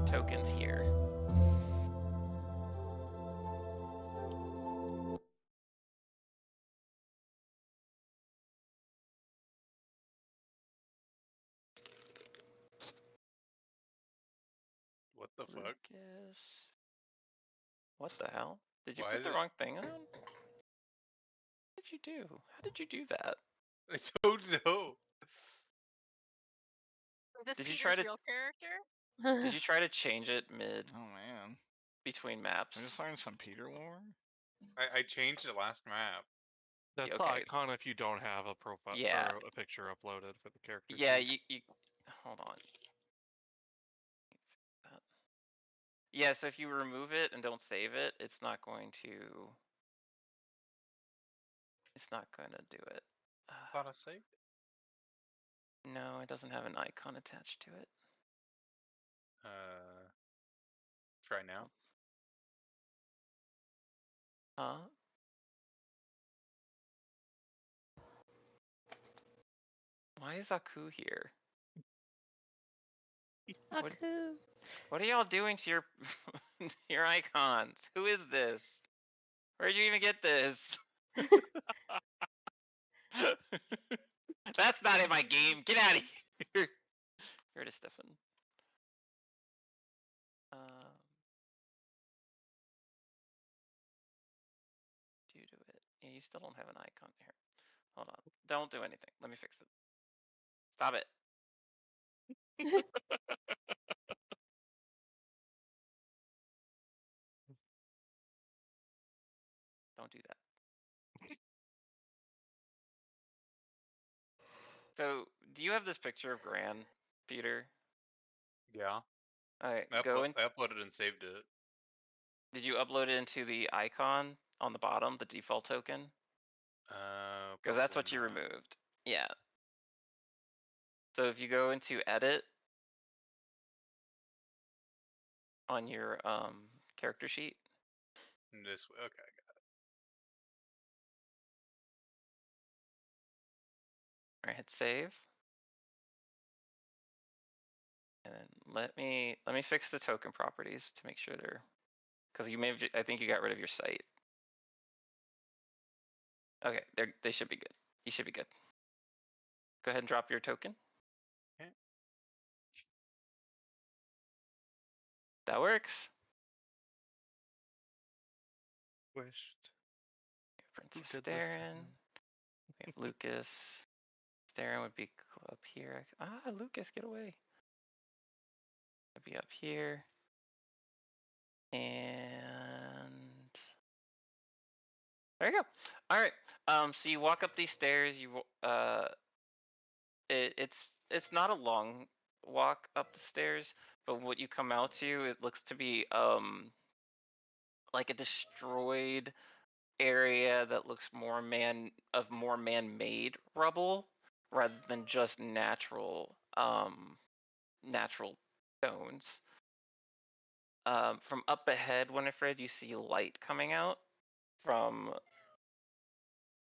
tokens here. What the fuck? Lucas. What the hell? Did you Why put the did- wrong thing on? What did you do? How did you do that? I don't know. Is this Did you Peter's try to- real character? Did you try to change it mid Oh man, between maps? I just learned some Peter lore. I changed the last map. That's the okay. icon if you don't have a profile Yeah. or a picture uploaded for the character. Yeah, sheet. you hold on. Yeah, so if you remove it and don't save it, it's not going to do it. Thought I saved it. No, it doesn't have an icon attached to it. Try now. Huh? Why is Aku here? Aku. What are y'all doing to your your icons? Who is this? Where'd you even get this? That's not in my game. Get out of here. Here it is, Stefan. Do it. Yeah, you still don't have an icon here. Hold on. Don't do anything. Let me fix it. Stop it. Don't do that. So, do you have this picture of Gran, Peter? Yeah. Alright, I go in. uploaded and saved it. Did you upload it into the icon on the bottom, the default token? Because that's what you removed. Yeah. So if you go into edit on your character sheet. This way. Okay. Alright, hit save. And then let me fix the token properties to make sure they're, because you may have, I think you got rid of your site. Okay, they should be good. You should be good. Go ahead and drop your token. Okay. That works. Wished. Princess did this to Starin. him? We have Lucas. Starin would be up here. Ah, Lucas, get away. Would be up here. And there you go. All right. So you walk up these stairs. It's not a long walk up the stairs, but what you come out to, it looks to be like a destroyed area that looks more man-made rubble rather than just natural stones. From up ahead, Winifred, you see light coming out from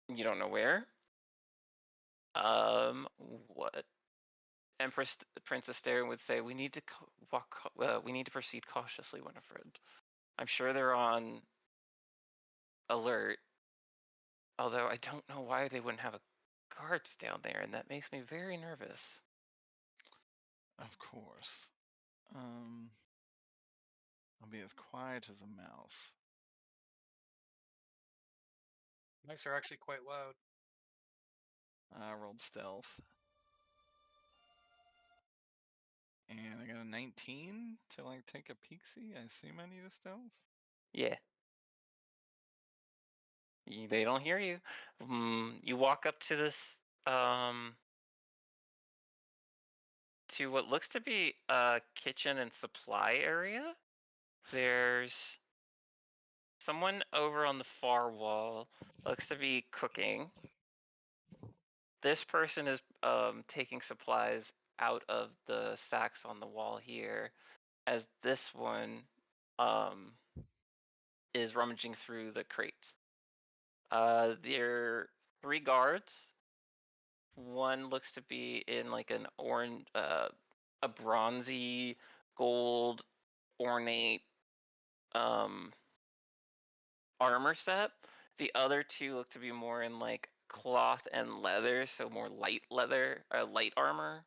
you don't know where. What Empress Princess Starin would say, we need to we need to proceed cautiously, Winifred. I'm sure they're on alert, although I don't know why they wouldn't have a guards down there, and that makes me very nervous. Of course. I'll be as quiet as a mouse. Mice are actually quite loud. I rolled stealth. And I got a 19 to like take a peek-see. I assume I need a stealth. Yeah. They don't hear you. You walk up to this to what looks to be a kitchen and supply area. There's someone over on the far wall, looks to be cooking. This person is taking supplies out of the stacks on the wall here, as this one is rummaging through the crate. There are 3 guards. One looks to be in like an orange, a bronzy gold ornate armor set. The other 2 look to be more in like cloth and leather, so more light leather or light armor,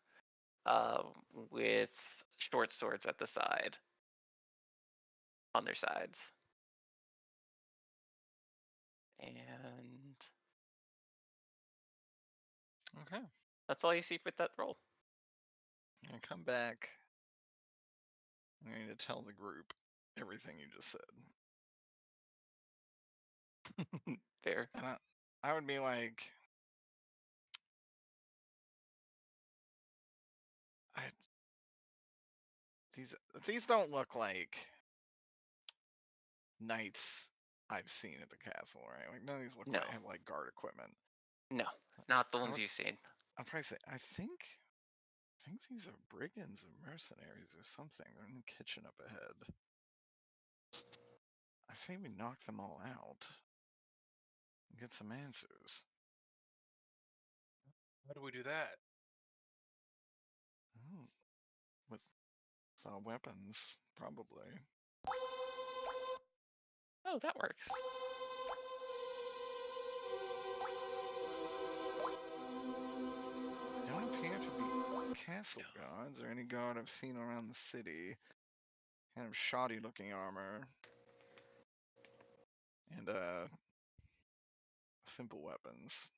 with short swords at the side, on their sides. And Okay. that's all you see for that roll. I come back. I'm going to tell the group everything you just said. There. And I would be like, these don't look like knights I've seen at the castle, right? Like none of these look No. like have like guard equipment. No, not the I ones would- you've seen. I'll probably say I think these are brigands or mercenaries or something. They're in the kitchen up ahead. I say we knock them all out and get some answers. How do we do that? Oh, with weapons, probably. Oh, that works. They don't appear to be castle guards or any guard I've seen around the city. Kind of shoddy looking armor. And simple weapons.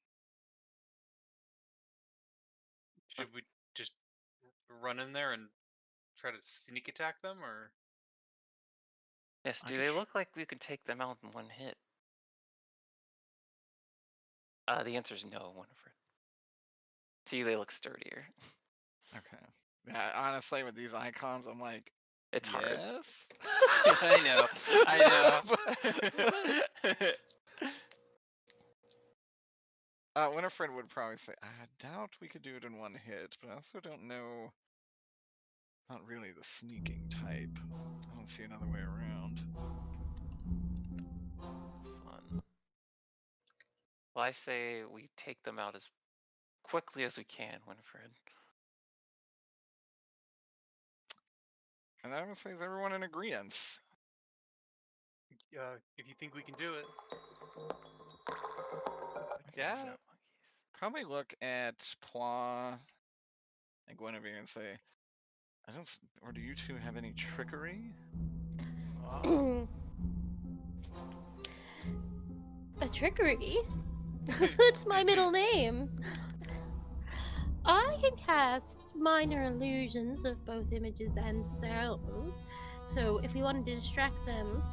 Should we just run in there and try to sneak attack them, or Yes, I do could they tr- look like we could take them out in one hit? The answer is no, Winifred. To you, they look sturdier. Okay. Yeah, honestly, with these icons, I'm like, It's hard. yes. I know. I know. Winifred would probably say, I doubt we could do it in one hit, but I also don't know. Not really the sneaking type. I don't see another way around. Fun. Well, I say we take them out as quickly as we can, Winifred. And I would say, is everyone in agreement? if you think we can do it? Yeah. So probably look at Ploy and Guinevere and say, I don't. Or do you two have any trickery? A trickery? That's my middle name. I can cast minor illusions of both images and sounds. So if we wanted to distract them,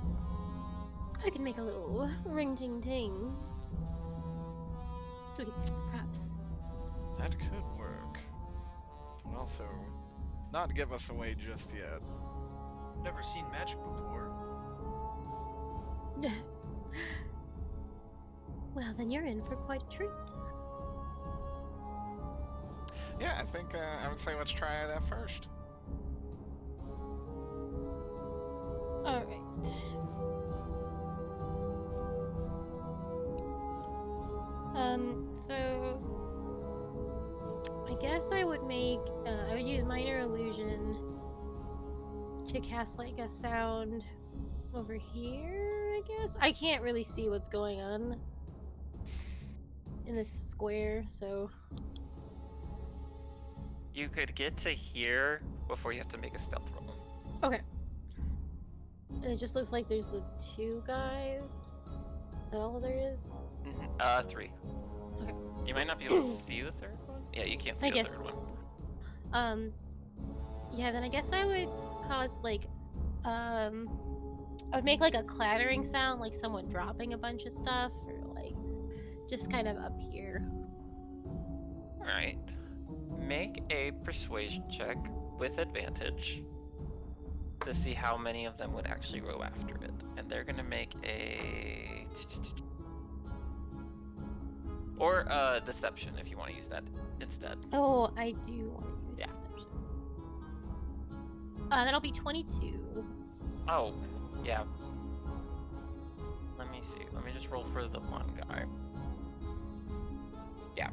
I can make a little ring ting ting. So we could perhaps. That could work. But also, not give us away just yet. Never seen magic before. Well, then you're in for quite a treat. Yeah, I think I would say let's try that first. Alright. So I guess I would use minor illusion to cast like a sound over here, I guess. I can't really see what's going on in this square, so You could get to here before you have to make a stealth roll. okay. And it just looks like there's the two guys. Is that all there is? 3. Okay. You might not be able to see the third one. Yeah, you can't see I the guess. third one. Yeah, then I guess I would cause like I would make like a clattering sound, like someone dropping a bunch of stuff, or like just kind of up here. Alright. Make a persuasion check with advantage to see how many of them would actually row after it. And they're gonna make a... Or deception if you want to use that instead. Oh, I do want to use Yeah. deception. That'll be 22. Oh, yeah. Let me see. Let me just roll for the one guy. Yeah.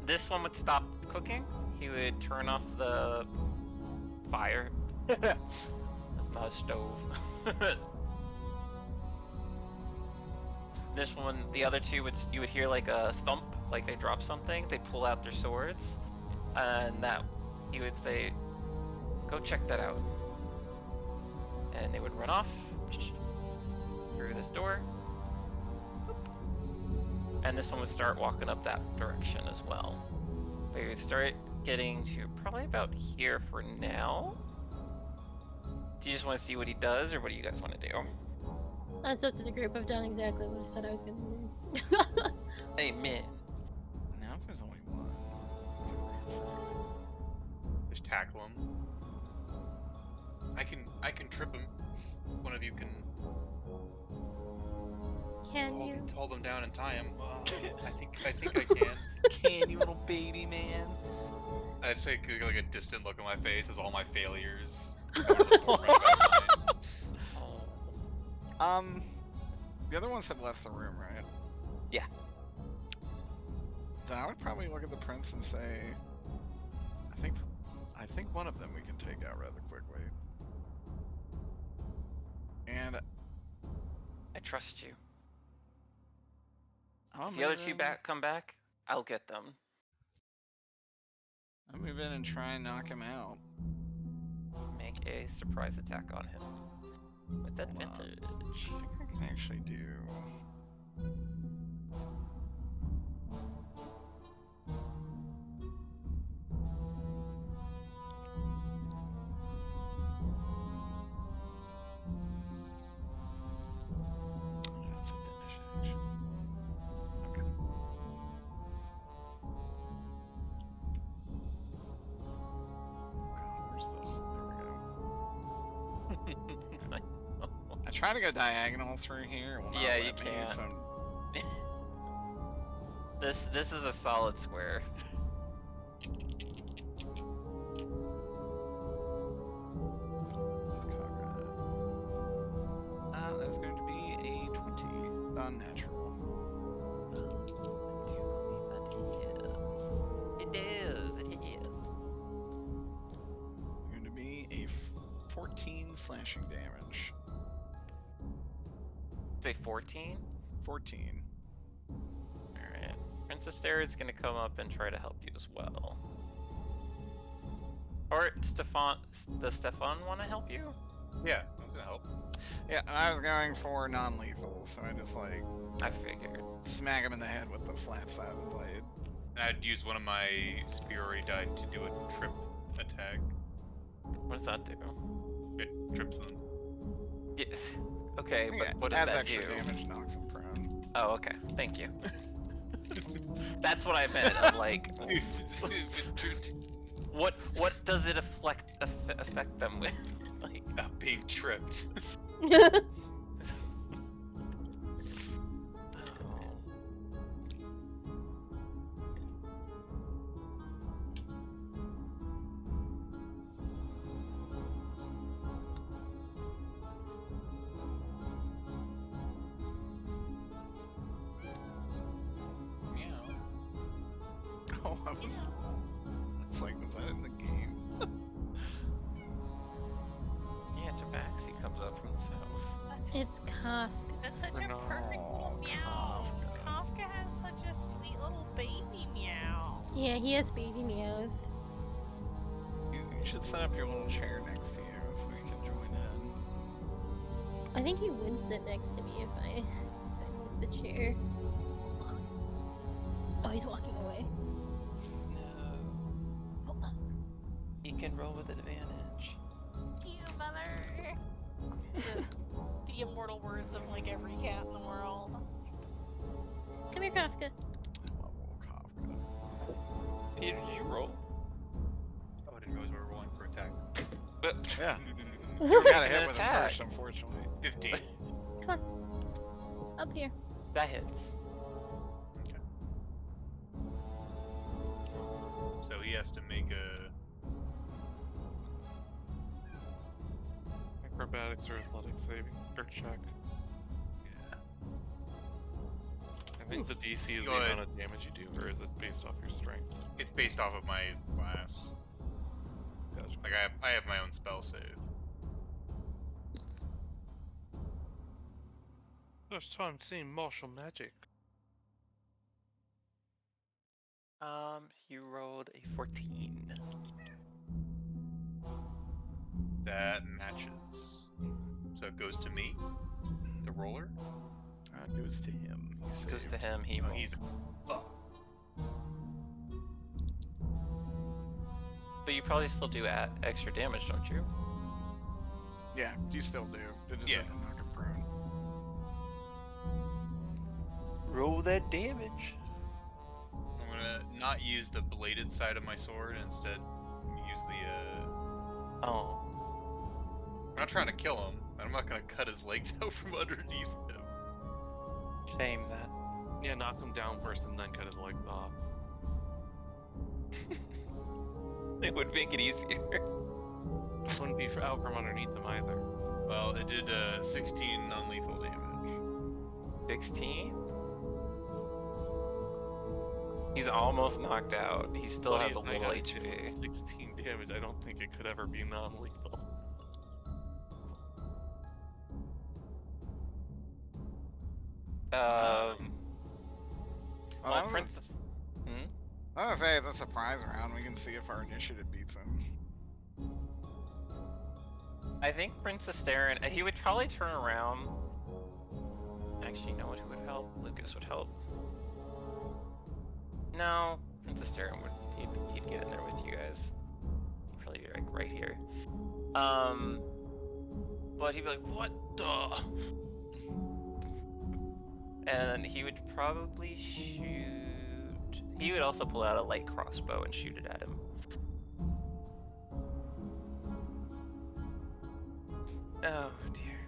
This one would stop cooking. He would turn off the fire. That's not a stove. This one, the other two you would hear like a thump, like they drop something. They pull out their swords, and that he would say, "Go check that out." And they would run off through this door. And this one would start walking up that direction as well. We would start getting to probably about here for now. Do you just want to see what he does, or what do you guys want to do? That's up to the group. I've done exactly what I said I was gonna do. Amen. Now if there's only one. Just tackle him. I can trip him. One of you can hold him down and tie him. I think I can. Can you, little baby man? I just take like a distant look at my face as all my failures come into the forefront of my mind. The other ones had left the room, right? Yeah. Then I would probably look at the prince and say, I think one of them we can take out rather quickly. And I trust you. I'll If the other move two in- come back, I'll get them. I'll move in and try and knock him out. Make a surprise attack on him with Hold on. advantage. I think I can actually do. That's a finish, actually. Okay. God, where's the? There we go. I try to go diagonal through here. It will not Yeah, let you me, can't. so This is a solid square. let's cock that. That's going to be a 20. Unnatural. It is. Going to be a 14 slashing damage. Say 14. 14. Alright. Princess Arid's gonna come up and try to help you as well. Or does Stefan want to help you? Yeah, I was gonna help. Yeah, I was going for non-lethal, so I just like I figured. smack him in the head with the flat side of the blade. And I'd use one of my superiority die to do a trip attack. What does that do? It trips them. Yeah. Okay, Yeah, but what does adds that extra do? damage, knocks him prone. Oh, okay. Thank you. That's what I meant. Of like, what does it affect them with? Like, Being tripped. oh. Meow. Oh, I was. It's like, was that in the game? Yeah, Tabaxi comes up from the south. It's Kafka. That's such a perfect little Oh, meow. Kafka. Kafka has such a sweet little baby meow. Yeah, he has baby meows. You should set up your little chair next to you so we can join in. I think he would sit next to me if I moved the chair. Oh, he's walking away. No, Hold on. he can roll with advantage. You mother. The immortal words of like every cat in the world. Come here, Kafka. I love little Kafka. Peter, did you roll? Oh, I didn't realize we were rolling for attack. But Yeah, you gotta An hit with him attack. first, unfortunately. 15. Come on. Up here. that hits. Okay. So he has to make a. Acrobatics or athletics saving or check. Yeah. I think the DC is Go the ahead. amount of damage you do, or is it based off your strength? It's based off of my class. Gotcha. Like I have my own spell save. First time seeing martial magic. You rolled a 14. That matches. So it goes to me, the roller. Goes to him. He Goes to saved. him. He Oh, rolled. he's. Oh. But you probably still do extra damage, don't you? Yeah, you still do. It just Yeah. doesn't knock him prone. Roll that damage. I'm gonna not use the bladed side of my sword, and instead use the. Oh. I'm not trying to kill him. I'm not gonna cut his legs out from underneath him. Shame that. Yeah, knock him down first and then cut his legs off. It would make it easier. Wouldn't be out from underneath him either. Well, it did 16 non-lethal damage. 16? He's almost knocked out. He still Well, has a he's little not gonna HP. do 16 damage. I don't think it could ever be non-lethal. Um. Well, Well, Princess. I was gonna say it's a surprise round. We can see if our initiative beats him. I think Princess Darren. He would probably turn around. Actually, you know what? Who would help? Lucas would help. No, Princess Darren would. He'd get in there with you guys. He'd probably be like right here. But he'd be like, "What the?" And he would probably shoot. He would also pull out a light crossbow and shoot it at him. Oh dear.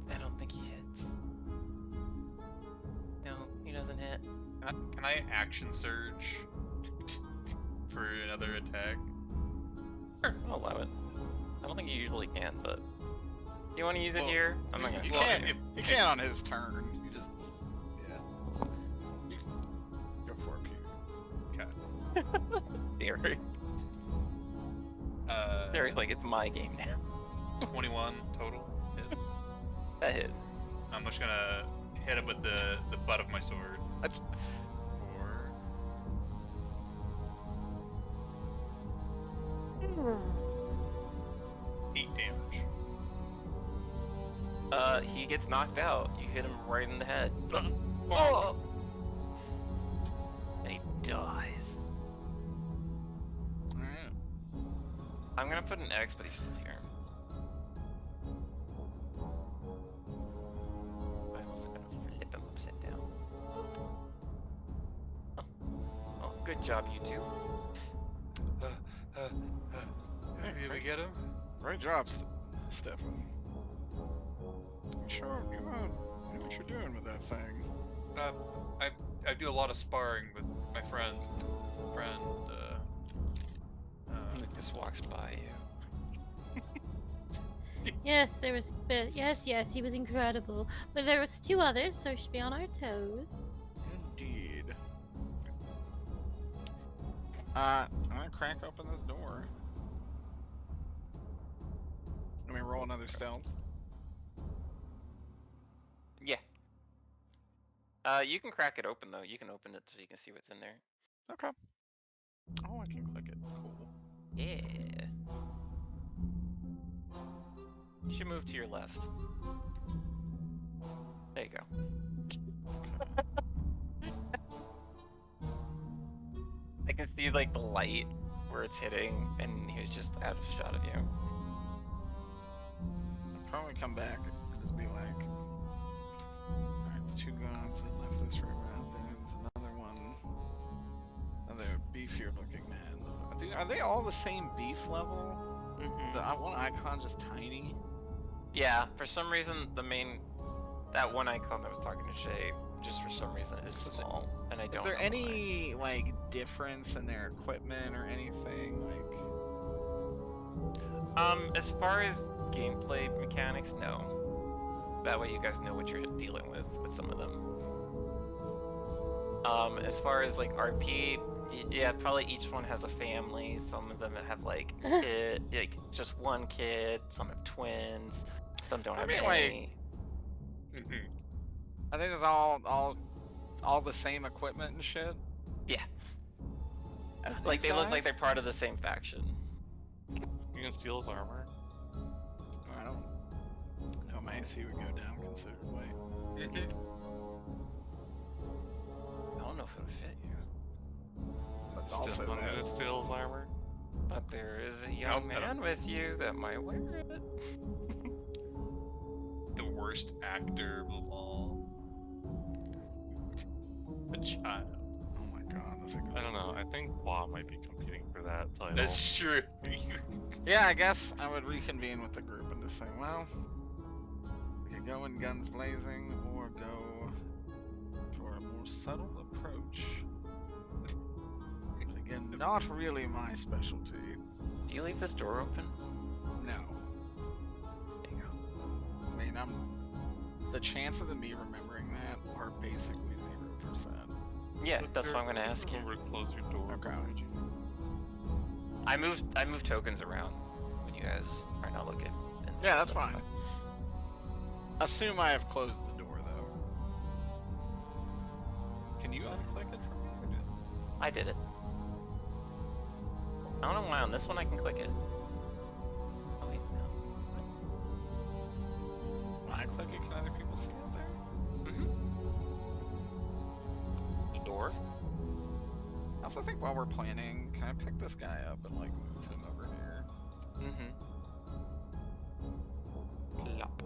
I don't think he hits. No, he doesn't hit. Can I action surge for another attack? Sure, I'll allow it. I don't think you usually can, but you want to use it Well, here? I'm not gonna. You Well, can't. if- You can't on his turn. You just. Yeah. You, go for it, Peter. Derek. Derek's like, it's my game now. 21 total hits. That hit. I'm just gonna hit him with the butt of my sword. That's. For 8 damage. He gets knocked out. You hit him right in the head. Bonk. Oh! And he dies. Alright. I'm gonna put an X, but he's still here. I'm also gonna flip him upside down. Oh. Oh, good job, you two. Did we get him? Great job, Stefan. You sure you know what you're doing with that thing? I do a lot of sparring with my friend. He just walks by you. Yes, there was. Yes, he was incredible. But there was 2 others, so we should be on our toes. Indeed. I'm gonna crack open this door. Let me roll another stealth. Yeah. You can crack it open though. You can open it so you can see what's in there. Okay. Oh, I can click it. Cool. Yeah. You should move to your left. There you go. I can see like the light where it's hitting, and he was just out of shot of you. I'll probably come back and just be like, alright, the 2 guns that left this river out there. There's another one. Another beefier looking man. Dude, are they all the same beef level? Mm-hmm. The one icon just tiny. Yeah, for some reason that one icon that was talking to Shay, just for some reason is small, and I don't Is there know any like difference in their equipment or anything? Like, why. As far as gameplay mechanics, no. That way you guys know what you're dealing with some of them. As far as like RP, yeah, probably each one has a family. Some of them have like like just one kid. Some have twins. Some don't have mean, any. are they just all the same equipment and shit? Yeah. Like They look like they're part of the same faction. You can steal his armor. I don't know. My AC would go down considerably. I don't know if it'll fit you. But Still, also I'm gonna that, steal his armor. But there is a young man with you that might wear it. The worst actor of all. A child. oh my god, that's a good I don't know. I think Claw might be competing for that title. That's true. Yeah, I guess I would reconvene with the group and just say, well, we could go in guns blazing or go for a more subtle approach. But again, not really my specialty. Do you leave this door open? No. There you go. I mean, the chances of me remembering that are basically 0%. Yeah, that's what I'm gonna ask you. Remember to close your door. Okay. I moved tokens around when you guys are not looking. And Yeah, that's fine. Assume I have closed the door, though. Can you unclick it for me? Or just... I did it. I don't know why on this one I can click it. Oh wait, no. When I click it, can other people see it there? Mm-hmm. The door? I also think while we're planning, can I pick this guy up and like move him over here? Mm-hmm. Plop.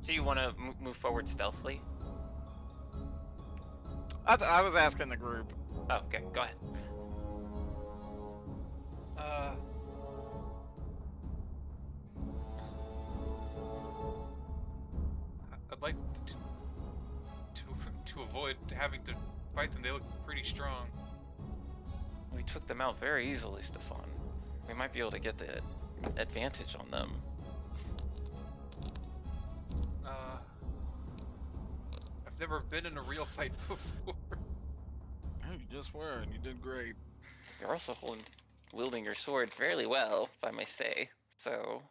So you want to move forward stealthily? I was asking the group. Oh, okay, go ahead. I'd like to avoid having to fight them. They look pretty strong. We took them out very easily, Stefan. We might be able to get the advantage on them. I've never been in a real fight before. Oh, you just were, and you did great. You're also wielding your sword fairly well, if I may say. So,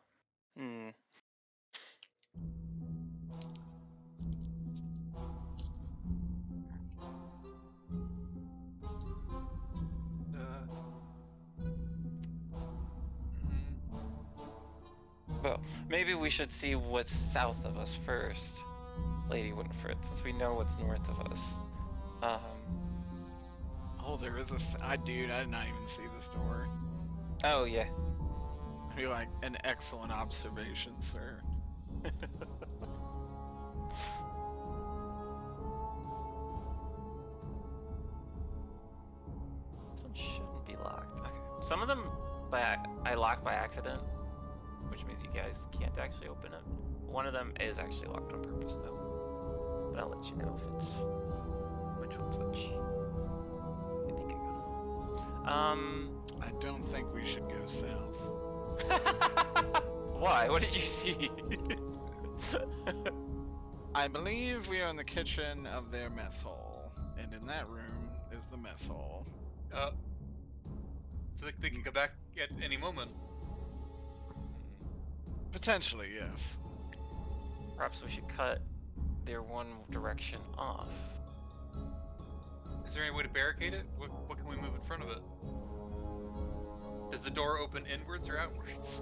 Maybe we should see what's south of us first, Lady Winifred, since we know what's north of us. Oh, there is dude, I did not even see this door. Oh yeah. You're like, an excellent observation, sir. This one shouldn't be locked. Okay. Some of them I locked by accident, which means you guys can't actually open it. One of them is actually locked on purpose though. But I'll let you know if it's which one's which. I think I got it. I don't think we should go south. Why? What did you see? I believe we are in the kitchen of their mess hall, and in that room is the mess hall. So they can come back at any moment. Potentially, yes. Perhaps we should cut their one direction off. Is there any way to barricade it? What can we move in front of it? Does the door open inwards or outwards?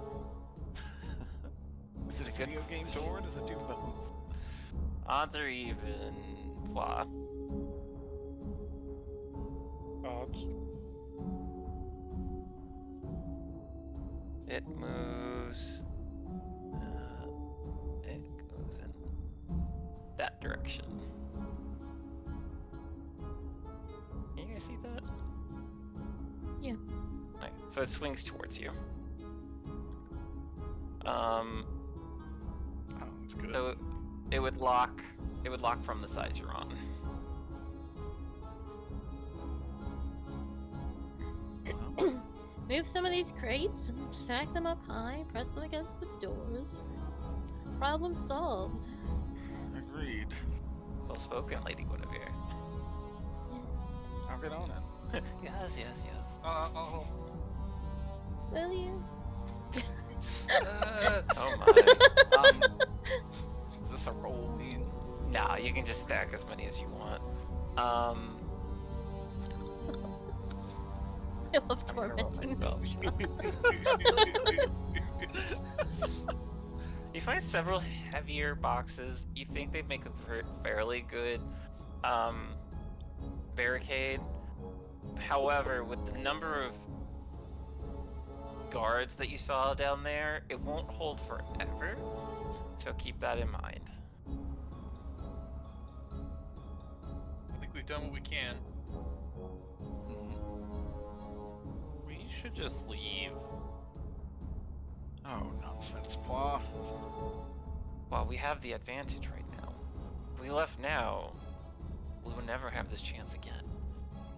Is it a video game door? Does it do both? Odd or even blah. Odds. It moves. It goes in that direction. Can you guys see that? Yeah. Okay, so it swings towards you. Oh, that's good. So it would lock. It would lock from the side you're on. Move some of these crates and stack them up high, press them against the doors. Problem solved. Agreed. Well spoken, Lady Guinevere. I'll get on it. Yes, yes, yes. Oh. Will you? Oh my. Is this a roll mean? Nah, you can just stack as many as you want. I love I'm gonna roll tormenting myself. You find several heavier boxes. You think they'd make a fairly good barricade. However, with the number of guards that you saw down there, it won't hold forever. So keep that in mind. I think we've done what we can. We should just leave. Oh, nonsense, Pla. Well, we have the advantage right now. If we left now, we would never have this chance again.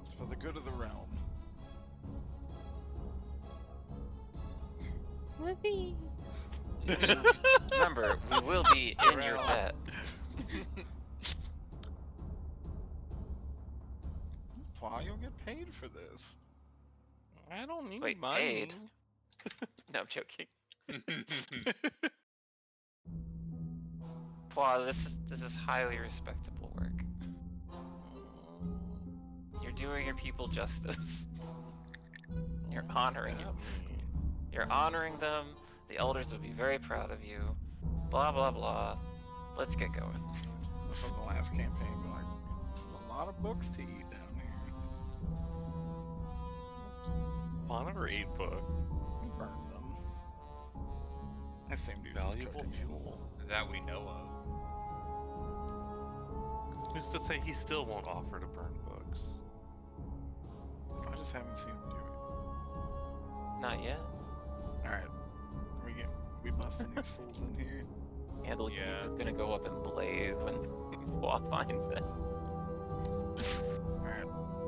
It's for the good of the realm. Whoopee. Remember, we will be in your debt. Pla, you'll get paid for this. I don't need Wait, money. paid? No, I'm joking. Wow, this is highly respectable work. You're doing your people justice. You're honoring them. You're honoring them. The elders would be very proud of you. Blah blah blah. Let's get going. This was the last campaign. But like, there's a lot of books to eat down here. Monitor 8 book. We burned them. I seem to Valuable fuel. That we know of. Who's to say he still won't offer to burn books? I just haven't seen him do it. Not yet. Alright. We busting these fools in here. Handle Yeah. is gonna go up in blaze when Flaw finds it. Alright.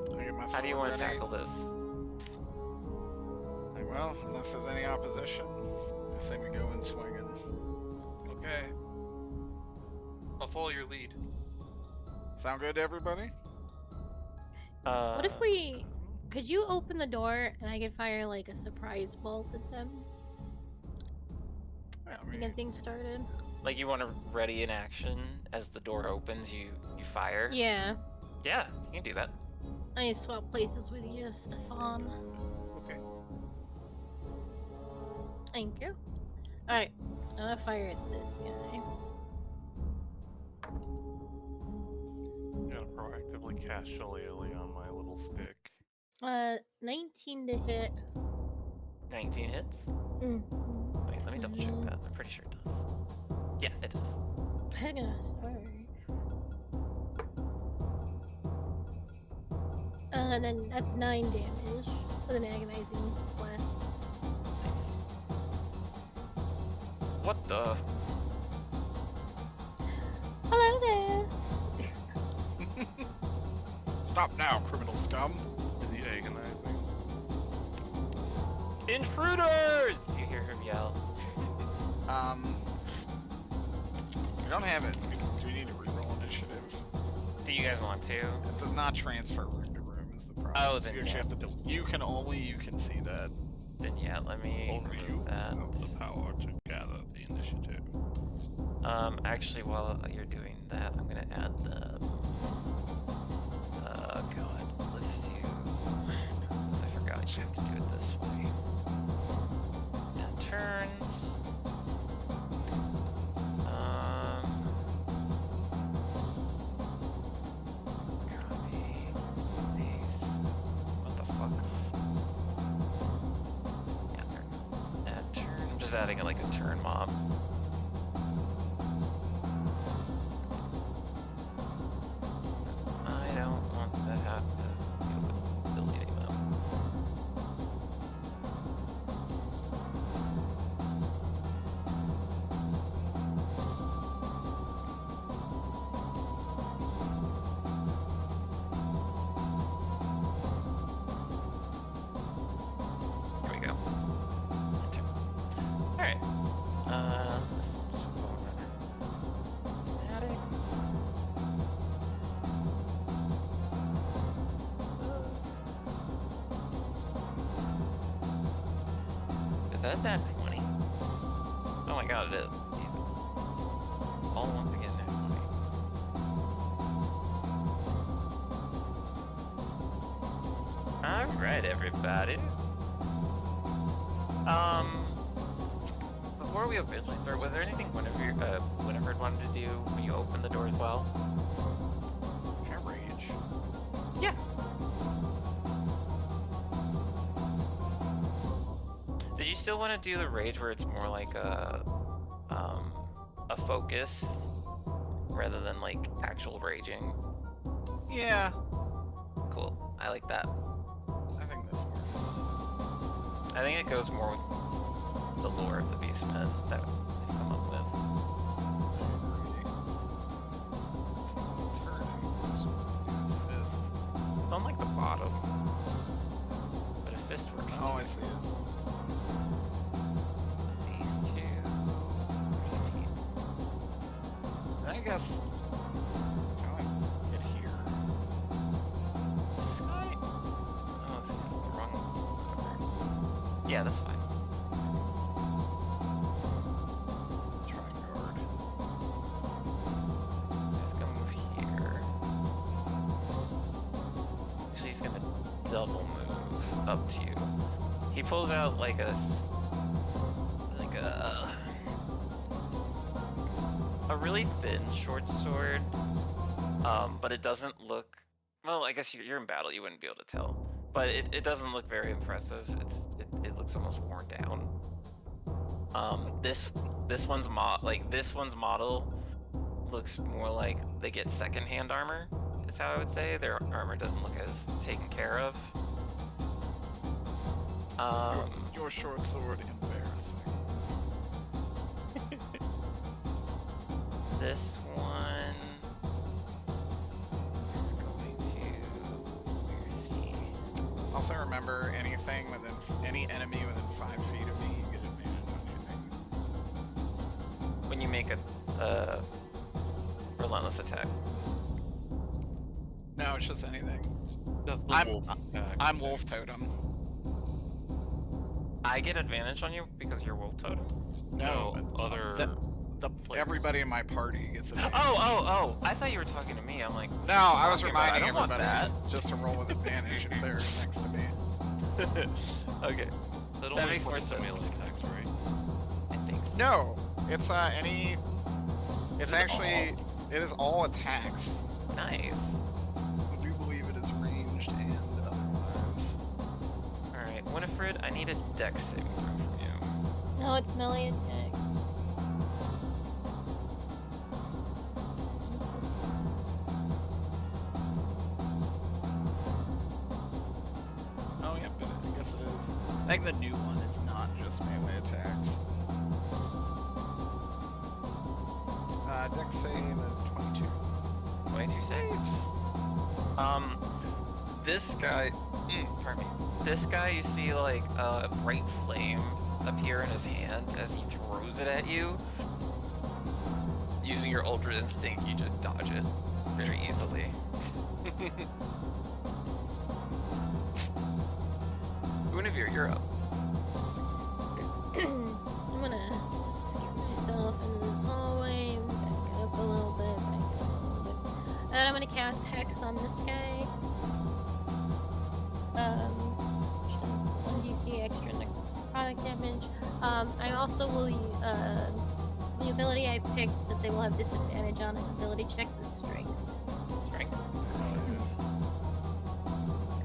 Let me get my How do you sword want to ready. tackle this? Like, well, unless there's any opposition, I say we go in swinging. Okay. I'll follow your lead. Sound good to everybody? What if we... Could you open the door and I could fire like a surprise bolt at them Yeah, I to mean, get things started? Like you want to ready in action as the door opens, you fire? Yeah. Yeah, you can do that. I swap places with you, Stefan. Okay. Thank you. Alright. I'm gonna fire at this guy. I'm gonna proactively cast Shillelagh on my little stick. 19 to hit. 19 hits? Mm. Wait, let me double check that. I'm pretty sure it does. Yeah, it does. Sorry. And then that's 9 damage with an agonizing blast. Nice. What the? Hello there. Stop now, criminal scum. Is he agonizing? Intruders! You hear him yell. We don't have it. Do we need to reroll initiative? Do you guys want to? It does not transfer room to room is the problem. Oh, So then you actually yeah. have to you can see that. Then yeah, let me Only you remove that. have the power to gather the initiative. Actually, while you're doing that, I'm gonna add the. God, let's do. I forgot you have to do it this way. And turns. Copy. Paste. What the fuck? Yeah, there. Add turn. I'm just adding like a turn mob. I don't want to have to deal with deleting them. Here we go. Enter. Alright. This one's automatic. Is that 20? Oh my god, it is. Jesus. All once again, nat 20. Alright, everybody. Before we officially start, was there anything Winifred wanted to do when you opened the door as well? Can I rage? Yeah. Did you still want to do the rage where it's more like a focus rather than like actual raging? Yeah, Cool. I like that. I think that's more. I think it goes more with the lore of the Beastmen that they've come up with. It's on like the bottom, but a fist works. Oh, I see it. These two. I guess. Can I get here? Sky. Oh, this is the wrong. Yeah, that's fine. Try and guard. Let's go move here. Actually, he's gonna double move up to you. He pulls out like a really thin short sword, but it doesn't look. Well, I guess you're in battle, you wouldn't be able to tell, but it doesn't look very impressive. It looks almost worn down. This one's model looks more like they get secondhand armor, is how I would say. Their armor doesn't look as taken care of. Your short sword, embarrassing. This one is going to. Where is he? Also remember, any enemy within 5 feet of me, you get advantage on anything. When you make a relentless attack. No, it's just anything. That's the I'm- wolf attack. I'm Wolf Totem. I get advantage on you because you're wolf totem. No, but other. everybody in my party gets advantage. Oh! I thought you were talking to me. I'm like, No, I was talking about? I reminding don't want everybody that. just to roll with advantage if they're next to me. okay. That That only makes more applies to sense. melee attacks, right? I think. No, It's any. It's Is it actually. It is all attacks. Nice. I do believe it is ranged and otherwise. Alright, Winifred, I need a dex saving throw from you. No, it's melee attacks. Oh yeah, but I guess it is. I think the new one is not just melee attacks. Dex save is 22. 22 saves. This guy, pardon me. This guy, you see like a bright flame appear in his hand as he throws it at you. Using your Ultra Instinct, you just dodge it very easily. Guinevere, you're up. I'm gonna just get myself into this hallway, back it up a little bit, back it up a little bit. And then I'm gonna cast Hex on this guy. Which does 1d6 extra necrotic damage. I also will, the ability I picked that they will have disadvantage on in ability checks is Strength. Strength.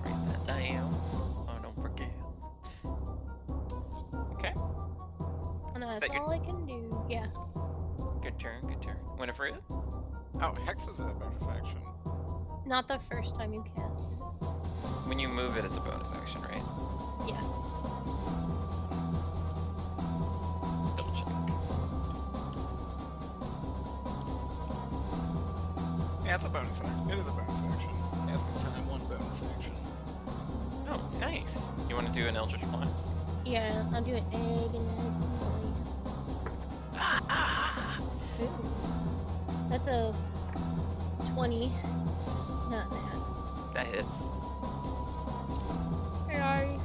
Write that down. Oh, don't forget. Okay. And that's Second. all I can do. Yeah. Good turn, good turn. Winifred? Oh, Hex is a bonus action. Not the first time you cast it. When you move it, it's a bonus action, right? Yeah. Double check. Yeah, it's a bonus action. It is a bonus action. Casting time, one bonus action. Oh, nice. You want to do an Eldritch Blast? Yeah, I'll do an egg and then some boys. Ooh. That's a 20. Not that. That hits. Where are you?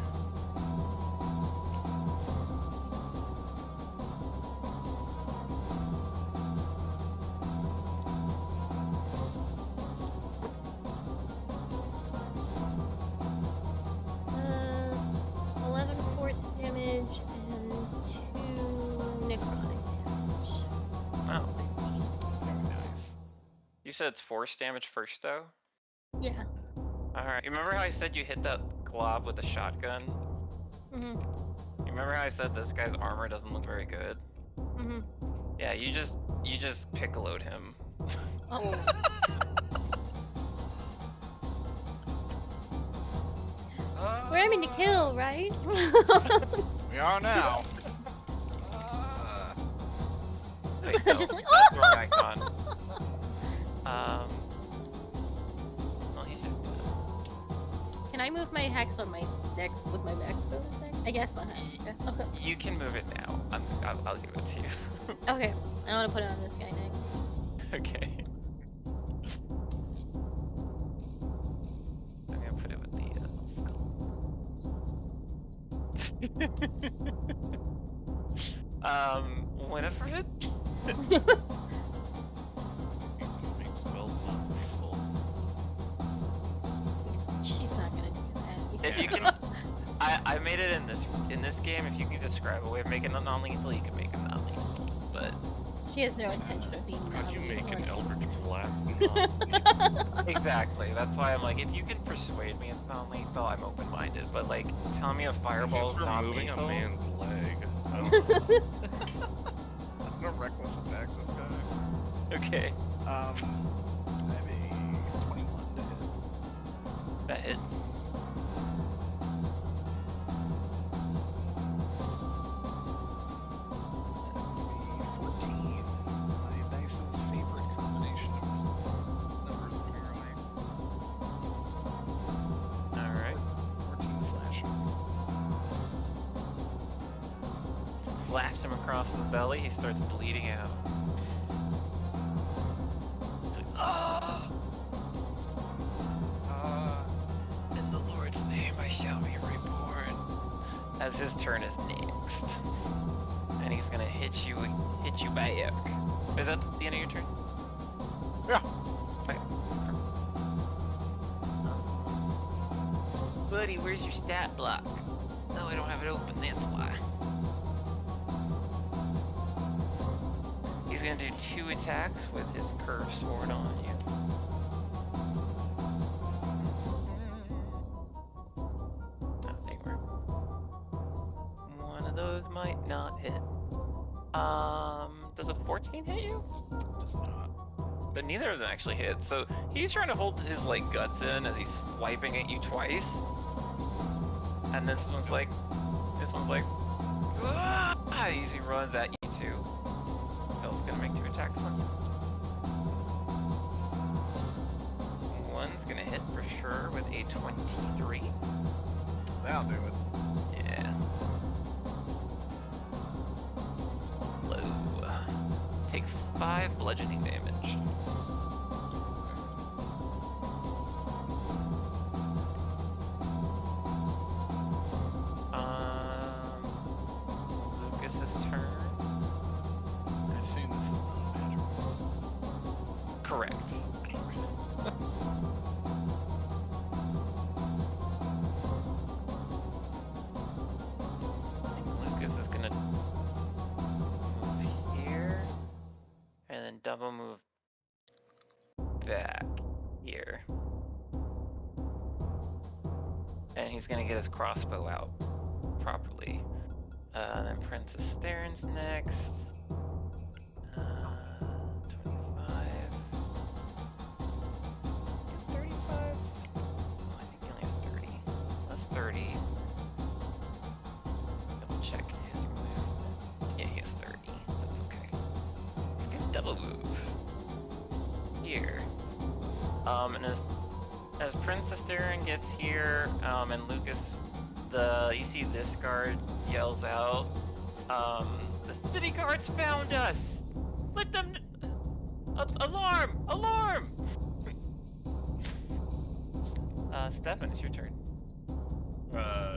Uh, 11 force damage and 2 necrotic damage. Wow. 13. Very nice. You said it's force damage first, though? Yeah. Alright. You remember how I said you hit that glob with a shotgun? Mhm. You remember how I said this guy's armor doesn't look very good? Mhm. Yeah, you just piccoloed him. Oh. We're aiming to kill, right? We are now. Wait, no, Just like, that's the wrong icon. Well, he's just... Can I move my hex on my next with my max bonus thing? I guess not. Yeah. Okay. You can move it now. I'll give it to you. Okay. I want to put it on this guy next. Okay. I'm gonna put it with the skull. Winifred? Make spells not useful. She's not gonna do that. If you can, I made it in this game. If you can describe a way of making it non-lethal, you can make it non-lethal. But She has no intention of being How'd you make an non-lethal. Eldritch Blast? exactly, that's why I'm like, if you can persuade me it's non-lethal, I'm open-minded. But like, telling me a fireball is Just removing a non-lethal. man's leg. I don't know. I'm gonna reckless attack this guy. Okay, I have a 21 to hit. that hit. That's gonna be 14. My dice's favorite combination of numbers, apparently. All right. 14 slashing. Flash him across the belly. He starts bleeding out. It's like, "Ah! In the Lord's name, I shall be reborn." As his turn is next, and he's gonna hit you back. Is that the end of your turn? Yeah. Okay. Buddy, where's your stat block? No, I don't have it open. That's why. gonna do 2 attacks with his curved sword on you. Oh, they work. One of those might not hit. Does a 14 hit you? Does not. But neither of them actually hit. So he's trying to hold his like guts in as he's swiping at you twice. And this one's like, ah! He runs at you too. Phil's gonna make 2 attacks on you. One's gonna hit for sure with a 23. That'll do it. Yeah. Low. Take 5 bludgeoning damage. Lucas's turn. I assume this is not magical. Correct. I think Lucas is gonna move here, and then double move back here. And he's gonna get his crossbow out properly. Then Princess Staren's next. 25. 35? Oh, I think he only has 30. That's 30. Double check his move. Yeah, he has 30. That's okay. Let's get double move. Here. And as Princess Staren gets here, and Lucas, you see this guard yells out, the city guards found us! Let them... alarm! Alarm! Stefan, it's your turn.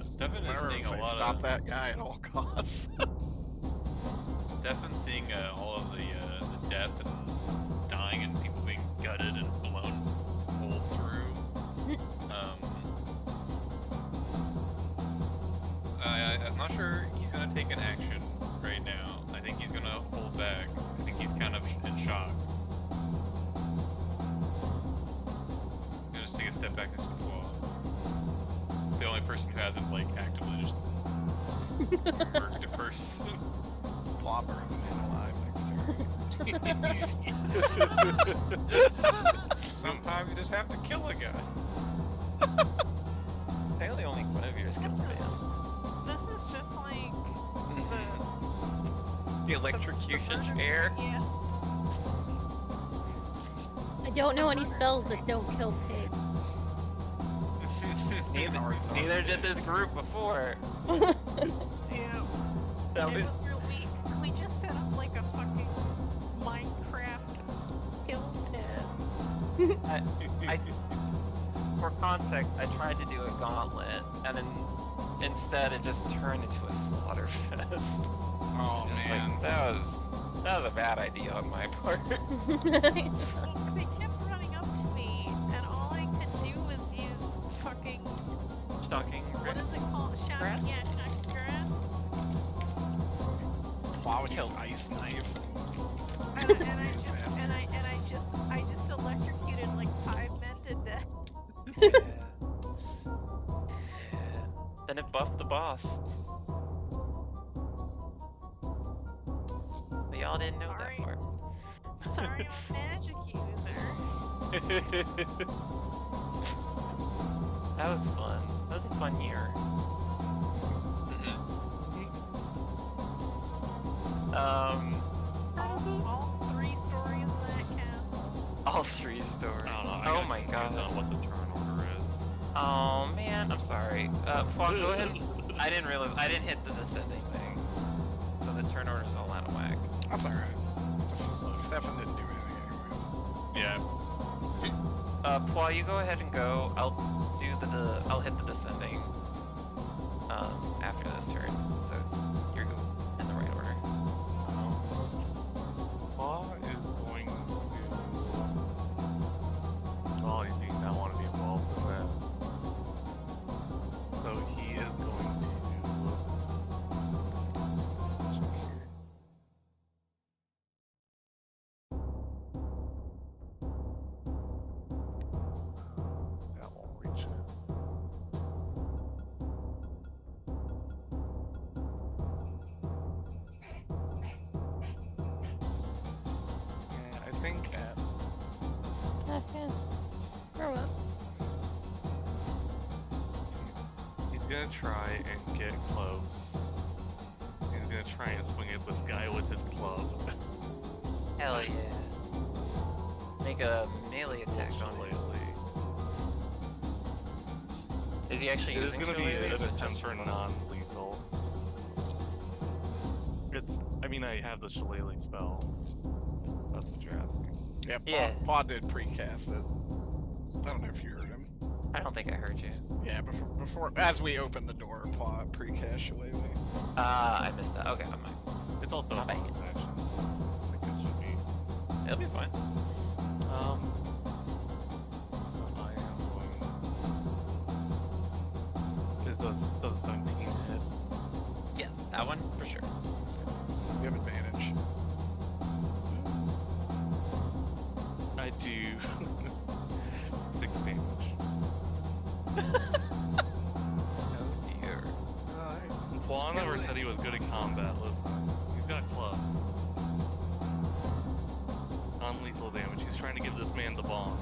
Stefan is Whenever seeing say, a lot stop of. that guy at all costs. Stefan's seeing all of the death and dying and people being gutted and blown holes through. I'm not sure he's gonna take an action right now. I think he's gonna hold back. I think he's kind of in shock. He's gonna just take a step back next to Claw. The only person who hasn't like actively just murked a person. Claw burns a man alive next Sometimes you just have to kill a guy. Apparently only Guinevere's killed a man. This is just like The electrocution chair. Yeah. I don't know any spells that don't kill pigs. Neither did this group before. Yeah. That It was- was real weak. We just set up like a fucking Minecraft kill pit. For context, I tried to do a gauntlet, and then instead it just turned into a slaughter fest. Oh Just man. like, that was a bad idea on my part. Well, they kept running up to me, and all I could do was use fucking Shocking. what is it called? Grass? Yeah, shocking grass. Claw would use ice knife. And I just electrocuted like 5 men to death. Yeah. Then it buffed the boss. But y'all didn't know Sorry. that part. Sorry, I'm a magic user. That was fun. That was a fun year. All 3 stories of that castle. All 3 stories. I don't know. Oh my god. I don't know what the turn order is. Oh man, I'm sorry. Fuck, go ahead. I didn't realize I didn't hit the descending thing. So the turn order's all out of whack. That's alright. Stefan didn't do anything anyways. Yeah. Pwa, you go ahead and go. I'll hit the descending after this turn. So you're in the right order. Claw is going to. Oh, he did not want to be involved in this. So he is going to. enough, man. Grow up. He's gonna try and get close. He's gonna try and swing at this guy with his club. Hell yeah. Make a melee attack on him. Is he actually It is using gonna be shillelagh, or an is it attempt just for non-lethal. I mean, I have the shillelagh spell. That's what you're asking. Yeah, Yeah. Paw did precast it. I don't know if you heard him. I don't think I heard you. Yeah, before as we opened the door, Paw precast Shillelagh. I missed that. Okay, I'm fine. It's also a Not bad. bonus action. I think it should be. It'll be fine. I am going. It does 17 hit. Yeah, that one for sure. You have advantage. I do 6 damage. Oh dear. Juan never said he was good at combat. Listen, he's got clubs. Non-lethal damage. He's trying to give this man the bonk.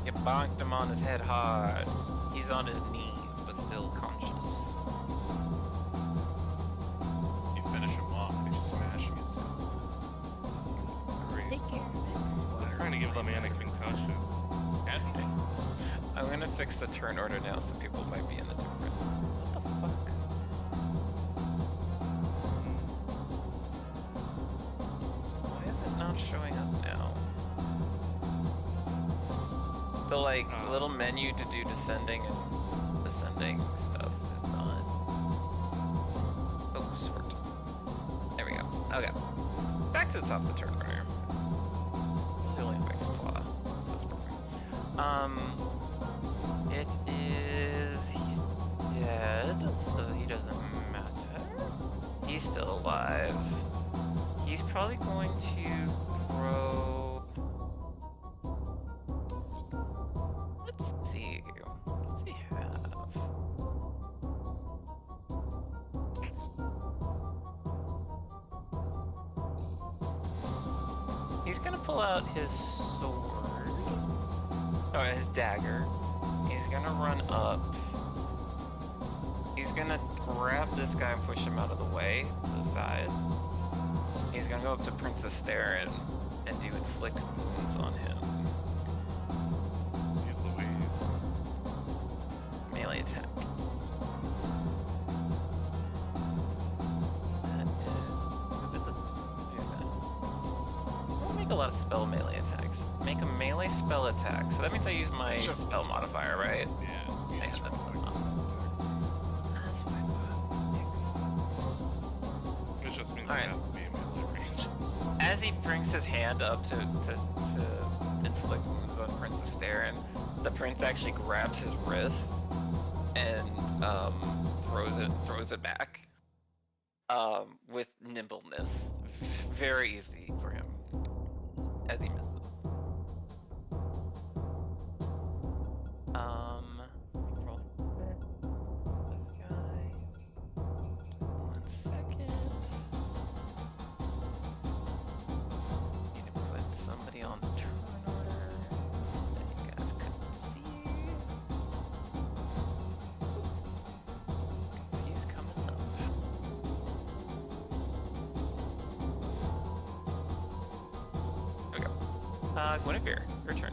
You bonked him on his head hard. He's on his knees, but still conscious. You finish him off, they smash his skull. Great. Take care of He's trying to give the man a concussion. I'm gonna fix the turn order now so people might be in a different. What the fuck? Why is it not showing up now? The little menu to do descending and ascending stuff is not. Oh, sort. There we go. Okay. Back to the top of the turn order. Really only fix claw. That's perfect. It is. He's dead, so he doesn't matter. He's still alive. He's probably going to throw. Let's see. What does he have? He's gonna pull out his sword. Oh, his dagger. He's gonna run up. He's gonna grab this guy and push him out of the way to the side. He's gonna go up to Princess Theron and do inflict wounds on him. Use Louise. Melee attack. That is. Who did do that? Don't make a lot of spell melee attacks. Make a melee spell attack. So that means I use my It's just spell this modifier, right? Yeah, Yeah, that's that's right. That's what I thought. It just means Alright. you have to be in melee range. As he brings his hand up to inflict wounds on Princess Theron, the prince actually grabs his wrist and throws it back with nimbleness. Very easy for him as he misses. Roll this guy. 1 second. Need to put somebody on the turn order that you guys couldn't see. 'Cause he's coming up. Okay. Guinevere, your turn.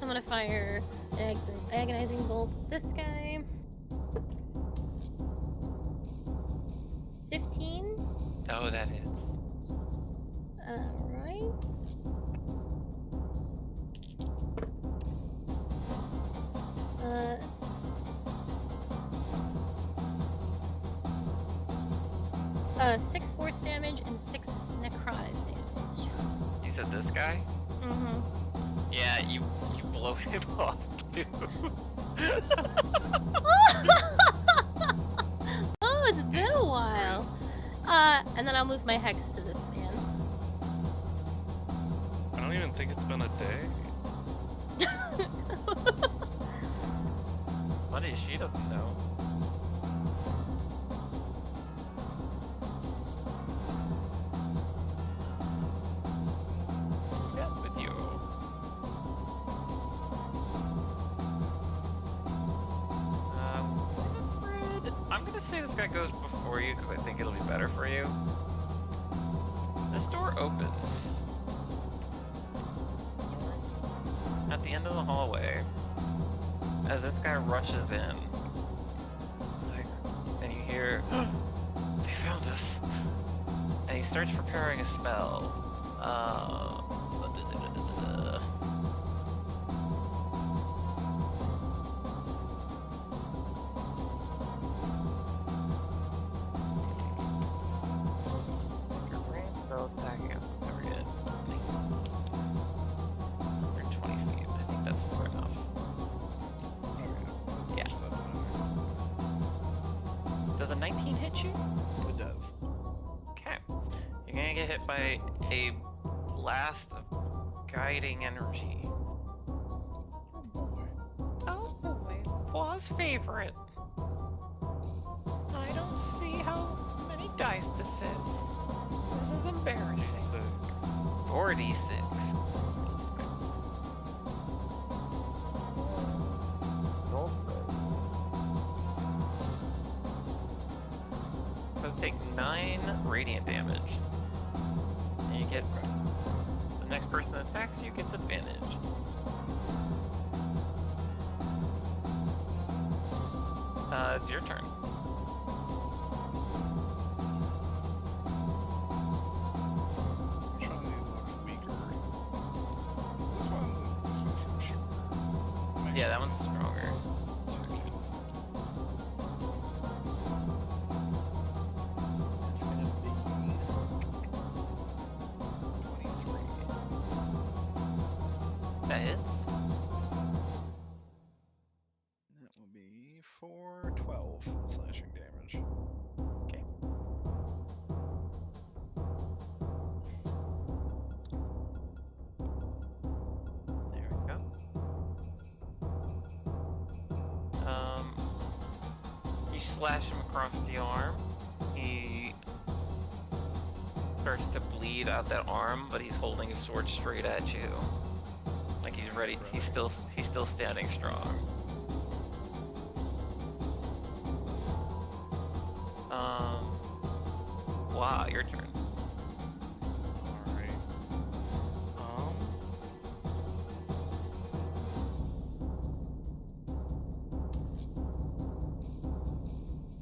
I'm gonna fire an agonizing bolt at this guy. 15. Oh, that hits. Alright. Uh, 6 force damage and 6 necrotic damage. You said this guy? Mm-hmm. Yeah, you blow him off too. Oh, it's been a while. And then I'll move my hex to this man. I don't even think it's been a day. Funny, she doesn't know. just say this guy goes before you because I think it'll be better for you. This door opens at the end of the hallway as this guy rushes in. And you hear, they found us. And he starts preparing a spell. Your brain spell attacking against the target. 120 feet. I think that's far enough. Yeah. Does a 19 hit you? It does. Okay. You're gonna get hit by a blast of guiding energy. Oh boy, Paul's favorite. I don't see how many dice this is. This is embarrassing. 46. So take 9 radiant damage. And you get the next person that attacks you gets advantage. It's your turn. Which one of these looks weaker? This one seems stronger. Yeah, that one's stronger. It's gonna be 23. That hits. That will be for 12 slashing damage. Okay. There we go. You slash him across the arm. He starts to bleed out that arm, but he's holding his sword straight at you. Like he's ready. He's still standing strong. Wow, your turn. Alright.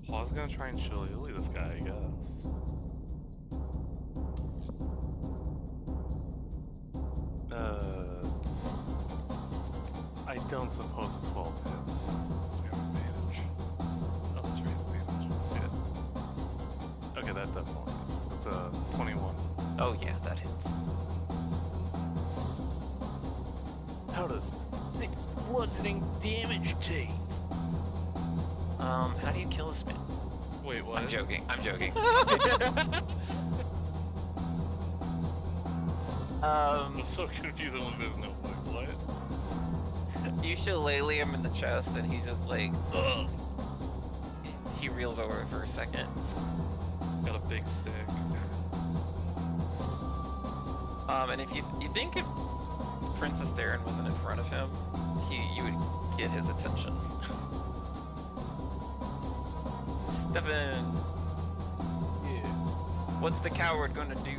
Paul's gonna try and shillelagh this guy, I guess. I don't suppose a 12 hits. We have advantage. Oh, that's right, advantage. Yeah. Okay, that definitely hits. It's a 21. Oh yeah, that hits. How does 6 bludgeoning damage taste? How do you kill this man? Wait, what? I'm joking. I'm joking. I'm so confused on what this no wait, what? You shillelagh him in the chest, and he's just like, ugh. He reels over for a second. Got a big stick. And if you think if Princess Darren wasn't in front of him, you would get his attention. Stefan, Yeah. what's the coward gonna do?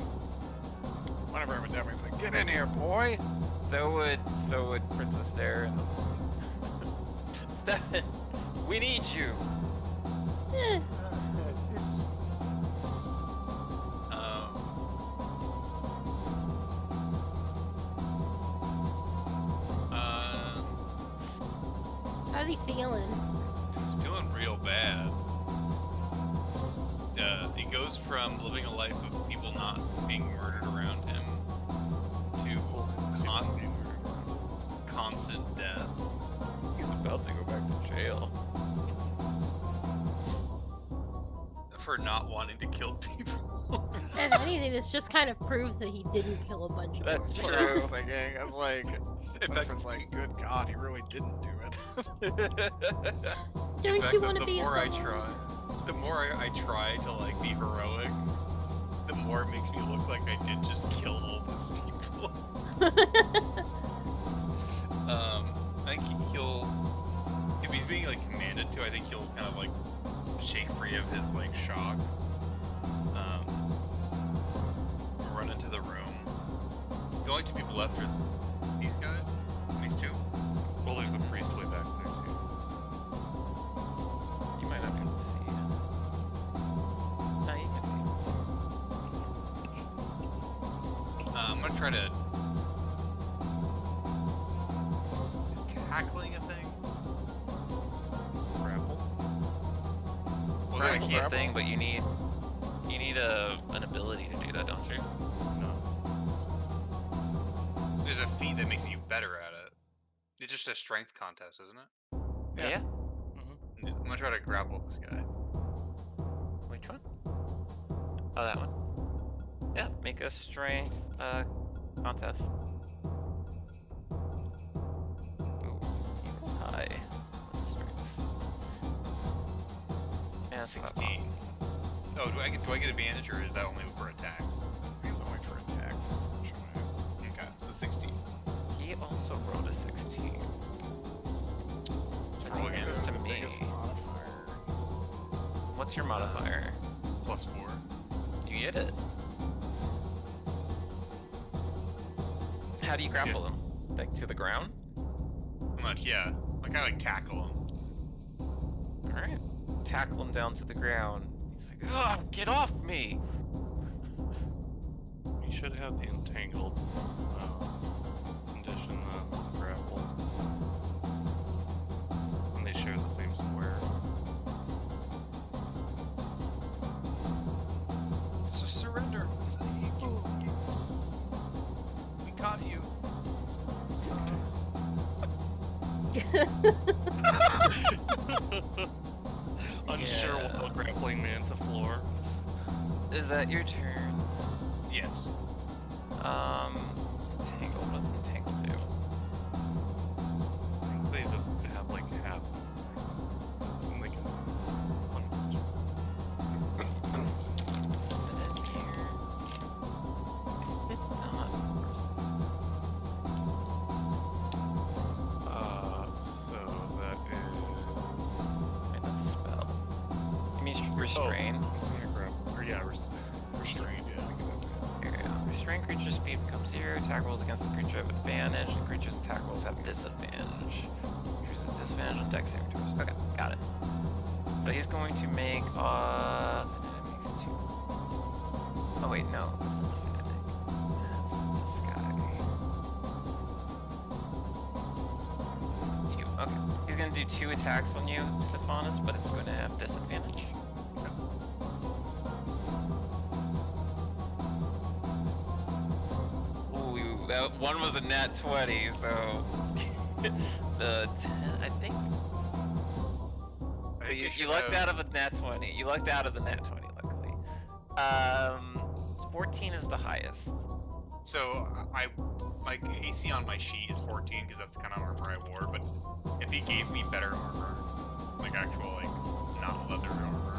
Whenever I'm down, he's like, get in here, boy! So would Princess Darren. Stefan, we need you. Eh, how's he feeling? He's feeling real bad. He goes from living a life of people not being murdered around him to constant death. He's about to go back to jail. For not wanting to kill people. If anything, this just kind of proves that he didn't kill a bunch of That's people. What I was true. thinking, I was like, In fact, it's like, good God, he really didn't do it. Don't in fact, you want to the be a more I hero? try, the more I try to like be heroic, the more it makes me look like I did just kill all those people. I think he'll, if he's being like commanded to, I think he'll kind of like shake free of his like shock. We'll run into the room. The only two people left are these guys. These two. Well, there's a priest way back there too. You might not be able to see him. No, you can see him. I'm gonna try to. Is tackling a thing? Grapple. Well, I Grapple's a can't. thing, but you need an ability to do that, don't you? No. There's a feat that makes you better at it. It's just a strength contest, isn't it? Yeah. I'm gonna try to grapple this guy. Which one? Oh, that one. Yeah, make a strength contest. Ooh, you roll high. What's strength? Yeah, it's not 16. Oh, do I get advantage or is that only for attacks? I think it's only for attacks, unfortunately. Okay, so 16. He also rolled a 16. Roll again. Goes to The me. biggest modifier. What's your modifier? +4. You get it. How do you grapple him? Like to the ground? How much? Yeah. Like I like tackle him. Alright. Tackle him down to the ground. He's like, ugh, get off me! You should have the entangled condition grapple. And they share the same square. So surrender. We caught you. Unsure Yeah. while grappling man to floor. Is that your turn? Yes. Entangle, what's Entangle do? I think they just have like half. And they can punch. It's not. So that is. Wait, that's a spell. You mean restrain? Restrained, yeah. Here we go. Restrain creature speed becomes 0. Attack rolls against the creature have advantage. The creature's attack rolls have disadvantage. Creatures has disadvantage on dex saving throws. Okay, got it. So he's going to make that makes 2. Oh wait, no. That's not Fennec. That's this guy. 2. Okay. He's gonna do 2 attacks on you, Stephanus, but it's gonna have disadvantage. Ooh, that one was a nat 20, so the 10, I think. I think You, I should you lucked have- out of a nat 20. You lucked out of the nat 20, luckily. 14 is the highest. So my AC on my sheet is 14 because that's the kind of armor I wore. But if he gave me better armor, like actual like not leather armor,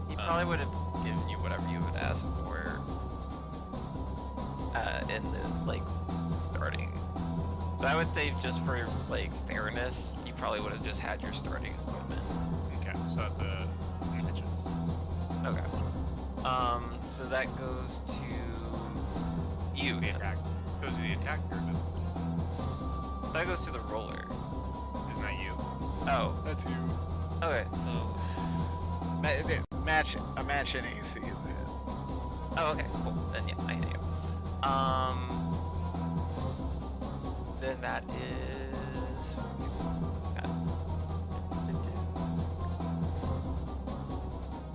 He probably would have given you whatever you would ask for. In the like starting. But I would say just for like fairness, you probably would have just had your starting equipment. okay, so that's a matches. Okay. So that goes to you. The attack goes to the attack or That goes to the roller. isn't that you? Oh, That's you. okay. So, A match in AC is it. oh, okay, cool. Then yeah, I hit you. Then that is.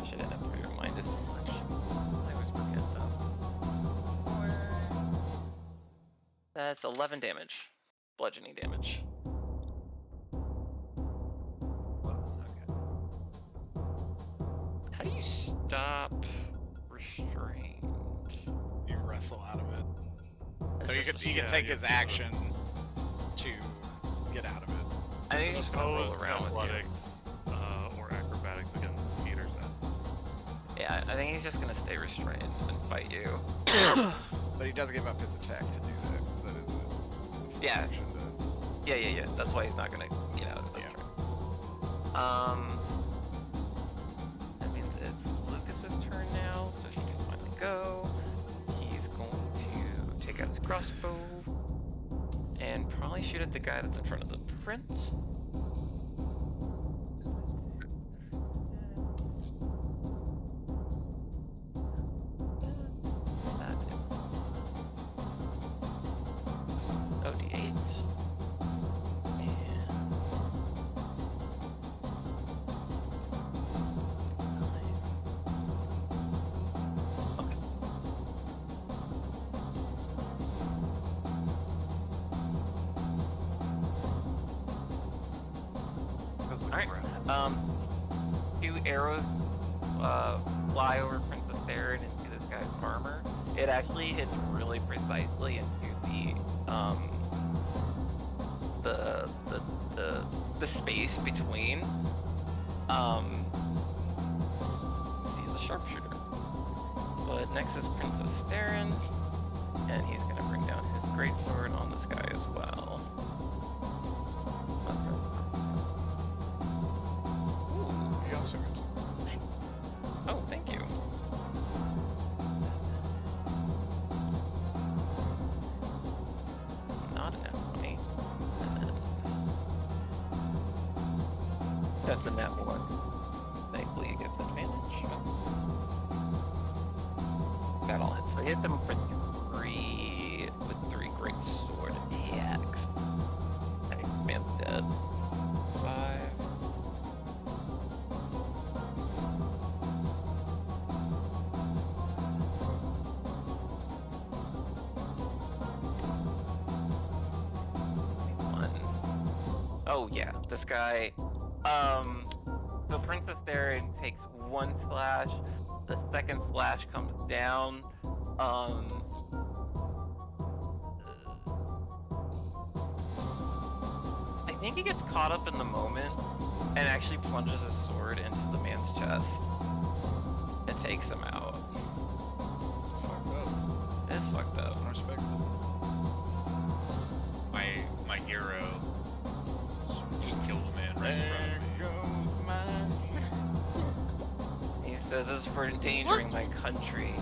Should end up pretty remind us too much. I always forget though. That's 11 damage. Bludgeoning damage. Okay. How do you stop restrained? You wrestle out of it. That's So you just could a you could skill. take his action to get out of it. I think he's just gonna roll Opposed around with you. athletics or acrobatics against Peter's athletics. Yeah, I think he's just gonna stay restrained and fight you. But he does give up his attack to do that. 'Cause that is a full Yeah. action to- Yeah. That's why he's not gonna get out of this Yeah. turn. crossbow. And probably shoot at the guy that's in front of the print. OD8. Alright, 2 arrows fly over Princess Theron into this guy's armor. It actually hits really precisely into the space between. He's a sharpshooter. But next is Princess Theron, and he's gonna bring down his greatsword on this guy as well. You also get some. Oh, thank you. Not an F20. That's a net 1. Thankfully, you get the advantage. That all hits. So I hit them for 3 with 3 great sword attacks. I think this man's dead. 5. Oh yeah, this guy. So Princess Theron takes 1 slash. The second slash comes down. I think he gets caught up in the moment and actually plunges his sword into the man's chest. It takes him out. Fucked up. It is fucked up. Unrespectable. My hero just killed a man right in front of me. Goes mine. He says this is for endangering my country.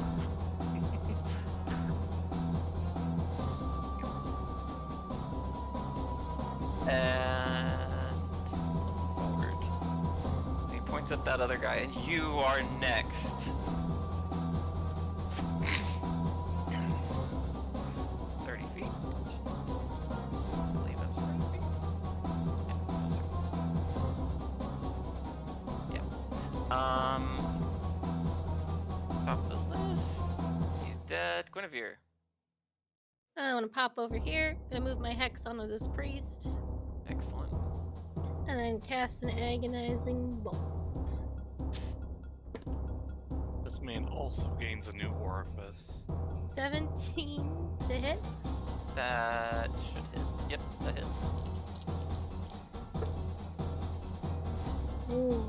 And forward. He points at that other guy, and you are next. Top of the list. He's dead. Guinevere. I want to pop over here. Gonna move my hex onto this priest. Excellent. And then cast an agonizing bolt. This man also gains a new orifice. 17 to hit. That should hit. Yep, that hits. Ooh.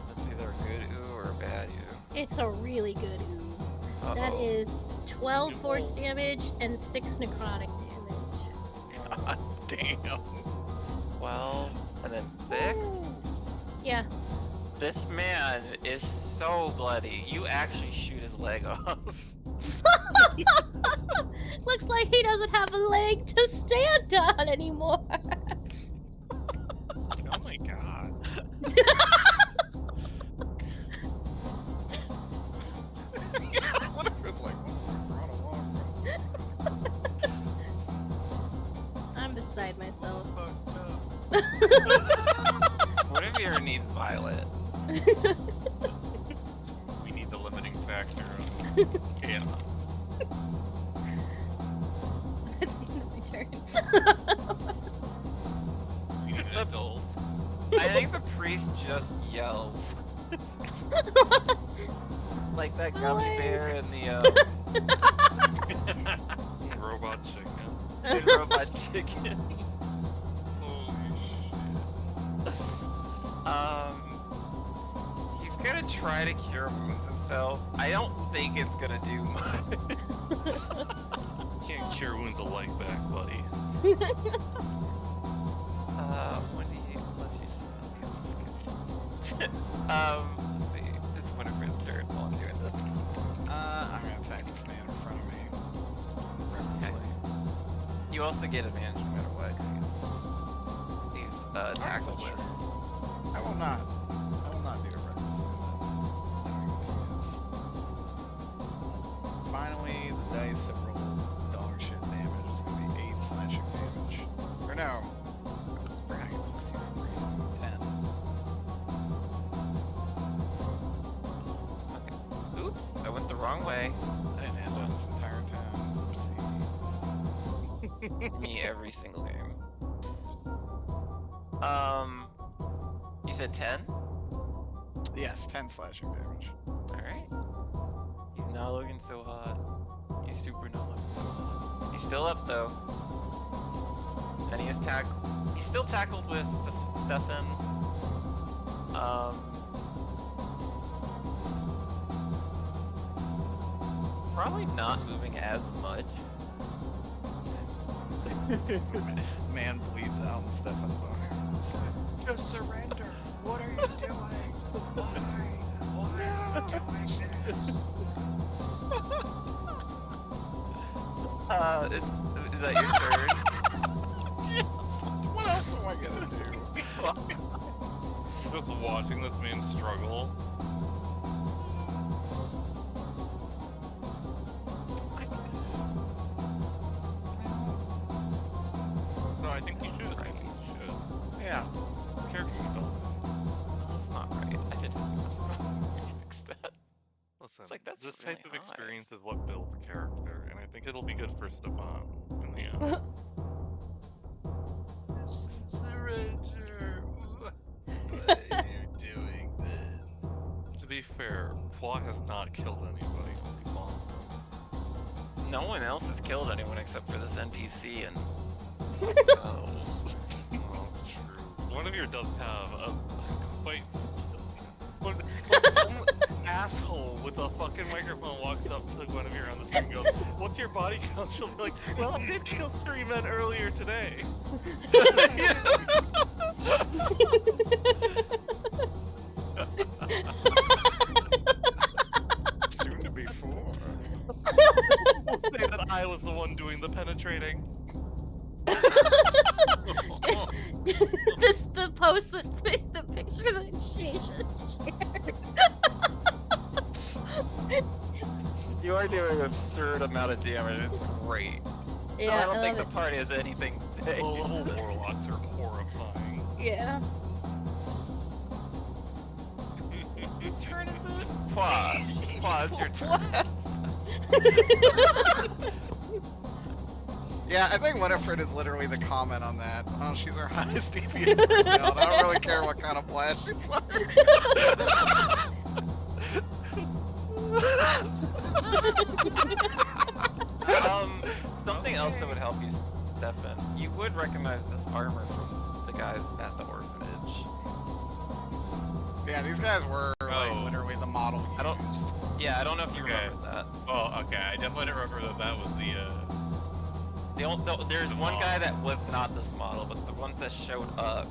That's either a good ooh or a bad ooh. It's a really good ooh. Uh-oh. That is 12 force damage and 6 necrotic damage. God damn. 12 and then 6. Yeah. This man is so bloody. You actually shoot his leg off. Looks like he doesn't have a leg to stand on anymore. Oh my god. I wonder if it's like, run along, I'm beside myself. Guinevere needs Violet. We need the limiting factor of chaos. That's the end of my turn. We need an adult. I think the priest just yells. Like that gummy bear in the Robot chicken. in Robot Chicken. Holy shit. He's gonna try to cure wounds himself. I don't think it's gonna do much. Can't cure wounds alike back, buddy. When do you, let's use let's see, it's Winifred's turn while I'm doing this. I'm gonna attack this man in front of me. you also get advantage no matter what. 'Cause he's tackled with. I will not do a reckless thing then. Finally, the dice have rolled dog shit damage. It's gonna be 8 slashing damage. Or no. I forgot you plus 2 for 10. Oops, I went the wrong way. I didn't end on this entire time. Oopsie. Me every single game. You said 10? Yes, 10 slashing damage. Alright. He's not looking so hot. He's super not looking so hot. He's still up though. And he's still tackled with Stefan. Probably not moving as much. Man bleeds out and Stefan's on here. Just surrender. What are you doing? Why are you doing this? Is that your turn? What else am I gonna do? Just watching this man struggle. No, I think you should. I think you should. Yeah. Character development. That's not right. I didn't fix that. Listen, It's like, that's this really type of high. experience is what builds character, and I think it'll be good for Stefan in the end. Surrender. Why are you doing this? To be fair, Flaw has not killed anybody. Well, No one else has killed anyone except for this NPC and well, it's true. One of you does have a quite. When some asshole with a fucking microphone walks up to Guinevere on the street and goes, "What's your body count?" She'll be like, "Well, I did kill 3 men earlier today." Soon to be 4. Say that I was the one doing the penetrating. The post that the picture that she just shared. you are doing an absurd amount of damage. It's great. Yeah, I don't think love the party has anything to say. The little warlocks are horrifying. Yeah. Whose turn is it? Pause. Pause your turn. Yeah, I think Winifred is literally the comment on that. Oh, she's our highest DPS account. I don't really care what kind of blast she's firing. Something else that would help you, Stefan. You would recognize this armor from the guys at the orphanage. Yeah, these guys were like Oh. literally the model used. I don't- Yeah, I don't know if you Okay. remember that. Well, okay, I definitely don't remember that was the, There's one guy that was not this model, but the ones that showed up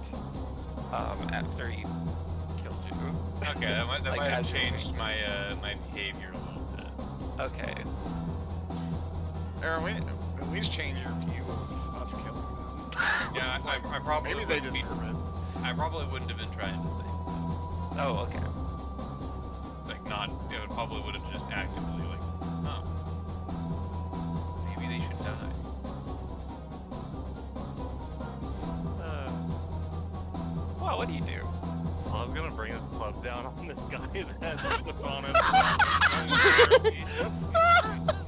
after he killed you. okay, that might Like, have as you're changed my, my behavior a little bit. Okay. Aaron, at least change your view of us killing them. Yeah, It's I probably maybe they wouldn't be- deserve it. I probably wouldn't have been trying to save them. Oh, okay. Like, not, it would probably would have just actively, like, oh, maybe they should die. Well, what do you do? Well, I was gonna bring this club down on this guy's head with on him.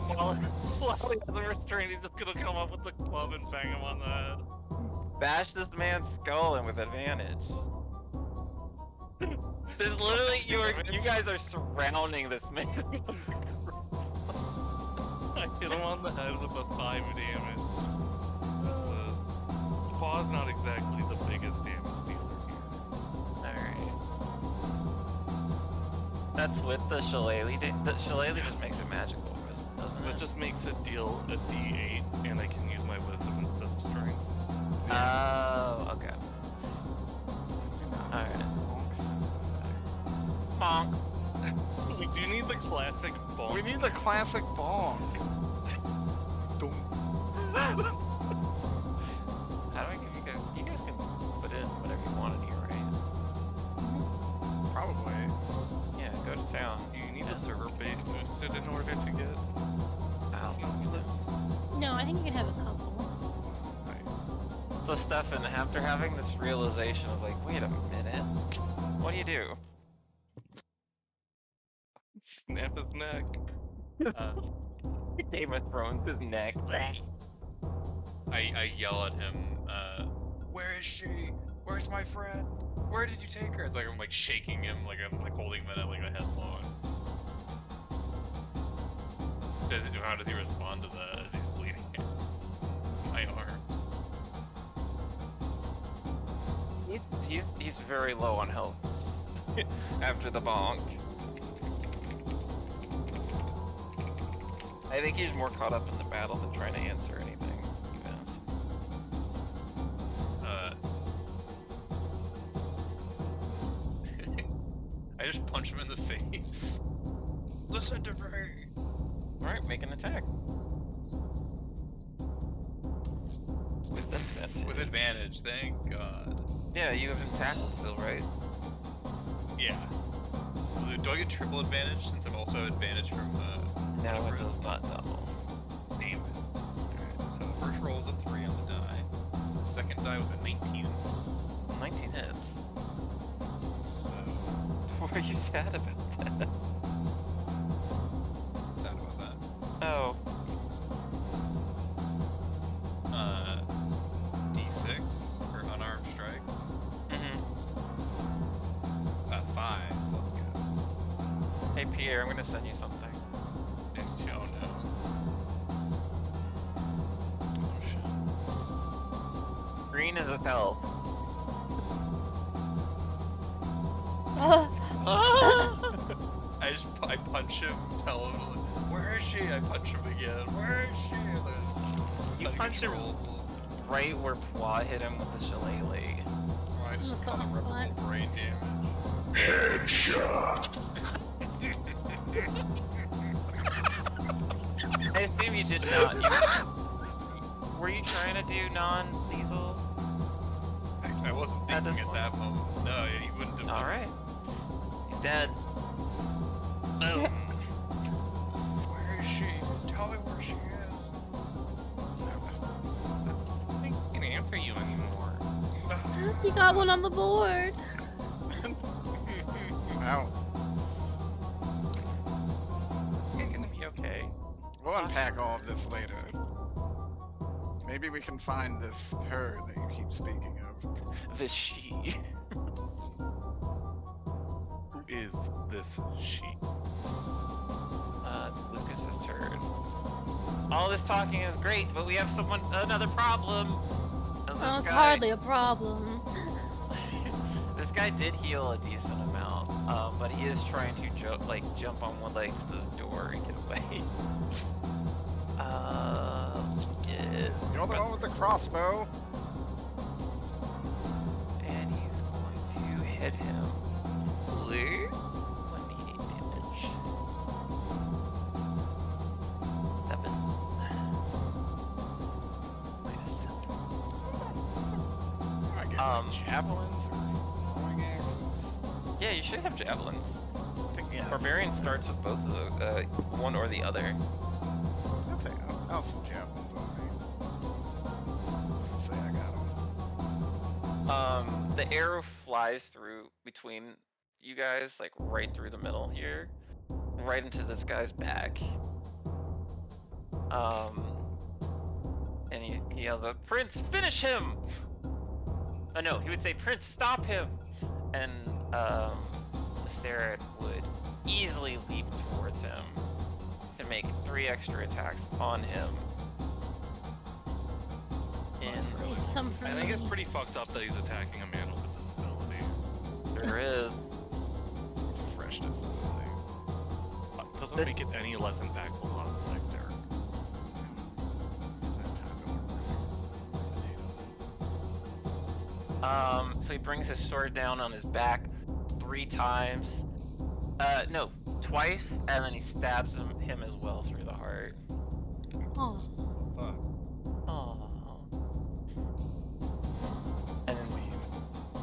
While he has a restraint, he's just gonna come up with the club and bang him on the head. Bash this man's skull and with advantage. There's literally you guys are surrounding this man. I hit him on the head with a 5 damage. Paw's not exactly the biggest damage dealer here. Alright. That's with the shillelagh. The shillelagh just makes it magical, doesn't It it? just makes it deal a d8, and I can use my wisdom instead of strength. Oh, okay. Alright. Bonk. We do need the classic bonk. We need the classic bong. Dum. So Stefan, after having this realization of like, wait a minute, what do you do? Snap his neck. Uh, Game of Thrones his neck. I yell at him. Where is she? Where's my friend? Where did you take her? It's like I'm like shaking him, like I'm like holding him in like a headlock. How does he respond to that as he's bleeding my arms? He's very low on health after the bonk. I think he's more caught up in the battle than trying to answer anything you ask. I just punch him in the face. Listen to me. Alright, make an attack. With advantage, thank God. Yeah, you have tackle still, right? Yeah. Do I get triple advantage since I'm also advantage from No, it Alfred? does not double. Damn it. Alright, so the first roll was a 3 on the die. The second die was a 19. 19 hits. So What are you sad about that? sad about that. Oh, D6 for unarmed strike. mm-hmm. 5. Let's go. Hey Pierre, I'm gonna send you something. Next to oh no. Green is a health. I punch him, tell him like, where is she? I punch him again. Where is she? You punch him right where Pwa hit him with the shillelagh. Oh, I just That's got a awesome. rebel brain damage. I assume you did not. Were you trying to do non-lethal? I wasn't At thinking this at point? that moment. No, he wouldn't have. Alright. He's dead. Boom. Where is she? Tell me where she is. I don't think he can answer you anymore. You got one on the board. Ow. You're gonna be okay. We'll unpack all of this later. Maybe we can find this her that you keep speaking of. The she. Who is this she? It's Lucas's turn. All this talking is great, but we have another problem. And Oh, this it's guy- hardly a problem. This guy did heal a decent amount, but he is trying to jump on one leg to this door and get away. Yeah. You're the one with the crossbow. And he's going to hit him with 1d8 damage. 7. -7. I get javelins or throwing axes. Yeah, you should have javelins. I think, yeah, Barbarian starts with both of those, one or the other. I'll have some javelins on me. Let's say I got them. The arrow flies through between you guys, like right through the middle here, right into this guy's back. And he yells out, "Prince, finish him!" Oh no, he would say, "Prince, stop him!" And the Sarah would easily leap towards him and make 3 extra attacks on him. And Save some for I think it's me. pretty fucked up that he's attacking a man with a disability. there is. It's a fresh disability. Doesn't make it any less impactful on the sector. So he brings his sword down on his back 3 times. No, twice, and then he stabs him as well through the heart. Oh, Aww. And then he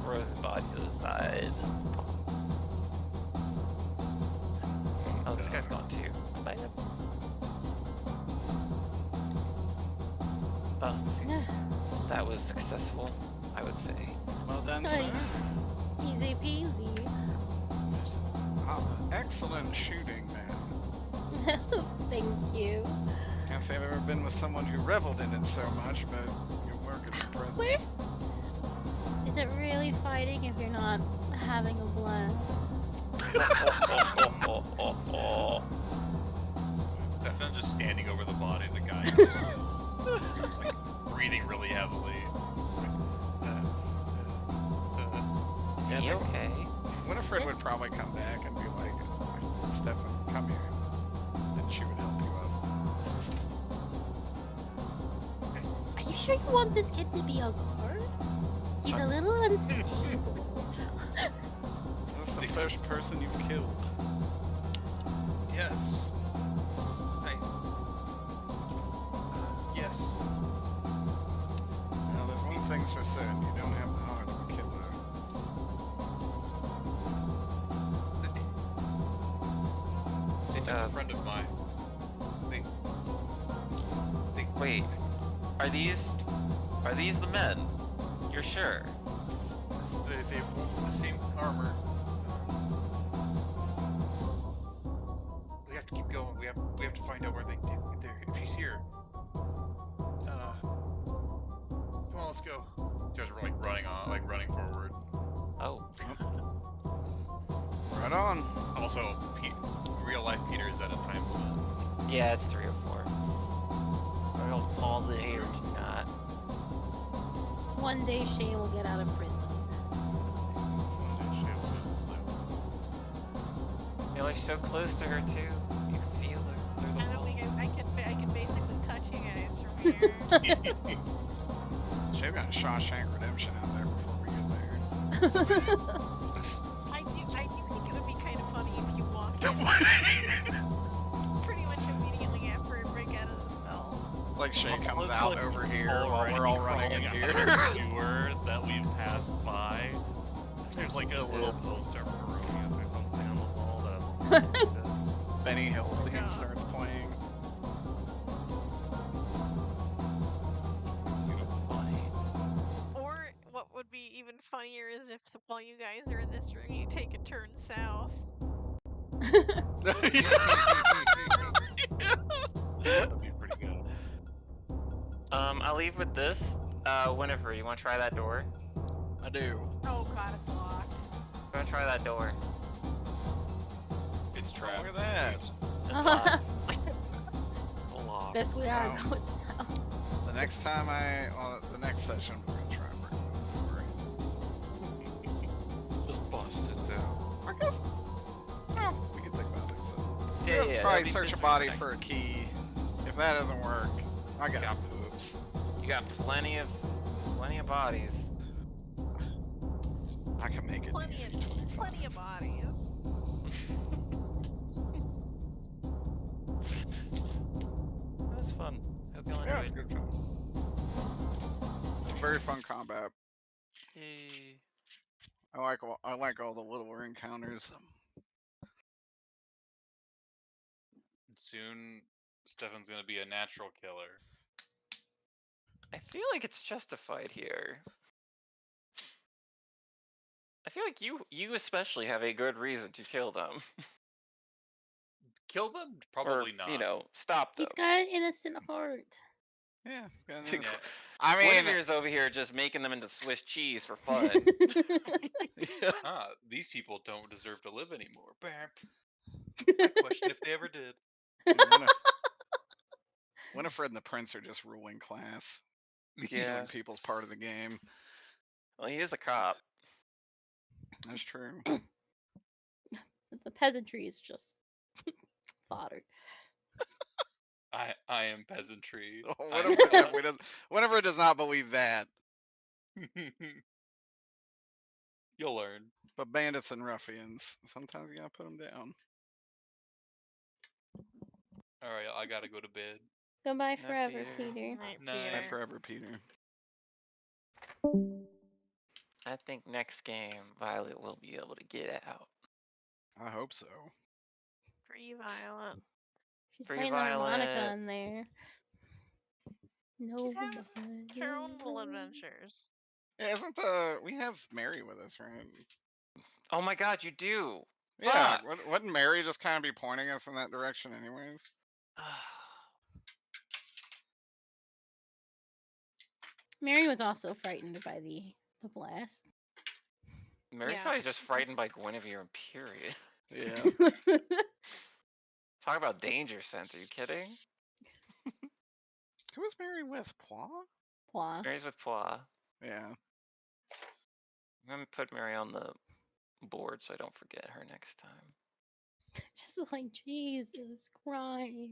throws his body to the side. Oh, this guy's gone too. Bye. Oh, yeah. That was successful, I would say. Well done, Hey. sir. Easy peasy. Excellent shooting, man. Thank you. Can't say I've ever been with someone who reveled in it so much, but your work is impressive. Where's... Is it really fighting if you're not having a blast? Stefan just standing over the body of the guy. Just like breathing really heavily. Is he okay? Winifred would probably come back and be like, Stefan, come here. And she would help you up. Are you sure you want this kid to be a guard? He's a little unstable. This is the first person you've killed. Yes. Yes. Now, there's one thing's for certain, you don't have the heart of a killer. They took a friend of mine. They Wait, are these the men? You're sure? They've worn the same armor. We have to keep going. We have to find out where they did. If she's here. Come on, let's go. You guys are like running forward. Oh. Right on. Also, real life Peter is at a time limit. Yeah, it's 3 or 4. I don't pause it here, not. One day Shane will get out of prison. You're like so close to her too. You can feel her through the I don't wall. think I can basically touch you guys from here. Should've got Shawshank Redemption out there before we get there. I do think it would be kind of funny if you walked in pretty much immediately after I break out of the spell. Like Shay comes Let's out like over here while already we're all running in crawling here. out of the sewer that we've passed by. There's like a little poster for Romeo or something on the wall that looks like this. Benny Hill theme Yeah. starts playing. Funny. Or what would be even funnier is if while you guys are in this room, you take a turn south. That'd be pretty good. I'll leave with this. Winifred, you wanna try that door? I do. Oh god, it's locked. You wanna try that door? It's Oh, trapped. look at that. It's locked. Lock. Guess we are Wow. going south. The next time the next session, we're gonna try and break this door. Just bust it down. I guess. No, we can think about it. So. Yeah, We'll yeah. probably that'd be search a good body next. for a key. If that doesn't work, I got boobs. You got plenty of bodies. I can make it Plenty easy. of bodies. That was fun. Hope you all Yeah, enjoyed. it's good fun. Very fun combat. Yay. I like all the littler encounters. Soon, Stefan's gonna be a natural killer. I feel like it's justified here. I feel like you especially have a good reason to kill them. Kill them? Or, Probably not. you know, stop them. He's got an innocent heart. Yeah. Yeah. I mean, Guinevere's over here just making them into Swiss cheese for fun. These people don't deserve to live anymore. Bamp. I question if they ever did. Winifred and the Prince are just ruling class. Yeah. Killing people's part of the game. Well, he is a cop. That's true. The peasantry is just fodder. I am peasantry. Winifred does not believe that. You'll learn. But bandits and ruffians, sometimes you gotta put them down. Alright, I gotta go to bed. Goodbye Night, forever, Peter. Peter. Night, Night. Bye Peter. forever, Peter. I think next game Violet will be able to get out. I hope so. Free Violet. She's Free playing the harmonica Violet. in there. No. She's having her own little adventures. Yeah, we have Mary with us, right? Oh my god, you do. Yeah, Fuck. wouldn't Mary just kind of be pointing us in that direction anyways? Mary was also frightened by the blast. Mary's Yeah, probably just she's like- frightened by Guinevere, period. Yeah. Talk about danger sense, are you kidding? Who was Mary with? Pois? Wow. Mary's with Pois. Yeah. I'm gonna put Mary on the board so I don't forget her next time. Just like Jesus Christ.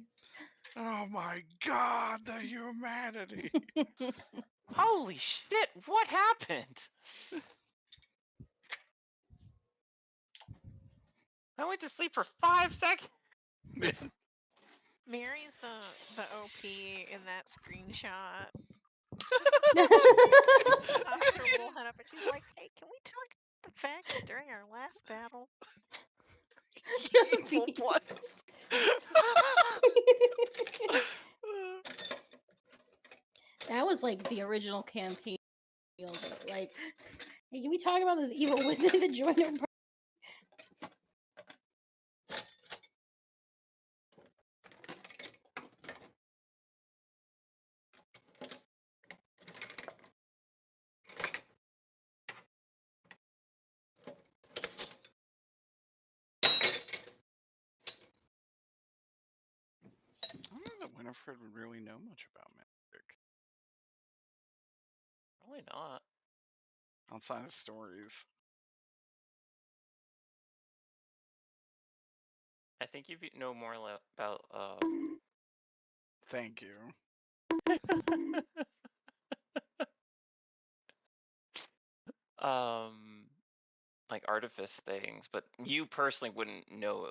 Oh my god, the humanity. Holy shit, what happened? I went to sleep for 5 seconds. Mary's the OP in that screenshot. Pops her little head up and she's like, "Hey, can we talk about the fact that during our last battle, Evil blast. That was like the original campaign. Like, hey, can we talk about this evil wizard that joined our party? I don't know that Winifred would really know much about magic Probably not. outside of stories. I think you know more about Thank you. like artifice things, but you personally wouldn't know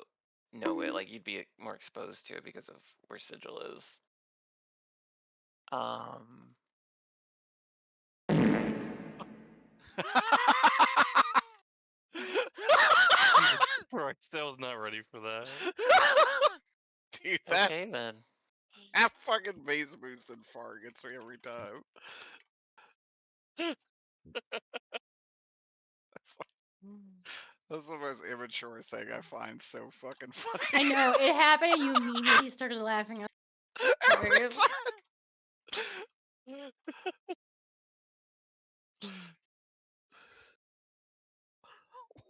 it. Like you'd be more exposed to it because of where Sigil is. Christ, I was not ready for that. Dude, that Okay then. fucking base boosted fart gets me every time. That's the most immature thing I find so fucking funny. I know, it happened and you immediately started laughing. Every Hilarious. time.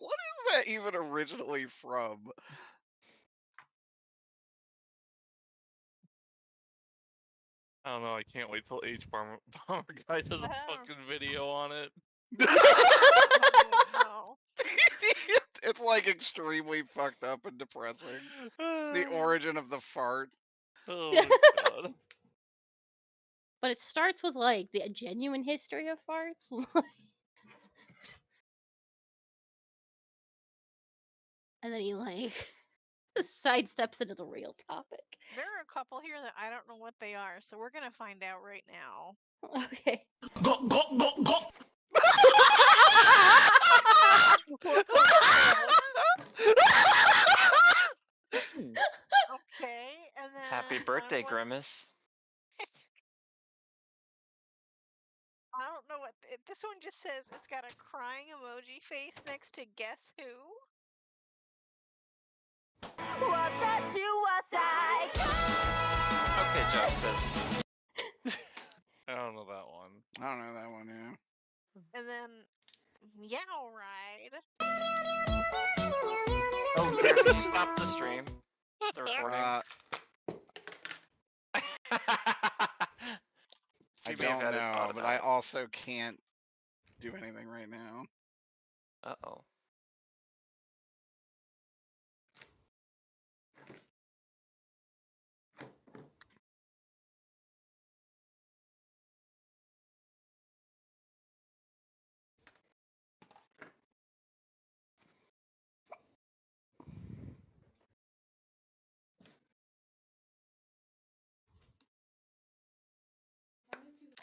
What is that even originally from? I don't know. I can't wait till Bomber Guy does a fucking video on it. no. It's like extremely fucked up and depressing. The origin of the fart. Oh my god. But it starts with like the genuine history of farts. And then he like sidesteps into the real topic. There are a couple here that I don't know what they are, so we're gonna find out right now. Okay. Go, go, go, go. Okay, and then Happy birthday, Grimace. I don't know what this one just says. It's got a crying emoji face next to guess who. Okay, Justin. I don't know that one. I don't know that one, yeah. And then Meow Ride. Oh, Karen, can you stop the stream? The recording. I You may have don't had a know, thought but about I it. also can't do anything right now. Uh-oh.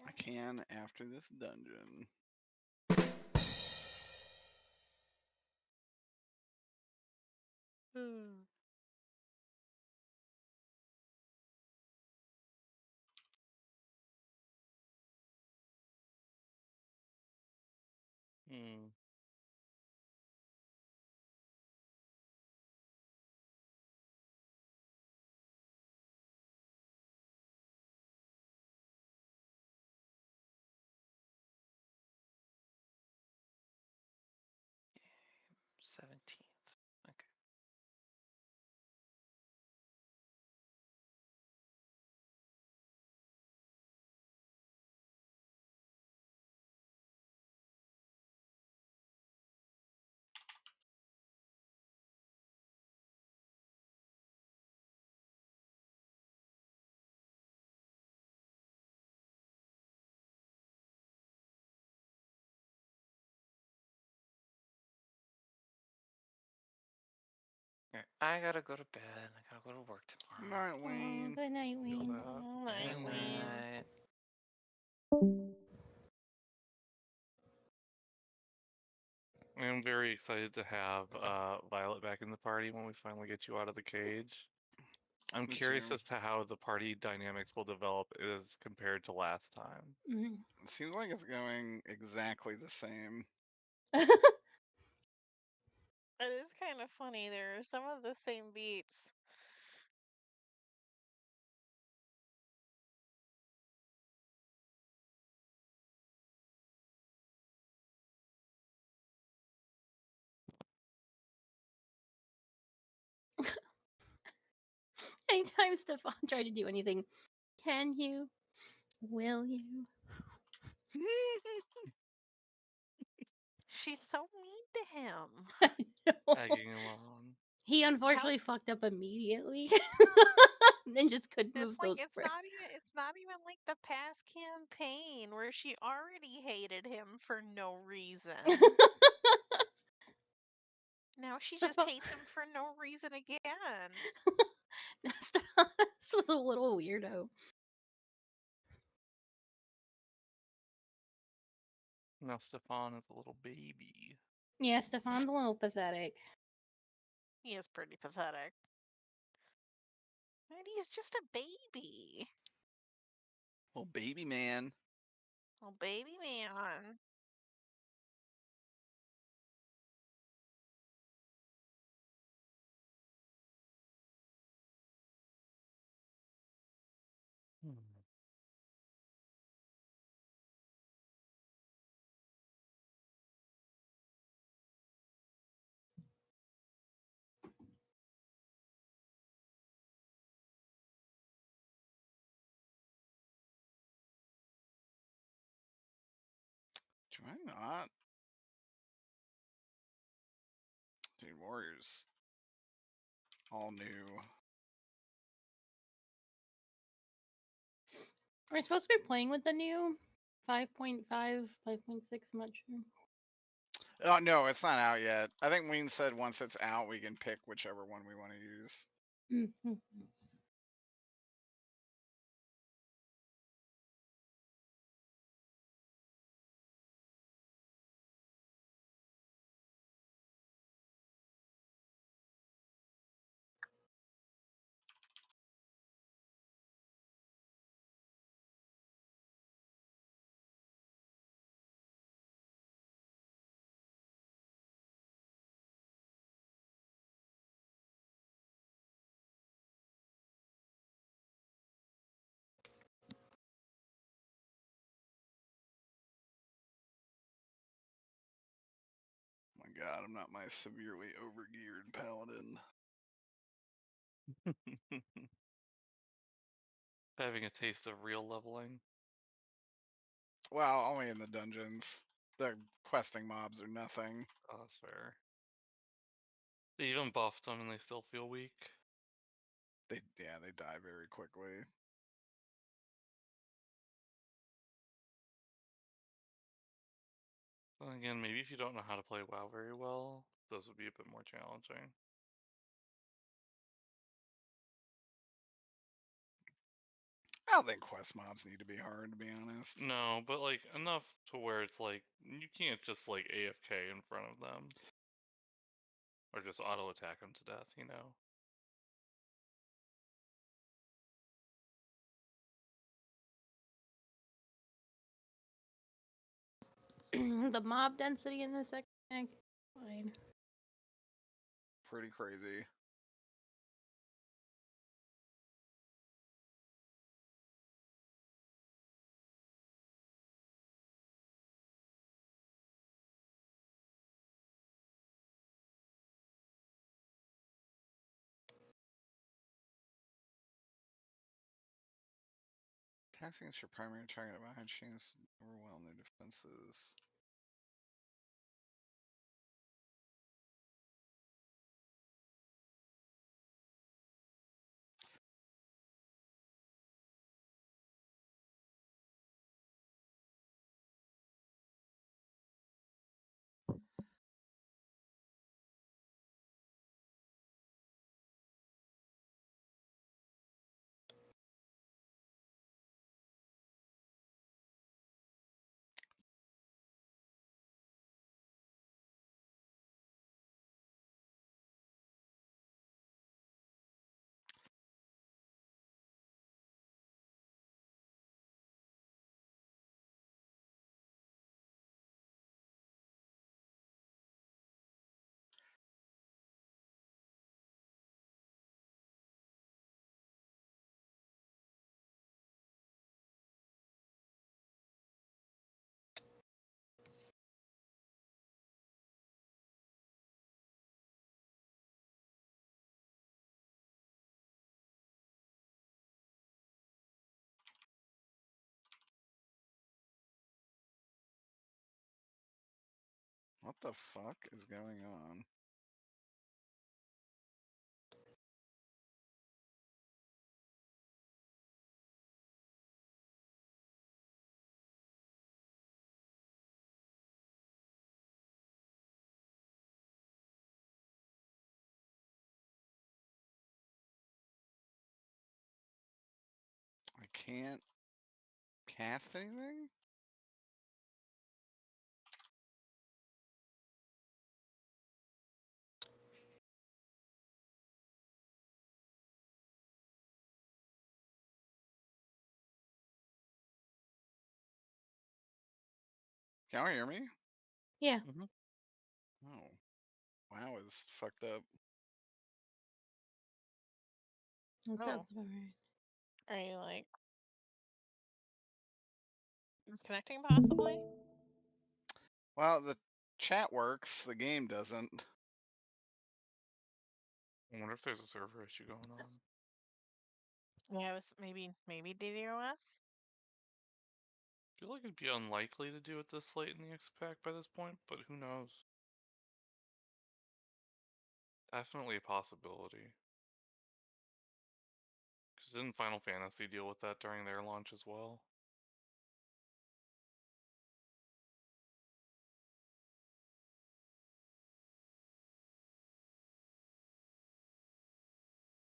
I can after this dungeon. Hmm. Game 17th. Okay. Alright, I gotta go to bed. I gotta go to work tomorrow. Night, Oh, Wayne. good night, Feel Ween. that. Night, Good Wayne. night. I'm very excited to have Violet back in the party when we finally get you out of the cage. I'm Me curious too. as to how the party dynamics will develop as compared to last time. Mhm. It seems like it's going exactly the same. It is kind of funny. There are some of the same beats. Anytime Stefan tried to do anything, can you? Will you? She's so mean to him. I know. Tagging along. He How unfortunately fucked up immediately, and just couldn't move it's like those bricks. it's not even like the past campaign where she already hated him for no reason. Now she just Stefan, hates him for no reason again. Stefan was a little weirdo. Now Stefan is a little baby. Yeah, Stefan's a little pathetic. He is pretty pathetic. And he's just a baby. Well, baby man. Oh, baby man. Hmm. Do I not? Dude, Warriors. All new. We're supposed to be playing with the new 5.5, 5.6, I'm not sure. Oh, no, it's not out yet. I think Wayne said once it's out, we can pick whichever one we want to use. Mhm. Oh my god, I'm not my severely overgeared paladin. Having a taste of real leveling. Well, only in the dungeons. The questing mobs are nothing. Oh, that's fair. They even buffed them and they still feel weak. They die very quickly. Well, again, maybe if you don't know how to play WoW very well, those would be a bit more challenging. I don't think quest mobs need to be hard, to be honest. No, but like enough to where it's like you can't just like AFK in front of them. Or just auto attack them to death, you know? The mob density in this second fine. Pretty crazy. Passing is your primary target behind chance overwhelm their defenses. What the fuck is going on? I can't cast anything? Can y'all hear me? Yeah, Oh. WoW is fucked up. that Oh. sounds about right. Are you like disconnecting possibly? Well, the chat works, the game doesn't. I wonder if there's a server issue going on. Yeah, it was maybe DDoS. I feel like it'd be unlikely to do it this late in the XPack by this point, but who knows? Definitely a possibility. Because didn't Final Fantasy deal with that during their launch as well?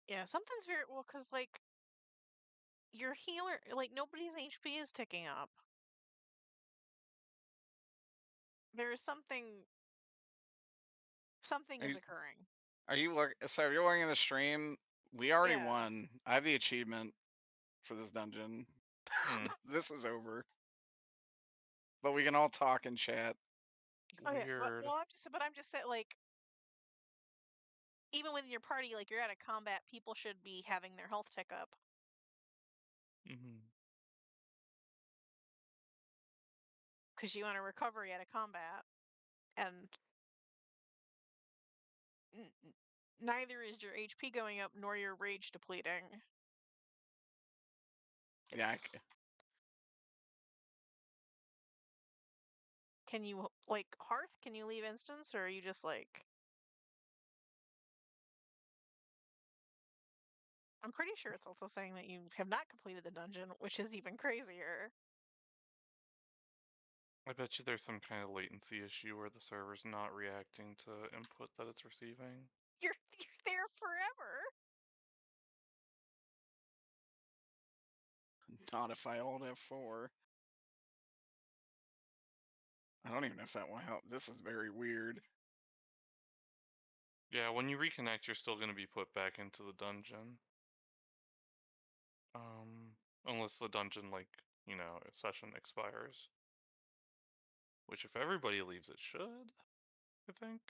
Yeah, something's very well because like your healer, like nobody's HP is ticking up. There is something Are is you, occurring. so if you're looking at the stream, we already Yeah. won. I have the achievement for this dungeon. Hmm. This is over. But we can all talk and chat. Oh yeah, Weird. but I'm just saying like even within your party, like you're out of combat, people should be having their health tick up Mm-hmm. because you want a recovery out of combat, and neither is your HP going up nor your rage depleting. Yeah, It's Can you like Hearth? Can you leave instance, or are you just like? I'm pretty sure it's also saying that you have not completed the dungeon, which is even crazier. I bet you there's some kind of latency issue where the server's not reacting to input that it's receiving. You're there forever. not if I hold F4. I don't even know if that will help. This is very weird. Yeah, when you reconnect, you're still going to be put back into the dungeon. Unless the dungeon, like, session expires. Which, if everybody leaves, it should. I think.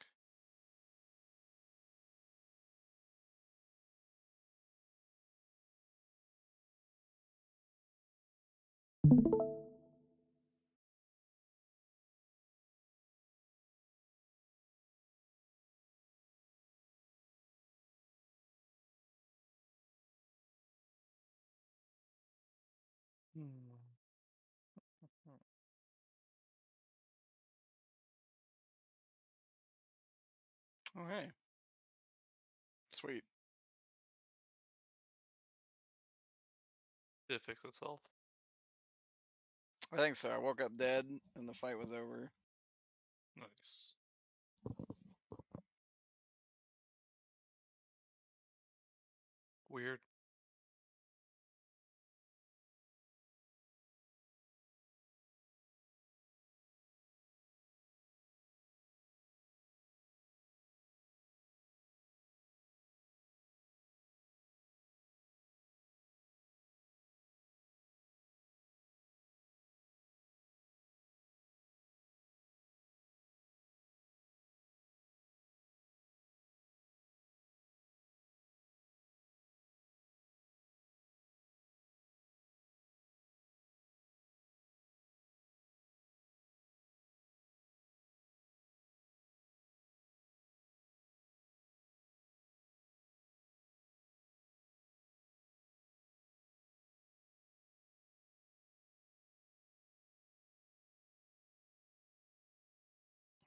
Oh, hey. Sweet. Did it fix itself? I think so. I woke up dead and the fight was over. Nice. Weird.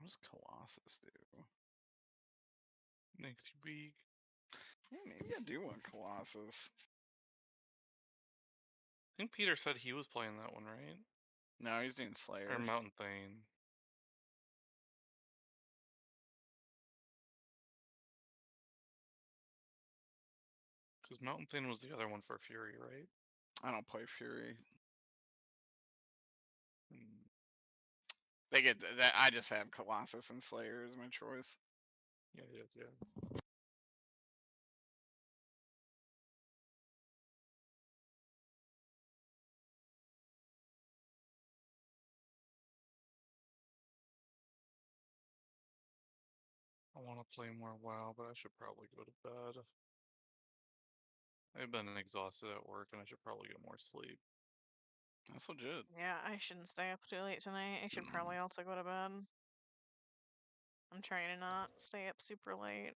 What does Colossus do? Makes you weak. Yeah, maybe I do want Colossus. I think Peter said he was playing that one, right? No, he's doing Slayer. Or Mountain Thane. Because Mountain Thane was the other one for Fury, right? I don't play Fury. Hmm. They get that. I just have Colossus and Slayer as my choice. Yeah. I want to play more WoW, but I should probably go to bed. I've been exhausted at work, and I should probably get more sleep. That's legit. Yeah, I shouldn't stay up too late tonight. I should probably also go to bed. I'm trying to not stay up super late.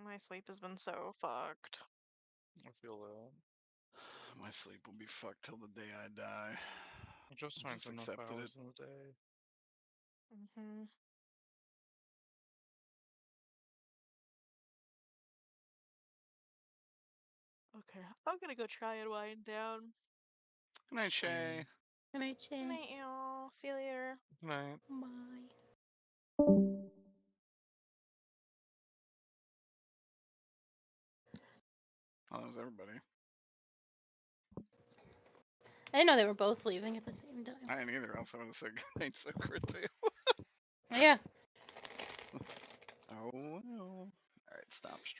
My sleep has been so fucked. I feel that. My sleep will be fucked till the day I die. I just aren't enough accepted hours it. in the day. Mm-hmm. Okay, I'm gonna go try and wind down. Good night, Shay. Good night, Good Shay. night, y'all. See you later. Good night. Bye. Oh, that was everybody. I didn't know they were both leaving at the same time. I didn't either, else I would have said good night, Secret too. Yeah. Oh no. Alright, stop stream.